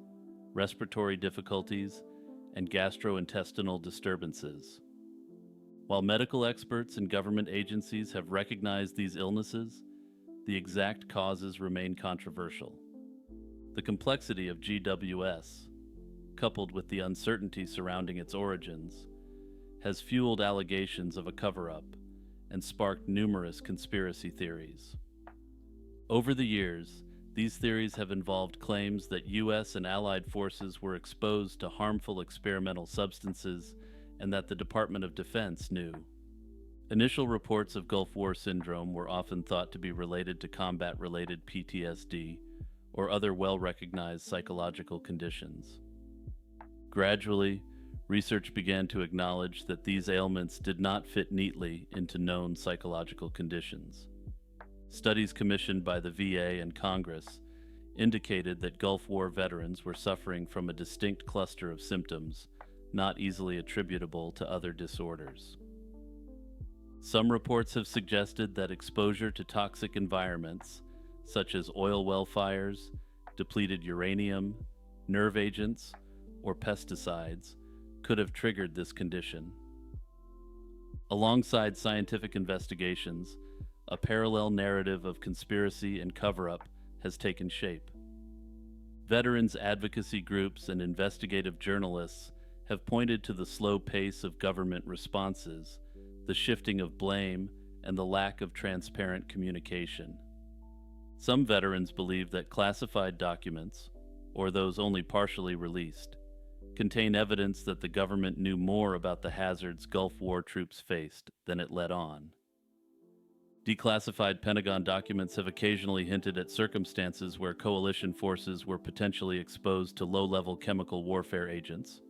respiratory difficulties, and gastrointestinal disturbances. While medical experts and government agencies have recognized these illnesses, the exact causes remain controversial. The complexity of GWS, coupled with the uncertainty surrounding its origins, has fueled allegations of a cover-up and sparked numerous conspiracy theories. Over the years, these theories have involved claims that U.S. and Allied forces were exposed to harmful experimental substances and that the Department of Defense knew. Initial reports of Gulf War syndrome were often thought to be related to combat-related PTSD or other well-recognized psychological conditions. Gradually, research began to acknowledge that these ailments did not fit neatly into known psychological conditions. Studies commissioned by the VA and Congress indicated that Gulf War veterans were suffering from a distinct cluster of symptoms not easily attributable to other disorders. Some reports have suggested that exposure to toxic environments, such as oil well fires, depleted uranium, nerve agents, or pesticides, could have triggered this condition. Alongside scientific investigations, a parallel narrative of conspiracy and cover-up has taken shape. Veterans advocacy groups and investigative journalists have pointed to the slow pace of government responses, the shifting of blame, and the lack of transparent communication. Some veterans believe that classified documents, or those only partially released, contain evidence that the government knew more about the hazards Gulf War troops faced than it let on. Declassified Pentagon documents have occasionally hinted at circumstances where coalition forces were potentially exposed to low-level chemical warfare agents.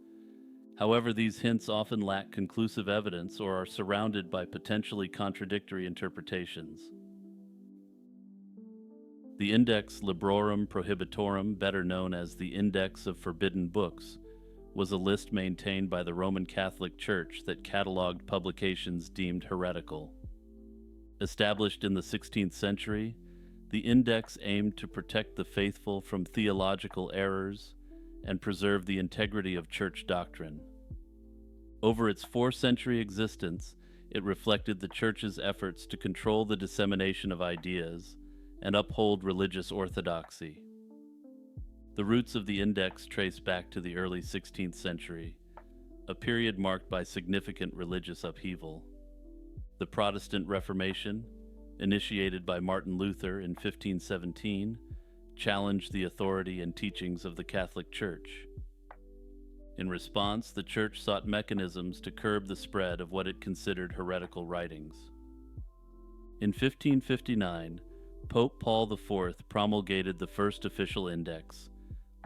However, these hints often lack conclusive evidence or are surrounded by potentially contradictory interpretations. The Index Librorum Prohibitorum, better known as the Index of Forbidden Books, was a list maintained by the Roman Catholic Church that cataloged publications deemed heretical. Established in the 16th century, the index aimed to protect the faithful from theological errors and preserve the integrity of church doctrine. Over its 4-century existence, it reflected the Church's efforts to control the dissemination of ideas and uphold religious orthodoxy. The roots of the index trace back to the early 16th century, a period marked by significant religious upheaval. The Protestant Reformation, initiated by Martin Luther in 1517, challenged the authority and teachings of the Catholic Church. In response, the Church sought mechanisms to curb the spread of what it considered heretical writings. In 1559, Pope Paul IV promulgated the first official index,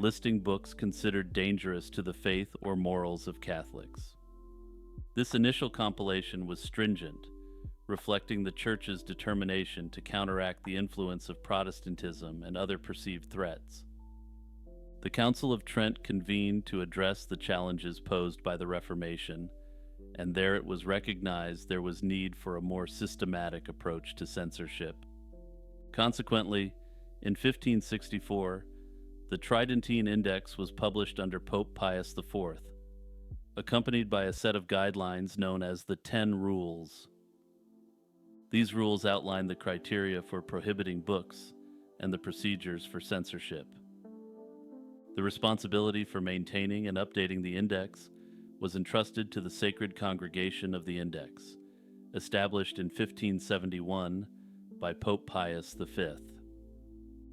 listing books considered dangerous to the faith or morals of Catholics. This initial compilation was stringent, reflecting the Church's determination to counteract the influence of Protestantism and other perceived threats. The Council of Trent convened to address the challenges posed by the Reformation, and there it was recognized there was need for a more systematic approach to censorship. Consequently, in 1564, the Tridentine Index was published under Pope Pius IV, accompanied by a set of guidelines known as the 10 Rules. These rules outline the criteria for prohibiting books and the procedures for censorship. The responsibility for maintaining and updating the index was entrusted to the Sacred Congregation of the Index, established in 1571 by Pope Pius V.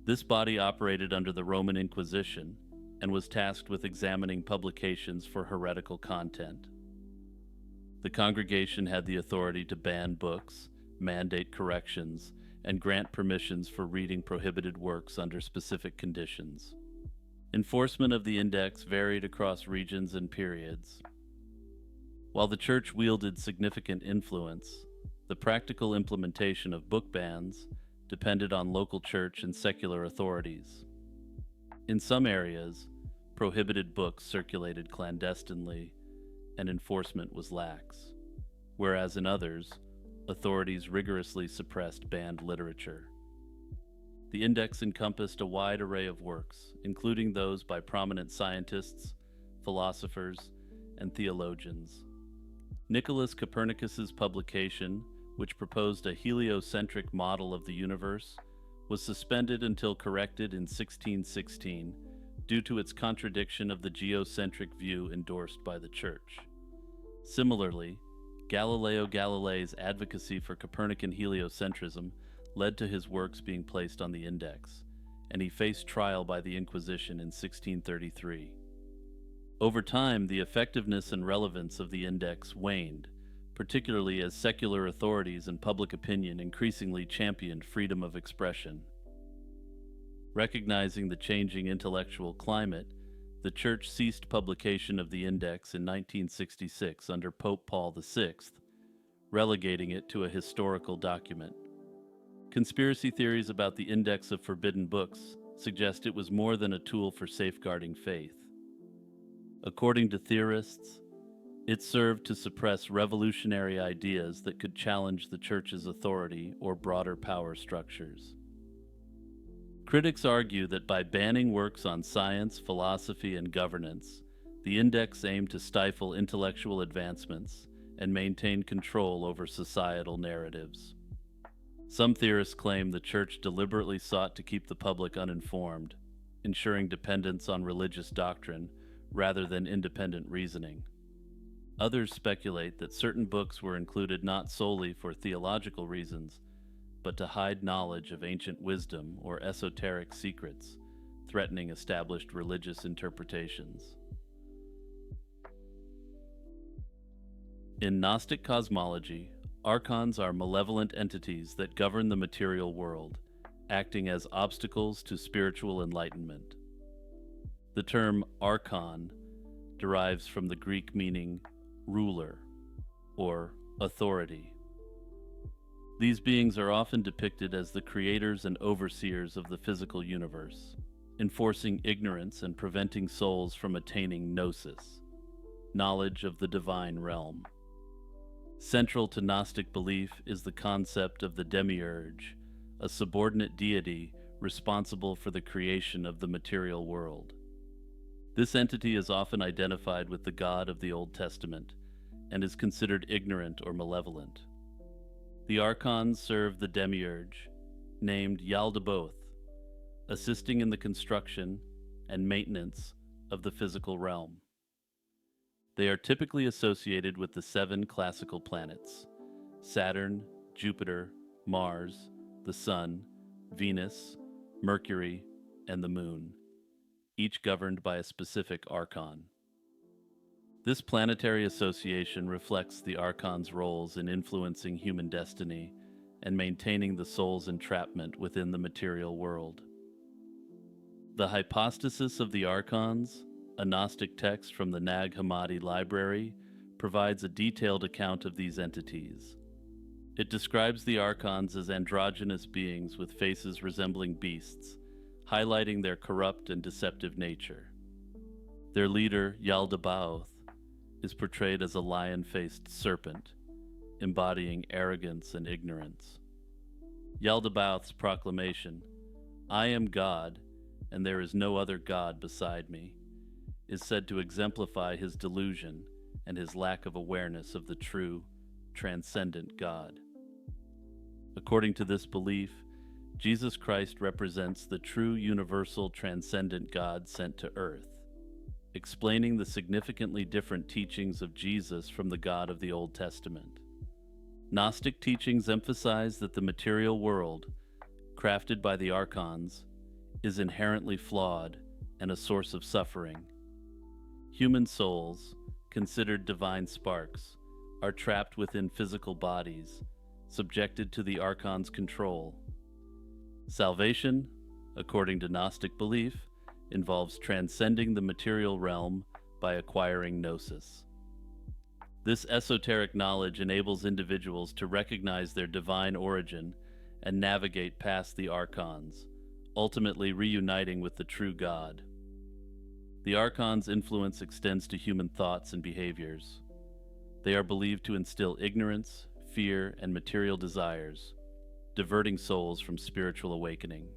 This body operated under the Roman Inquisition and was tasked with examining publications for heretical content. The congregation had the authority to ban books, mandate corrections, and grant permissions for reading prohibited works under specific conditions. Enforcement of the index varied across regions and periods. While the Church wielded significant influence, the practical implementation of book bans depended on local church and secular authorities. In some areas, prohibited books circulated clandestinely, and enforcement was lax, whereas in others, authorities rigorously suppressed banned literature. The index encompassed a wide array of works, including those by prominent scientists, philosophers, and theologians. Nicholas Copernicus's publication, which proposed a heliocentric model of the universe, was suspended until corrected in 1616 due to its contradiction of the geocentric view endorsed by the Church. Similarly, Galileo Galilei's advocacy for Copernican heliocentrism led to his works being placed on the index, and he faced trial by the Inquisition in 1633. Over time, the effectiveness and relevance of the index waned, particularly as secular authorities and public opinion increasingly championed freedom of expression. Recognizing the changing intellectual climate, The Church ceased publication of the index in 1966 under Pope Paul VI, relegating it to a historical document. Conspiracy theories about the Index of Forbidden Books suggest it was more than a tool for safeguarding faith. According to theorists, it served to suppress revolutionary ideas that could challenge the Church's authority or broader power structures. Critics argue that by banning works on science, philosophy, and governance, the index aimed to stifle intellectual advancements and maintain control over societal narratives. Some theorists claim the Church deliberately sought to keep the public uninformed, ensuring dependence on religious doctrine rather than independent reasoning. Others speculate that certain books were included not solely for theological reasons, but to hide knowledge of ancient wisdom or esoteric secrets, threatening established religious interpretations. In Gnostic cosmology, archons are malevolent entities that govern the material world, acting as obstacles to spiritual enlightenment. The term archon derives from the Greek meaning ruler or authority. These beings are often depicted as the creators and overseers of the physical universe, enforcing ignorance and preventing souls from attaining gnosis, knowledge of the divine realm. Central to Gnostic belief is the concept of the demiurge, a subordinate deity responsible for the creation of the material world. This entity is often identified with the God of the Old Testament and is considered ignorant or malevolent. The archons serve the demiurge, named Yaldabaoth, assisting in the construction and maintenance of the physical realm. They are typically associated with the 7 classical planets: Saturn, Jupiter, Mars, the Sun, Venus, Mercury, and the Moon, each governed by a specific archon. This planetary association reflects the archon's roles in influencing human destiny and maintaining the soul's entrapment within the material world. The Hypostasis of the Archons, a Gnostic text from the Nag Hammadi library, provides a detailed account of these entities. It describes the archons as androgynous beings with faces resembling beasts, highlighting their corrupt and deceptive nature. Their leader, Yaldabaoth, is portrayed as a lion-faced serpent, embodying arrogance and ignorance. Yaldabaoth's proclamation, "I am God, and there is no other God beside me," is said to exemplify his delusion and his lack of awareness of the true, transcendent God. According to this belief, Jesus Christ represents the true universal transcendent God sent to earth, explaining the significantly different teachings of Jesus from the God of the Old Testament. Gnostic teachings emphasize that the material world, crafted by the archons, is inherently flawed and a source of suffering. Human souls, considered divine sparks, are trapped within physical bodies, subjected to the archon's control. Salvation, according to Gnostic belief, involves transcending the material realm by acquiring gnosis. This esoteric knowledge enables individuals to recognize their divine origin and navigate past the archons, ultimately reuniting with the true God. The archons' influence extends to human thoughts and behaviors. They are believed to instill ignorance, fear, and material desires, diverting souls from spiritual awakening.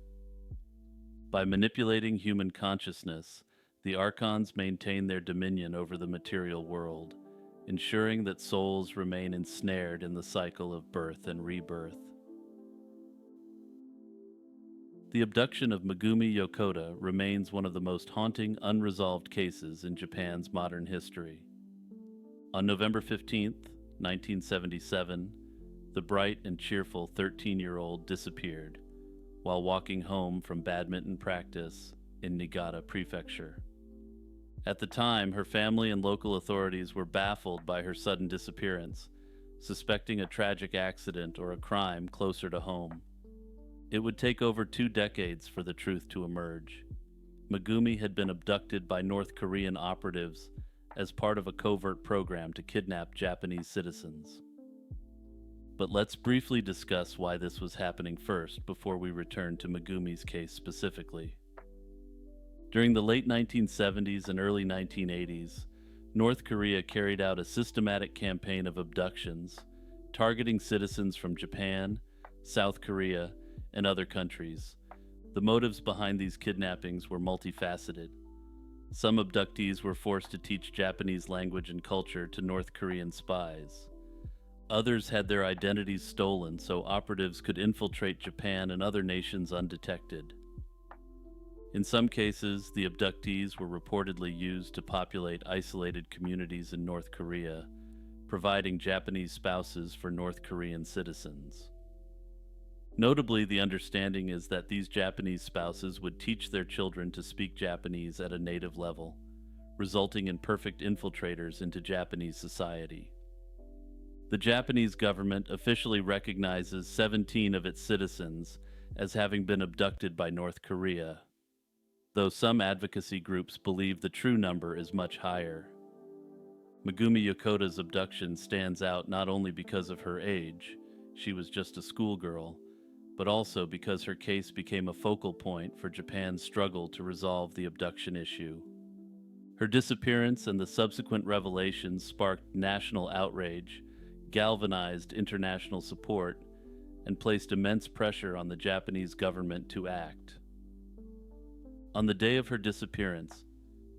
By manipulating human consciousness, the archons maintain their dominion over the material world, ensuring that souls remain ensnared in the cycle of birth and rebirth. The abduction of Megumi Yokota remains one of the most haunting, unresolved cases in Japan's modern history. On November 15, 1977, the bright and cheerful 13-year-old disappeared while walking home from badminton practice in Niigata Prefecture. At the time, her family and local authorities were baffled by her sudden disappearance, suspecting a tragic accident or a crime closer to home. It would take over 2 decades for the truth to emerge. Megumi had been abducted by North Korean operatives as part of a covert program to kidnap Japanese citizens. But let's briefly discuss why this was happening first before we return to Megumi's case specifically. During the late 1970s and early 1980s, North Korea carried out a systematic campaign of abductions, targeting citizens from Japan, South Korea, and other countries. The motives behind these kidnappings were multifaceted. Some abductees were forced to teach Japanese language and culture to North Korean spies. Others had their identities stolen so operatives could infiltrate Japan and other nations undetected. In some cases, the abductees were reportedly used to populate isolated communities in North Korea, providing Japanese spouses for North Korean citizens. Notably, the understanding is that these Japanese spouses would teach their children to speak Japanese at a native level, resulting in perfect infiltrators into Japanese society. The Japanese government officially recognizes 17 of its citizens as having been abducted by North Korea, though some advocacy groups believe the true number is much higher. Megumi Yokota's abduction stands out not only because of her age, she was just a schoolgirl, but also because her case became a focal point for Japan's struggle to resolve the abduction issue. Her disappearance and the subsequent revelations sparked national outrage, galvanized international support, and placed immense pressure on the Japanese government to act. On the day of her disappearance,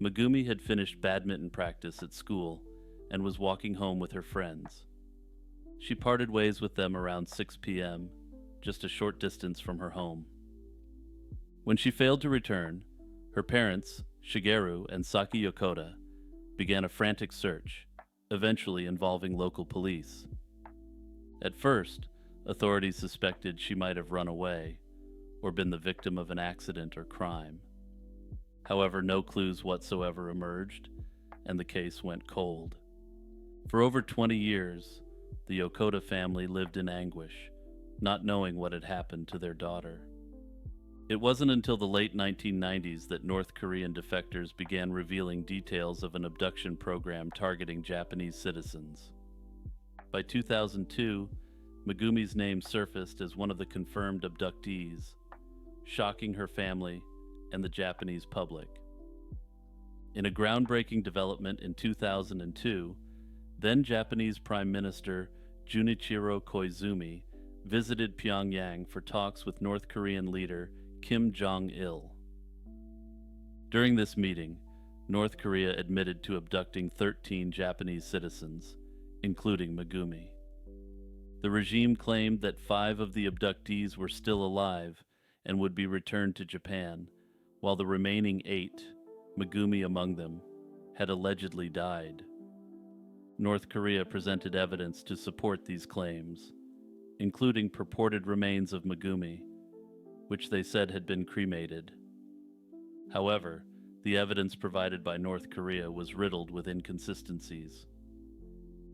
Megumi had finished badminton practice at school and was walking home with her friends. She parted ways with them around 6 p.m., just a short distance from her home. When she failed to return, her parents, Shigeru and Saki Yokota, began a frantic search, eventually involving local police. At first, authorities suspected she might have run away or been the victim of an accident or crime. However, no clues whatsoever emerged, and the case went cold. For over 20 years, the Yokota family lived in anguish, not knowing what had happened to their daughter. It wasn't until the late 1990s that North Korean defectors began revealing details of an abduction program targeting Japanese citizens. By 2002, Megumi's name surfaced as one of the confirmed abductees, shocking her family and the Japanese public. In a groundbreaking development in 2002, then Japanese Prime Minister Junichiro Koizumi visited Pyongyang for talks with North Korean leader Kim Jong-il. During this meeting, North Korea admitted to abducting 13 Japanese citizens, including Megumi. The regime claimed that 5 of the abductees were still alive and would be returned to Japan, while the remaining 8, Megumi among them, had allegedly died. North Korea presented evidence to support these claims, including purported remains of Megumi, which they said had been cremated. However, the evidence provided by North Korea was riddled with inconsistencies.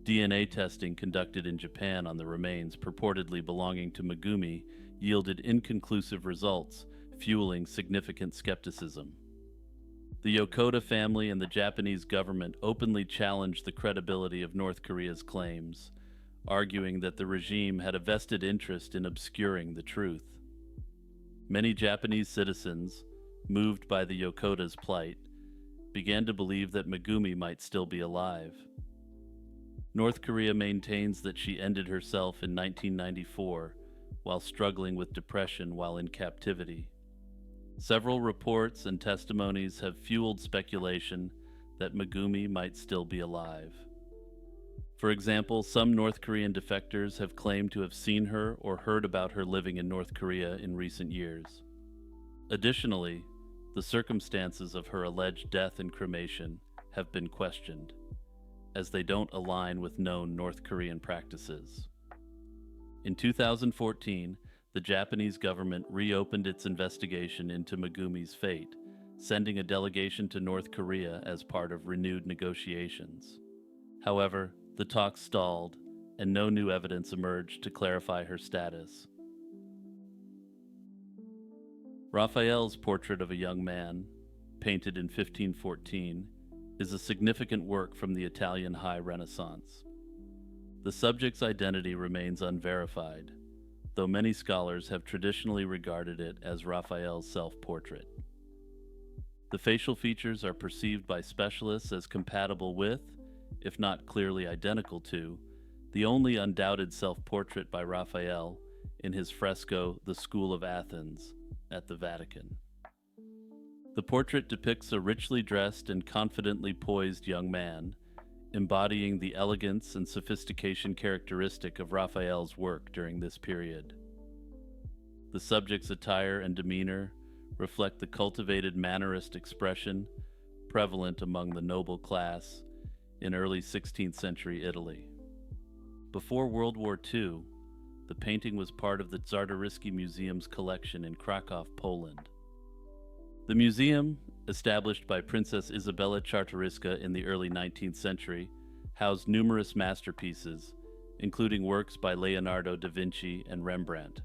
DNA testing conducted in Japan on the remains purportedly belonging to Megumi yielded inconclusive results, fueling significant skepticism. The Yokota family and the Japanese government openly challenged the credibility of North Korea's claims, arguing that the regime had a vested interest in obscuring the truth. Many Japanese citizens, moved by the Yokota's plight, began to believe that Megumi might still be alive. North Korea maintains that she ended herself in 1994 while struggling with depression while in captivity. Several reports and testimonies have fueled speculation that Megumi might still be alive. For example, some North Korean defectors have claimed to have seen her or heard about her living in North Korea in recent years. Additionally, the circumstances of her alleged death and cremation have been questioned, as they don't align with known North Korean practices. In 2014, the Japanese government reopened its investigation into Megumi's fate, sending a delegation to North Korea as part of renewed negotiations. However, the talks stalled, and no new evidence emerged to clarify her status. Raphael's portrait of a young man, painted in 1514, is a significant work from the Italian High Renaissance. The subject's identity remains unverified, though many scholars have traditionally regarded it as Raphael's self-portrait. The facial features are perceived by specialists as compatible with, if not clearly identical to, the only undoubted self-portrait by Raphael in his fresco The School of Athens at the Vatican. The portrait depicts a richly dressed and confidently poised young man, embodying the elegance and sophistication characteristic of Raphael's work during this period. The subject's attire and demeanor reflect the cultivated mannerist expression prevalent among the noble class in early 16th century Italy. Before World War II, the painting was part of the Czartoryski Museum's collection in Kraków, Poland. The museum, established by Princess Izabela Czartoryska in the early 19th century, housed numerous masterpieces, including works by Leonardo da Vinci and Rembrandt.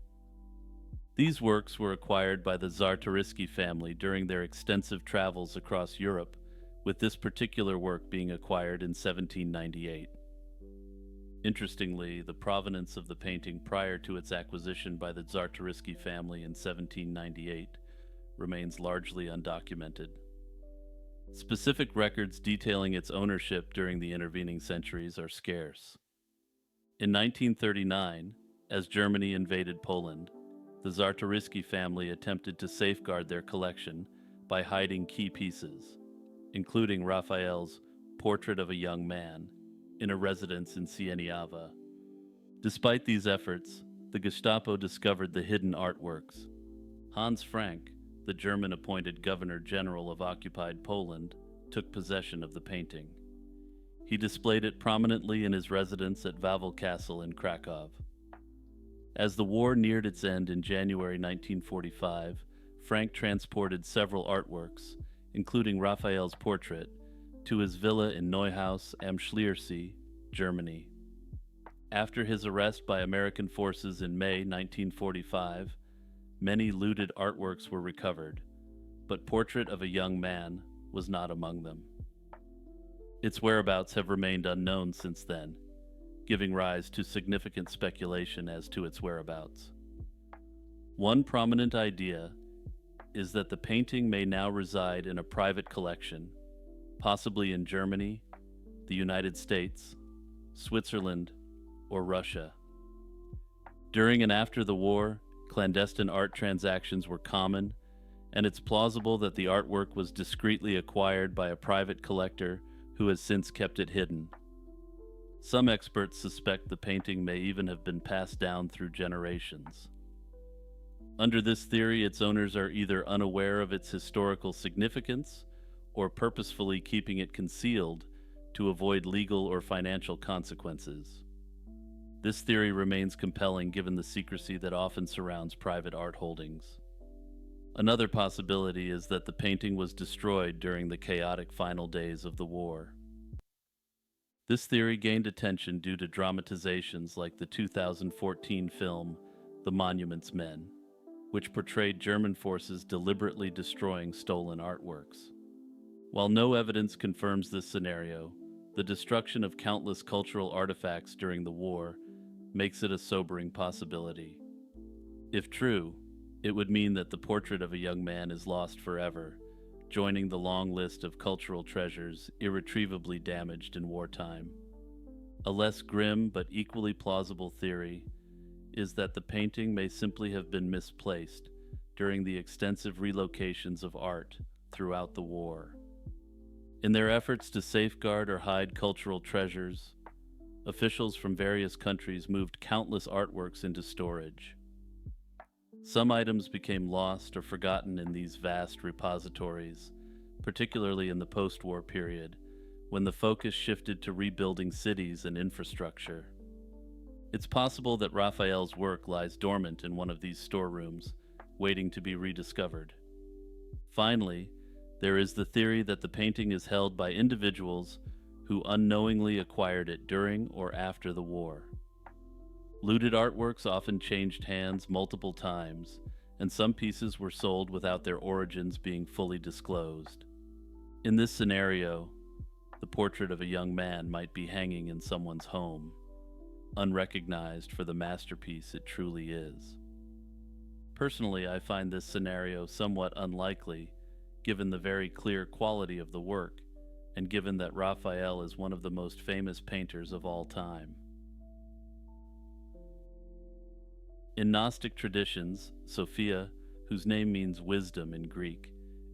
These works were acquired by the Czartoryski family during their extensive travels across Europe, with this particular work being acquired in 1798. Interestingly, the provenance of the painting prior to its acquisition by the Czartoryski family in 1798 remains largely undocumented. Specific records detailing its ownership during the intervening centuries are scarce. In 1939, as Germany invaded Poland, the Czartoryski family attempted to safeguard their collection by hiding key pieces, including Raphael's Portrait of a Young Man, in a residence in Sieniawa. Despite these efforts, the Gestapo discovered the hidden artworks. Hans Frank, the German-appointed Governor-General of occupied Poland, took possession of the painting. He displayed it prominently in his residence at Wawel Castle in Kraków. As the war neared its end in January 1945, Frank transported several artworks, including Raphael's portrait, to his villa in Neuhaus am Schliersee, Germany. After his arrest by American forces in May 1945, many looted artworks were recovered, but Portrait of a Young Man was not among them. Its whereabouts have remained unknown since then, giving rise to significant speculation as to its whereabouts. One prominent idea is that the painting may now reside in a private collection, possibly in Germany, the United States, Switzerland, or Russia. During and after the war, clandestine art transactions were common, and it's plausible that the artwork was discreetly acquired by a private collector who has since kept it hidden. Some experts suspect the painting may even have been passed down through generations. Under this theory, its owners are either unaware of its historical significance or purposefully keeping it concealed to avoid legal or financial consequences. This theory remains compelling given the secrecy that often surrounds private art holdings. Another possibility is that the painting was destroyed during the chaotic final days of the war. This theory gained attention due to dramatizations like the 2014 film The Monuments Men, which portrayed German forces deliberately destroying stolen artworks. While no evidence confirms this scenario, the destruction of countless cultural artifacts during the war makes it a sobering possibility. If true, it would mean that the Portrait of a Young Man is lost forever, joining the long list of cultural treasures irretrievably damaged in wartime. A less grim but equally plausible theory is that the painting may simply have been misplaced during the extensive relocations of art throughout the war. In their efforts to safeguard or hide cultural treasures, officials from various countries moved countless artworks into storage. Some items became lost or forgotten in these vast repositories, particularly in the post-war period, when the focus shifted to rebuilding cities and infrastructure. It's possible that Raphael's work lies dormant in one of these storerooms, waiting to be rediscovered. Finally, there is the theory that the painting is held by individuals who unknowingly acquired it during or after the war. Looted artworks often changed hands multiple times, and some pieces were sold without their origins being fully disclosed. In this scenario, the portrait of a young man might be hanging in someone's home, unrecognized for the masterpiece it truly is. Personally, I find this scenario somewhat unlikely, given the very clear quality of the work, and given that Raphael is one of the most famous painters of all time. In Gnostic traditions, Sophia, whose name means wisdom in Greek,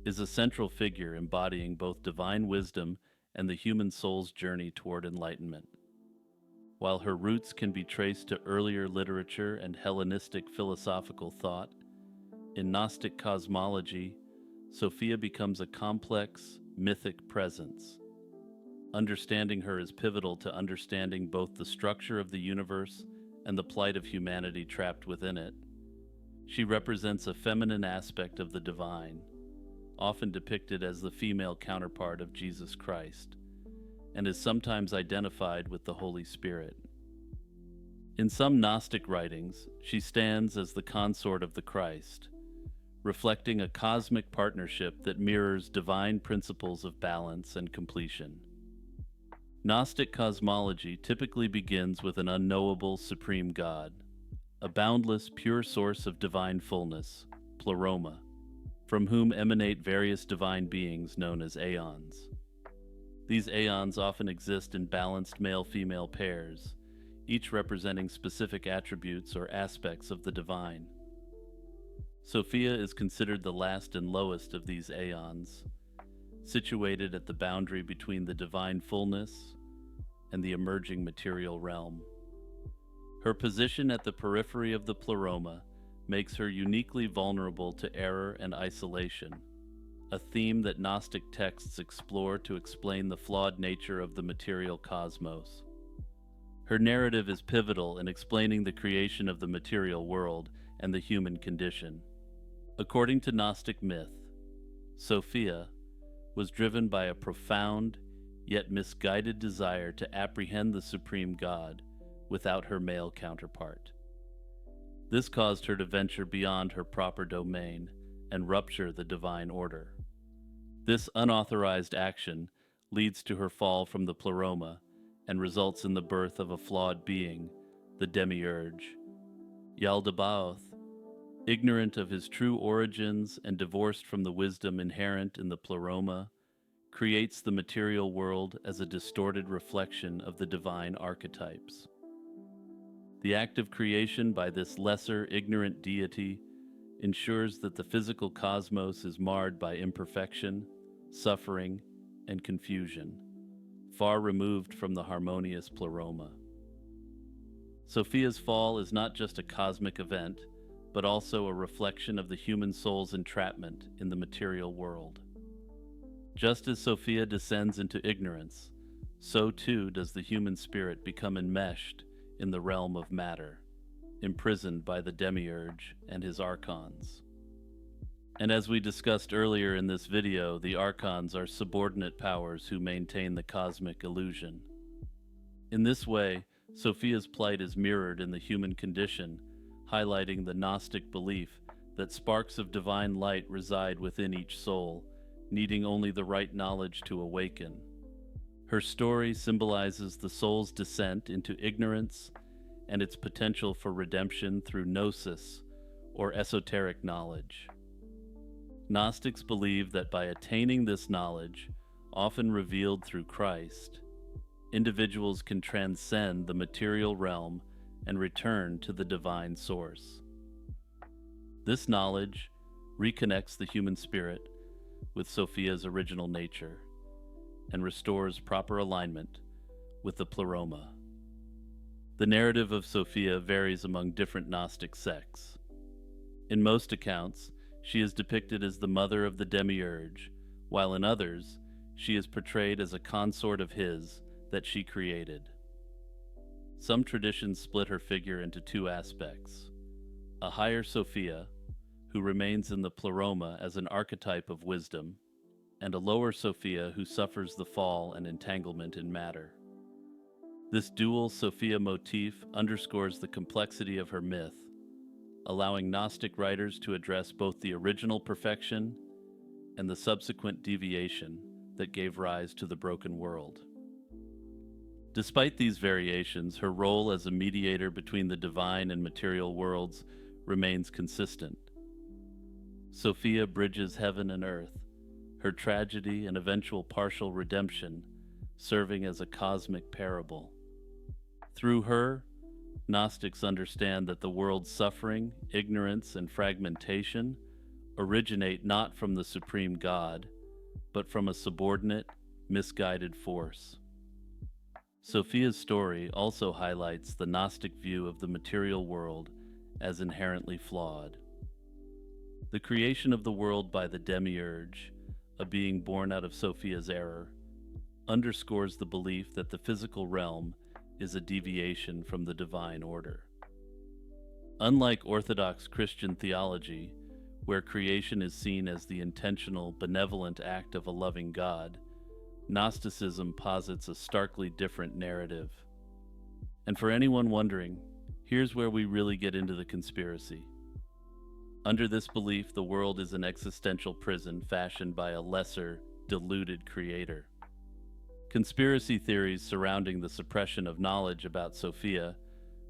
is a central figure embodying both divine wisdom and the human soul's journey toward enlightenment. While her roots can be traced to earlier literature and Hellenistic philosophical thought, in Gnostic cosmology, Sophia becomes a complex, mythic presence. Understanding her is pivotal to understanding both the structure of the universe and the plight of humanity trapped within it. She represents a feminine aspect of the divine, often depicted as the female counterpart of Jesus Christ, and is sometimes identified with the Holy Spirit. In some Gnostic writings, she stands as the consort of the Christ, reflecting a cosmic partnership that mirrors divine principles of balance and completion. Gnostic cosmology typically begins with an unknowable supreme God, a boundless, pure source of divine fullness, pleroma, from whom emanate various divine beings known as aeons. These aeons often exist in balanced male-female pairs, each representing specific attributes or aspects of the divine. Sophia is considered the last and lowest of these aeons, situated at the boundary between the divine fullness and the emerging material realm. Her position at the periphery of the pleroma makes her uniquely vulnerable to error and isolation, a theme that Gnostic texts explore to explain the flawed nature of the material cosmos. Her narrative is pivotal in explaining the creation of the material world and the human condition. According to Gnostic myth, Sophia was driven by a profound yet misguided desire to apprehend the supreme God without her male counterpart. This caused her to venture beyond her proper domain and rupture the divine order. This unauthorized action leads to her fall from the pleroma and results in the birth of a flawed being, the demiurge. Yaldabaoth, ignorant of his true origins and divorced from the wisdom inherent in the pleroma, creates the material world as a distorted reflection of the divine archetypes. The act of creation by this lesser, ignorant deity ensures that the physical cosmos is marred by imperfection, suffering, and confusion, far removed from the harmonious pleroma. Sophia's fall is not just a cosmic event, but also a reflection of the human soul's entrapment in the material world. Just as Sophia descends into ignorance, so too does the human spirit become enmeshed in the realm of matter, imprisoned by the demiurge and his archons. And as we discussed earlier in this video, the archons are subordinate powers who maintain the cosmic illusion. In this way, Sophia's plight is mirrored in the human condition, highlighting the Gnostic belief that sparks of divine light reside within each soul, needing only the right knowledge to awaken. Her story symbolizes the soul's descent into ignorance and its potential for redemption through gnosis, or esoteric knowledge. Gnostics believe that by attaining this knowledge, often revealed through Christ, individuals can transcend the material realm and return to the divine source. This knowledge reconnects the human spirit with Sophia's original nature and restores proper alignment with the pleroma. The narrative of Sophia varies among different Gnostic sects. In most accounts, she is depicted as the mother of the demiurge, while in others, she is portrayed as a consort of his that she created. Some traditions split her figure into two aspects: a higher Sophia, who remains in the pleroma as an archetype of wisdom, and a lower Sophia who suffers the fall and entanglement in matter. This dual Sophia motif underscores the complexity of her myth, allowing Gnostic writers to address both the original perfection and the subsequent deviation that gave rise to the broken world. Despite these variations, her role as a mediator between the divine and material worlds remains consistent. Sophia bridges heaven and earth, her tragedy and eventual partial redemption serving as a cosmic parable. Through her, Gnostics understand that the world's suffering, ignorance, and fragmentation originate not from the supreme God, but from a subordinate, misguided force. Sophia's story also highlights the Gnostic view of the material world as inherently flawed. The creation of the world by the demiurge, a being born out of Sophia's error, underscores the belief that the physical realm is a deviation from the divine order. Unlike Orthodox Christian theology, where creation is seen as the intentional, benevolent act of a loving God, Gnosticism posits a starkly different narrative. And for anyone wondering, here's where we really get into the conspiracy. Under this belief, the world is an existential prison fashioned by a lesser, deluded creator. Conspiracy theories surrounding the suppression of knowledge about Sophia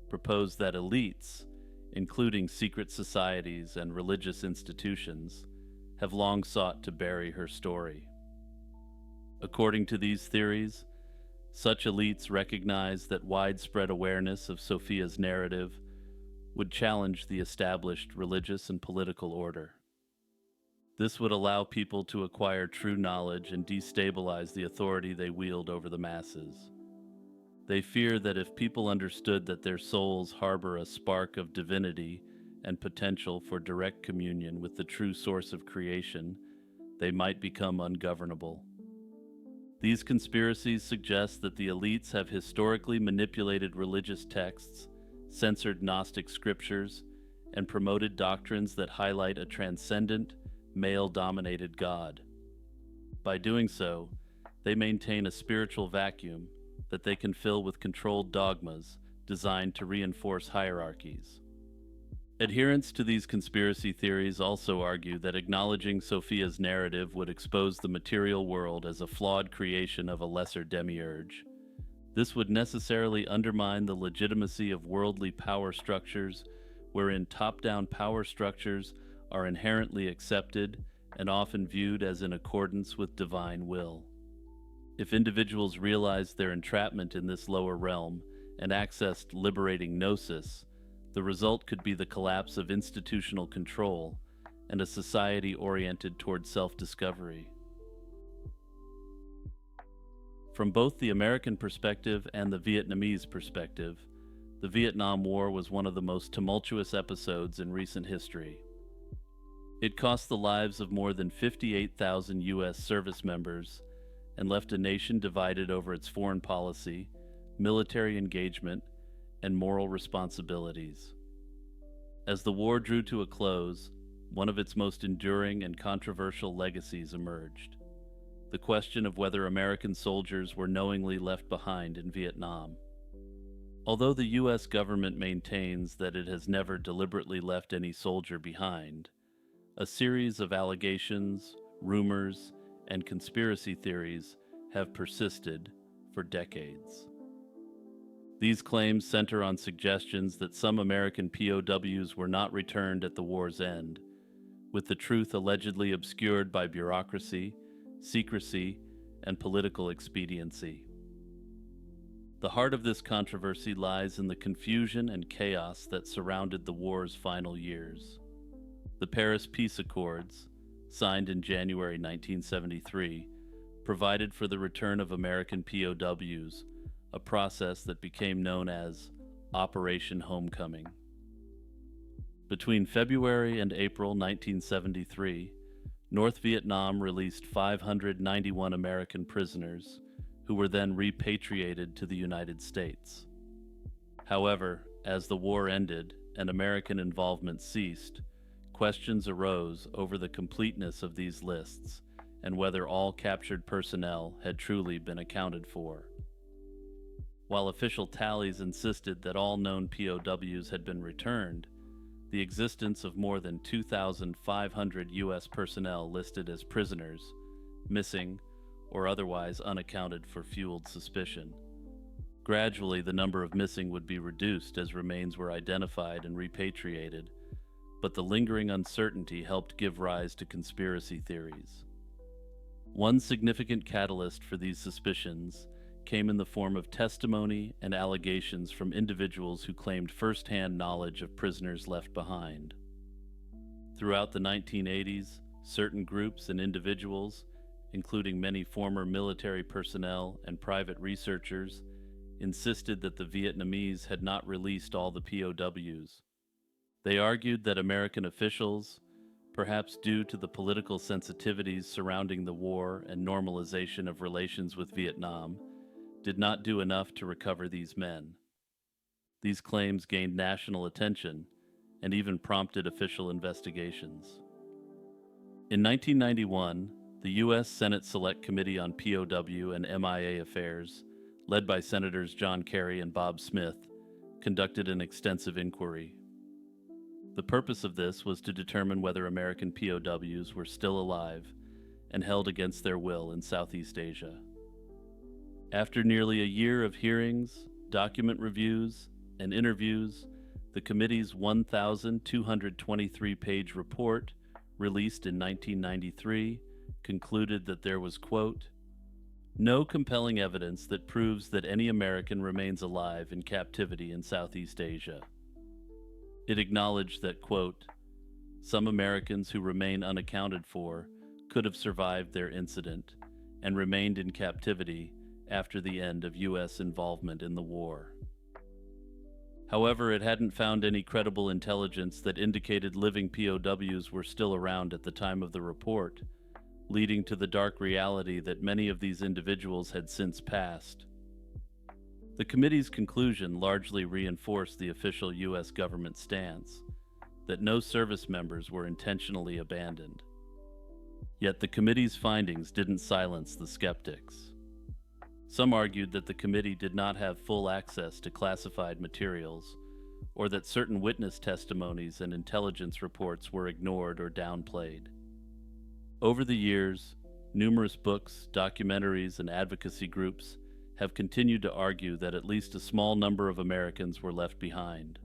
propose that elites, including secret societies and religious institutions, have long sought to bury her story. According to these theories, such elites recognize that widespread awareness of Sophia's narrative would challenge the established religious and political order. This would allow people to acquire true knowledge and destabilize the authority they wield over the masses. They fear that if people understood that their souls harbor a spark of divinity and potential for direct communion with the true source of creation, they might become ungovernable. These conspiracies suggest that the elites have historically manipulated religious texts, censored Gnostic scriptures, and promoted doctrines that highlight a transcendent, male-dominated God. By doing so, they maintain a spiritual vacuum that they can fill with controlled dogmas designed to reinforce hierarchies. Adherents to these conspiracy theories also argue that acknowledging Sophia's narrative would expose the material world as a flawed creation of a lesser demiurge. This would necessarily undermine the legitimacy of worldly power structures, wherein top-down power structures are inherently accepted and often viewed as in accordance with divine will. If individuals realized their entrapment in this lower realm and accessed liberating gnosis, the result could be the collapse of institutional control and a society oriented toward self-discovery. From both the American perspective and the Vietnamese perspective, the Vietnam War was one of the most tumultuous episodes in recent history. It cost the lives of more than 58,000 U.S. service members and left a nation divided over its foreign policy, military engagement, and moral responsibilities. As the war drew to a close, one of its most enduring and controversial legacies emerged: the question of whether American soldiers were knowingly left behind in Vietnam. Although the U.S. government maintains that it has never deliberately left any soldier behind, a series of allegations, rumors, and conspiracy theories have persisted for decades. These claims center on suggestions that some American POWs were not returned at the war's end, with the truth allegedly obscured by bureaucracy, secrecy, and political expediency. The heart of this controversy lies in the confusion and chaos that surrounded the war's final years. The Paris Peace Accords, signed in January 1973, provided for the return of American POWs, a process that became known as Operation Homecoming. Between February and April 1973, North Vietnam released 591 American prisoners, who were then repatriated to the United States. However, as the war ended and American involvement ceased, questions arose over the completeness of these lists and whether all captured personnel had truly been accounted for. While official tallies insisted that all known POWs had been returned, The existence of more than 2,500 U.S. personnel listed as prisoners, missing, or otherwise unaccounted for fueled suspicion. Gradually, the number of missing would be reduced as remains were identified and repatriated, but the lingering uncertainty helped give rise to conspiracy theories. One significant catalyst for these suspicions came in the form of testimony and allegations from individuals who claimed first-hand knowledge of prisoners left behind. Throughout the 1980s, certain groups and individuals, including many former military personnel and private researchers, insisted that the Vietnamese had not released all the POWs. They argued that American officials, perhaps due to the political sensitivities surrounding the war and normalization of relations with Vietnam, did not do enough to recover these men. These claims gained national attention and even prompted official investigations. In 1991, the U.S. Senate Select Committee on POW and MIA Affairs, led by Senators John Kerry and Bob Smith, conducted an extensive inquiry. The purpose of this was to determine whether American POWs were still alive and held against their will in Southeast Asia. After nearly a year of hearings, document reviews, and interviews, the committee's 1,223-page report, released in 1993, concluded that there was, quote, no compelling evidence that proves that any American remains alive in captivity in Southeast Asia. It acknowledged that, quote, some Americans who remain unaccounted for could have survived their incident and remained in captivity after the end of U.S. involvement in the war. However, it hadn't found any credible intelligence that indicated living POWs were still around at the time of the report, leading to the dark reality that many of these individuals had since passed. The committee's conclusion largely reinforced the official U.S. government stance that no service members were intentionally abandoned. Yet the committee's findings didn't silence the skeptics. Some argued that the committee did not have full access to classified materials, or that certain witness testimonies and intelligence reports were ignored or downplayed. Over the years, numerous books, documentaries, and advocacy groups have continued to argue that at least a small number of Americans were left behind.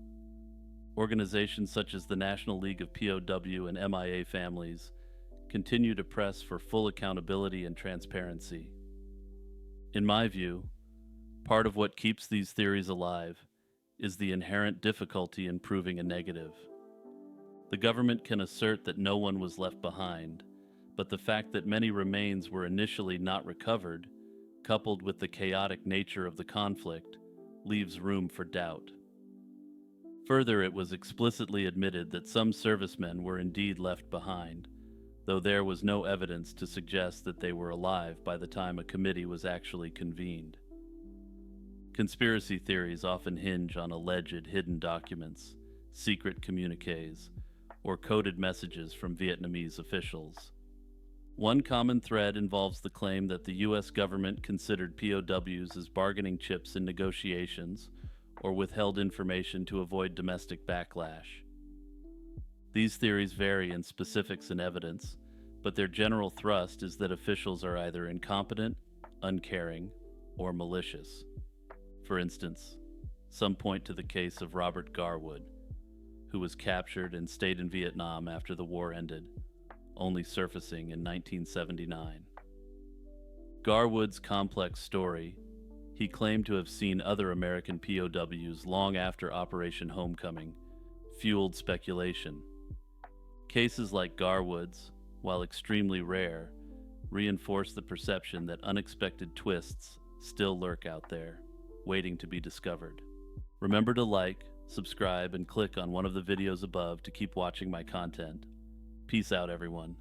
Organizations such as the National League of POW and MIA Families continue to press for full accountability and transparency. In my view, part of what keeps these theories alive is the inherent difficulty in proving a negative. The government can assert that no one was left behind, but the fact that many remains were initially not recovered, coupled with the chaotic nature of the conflict, leaves room for doubt. Further, it was explicitly admitted that some servicemen were indeed left behind, though there was no evidence to suggest that they were alive by the time a committee was actually convened. Conspiracy theories often hinge on alleged hidden documents, secret communiques, or coded messages from Vietnamese officials. One common thread involves the claim that the U.S. government considered POWs as bargaining chips in negotiations or withheld information to avoid domestic backlash. These theories vary in specifics and evidence, but their general thrust is that officials are either incompetent, uncaring, or malicious. For instance, some point to the case of Robert Garwood, who was captured and stayed in Vietnam after the war ended, only surfacing in 1979. Garwood's complex story, he claimed to have seen other American POWs long after Operation Homecoming, fueled speculation. Cases like Garwood's, while extremely rare, reinforce the perception that unexpected twists still lurk out there, waiting to be discovered. Remember to like, subscribe, and click on one of the videos above to keep watching my content. Peace out, everyone.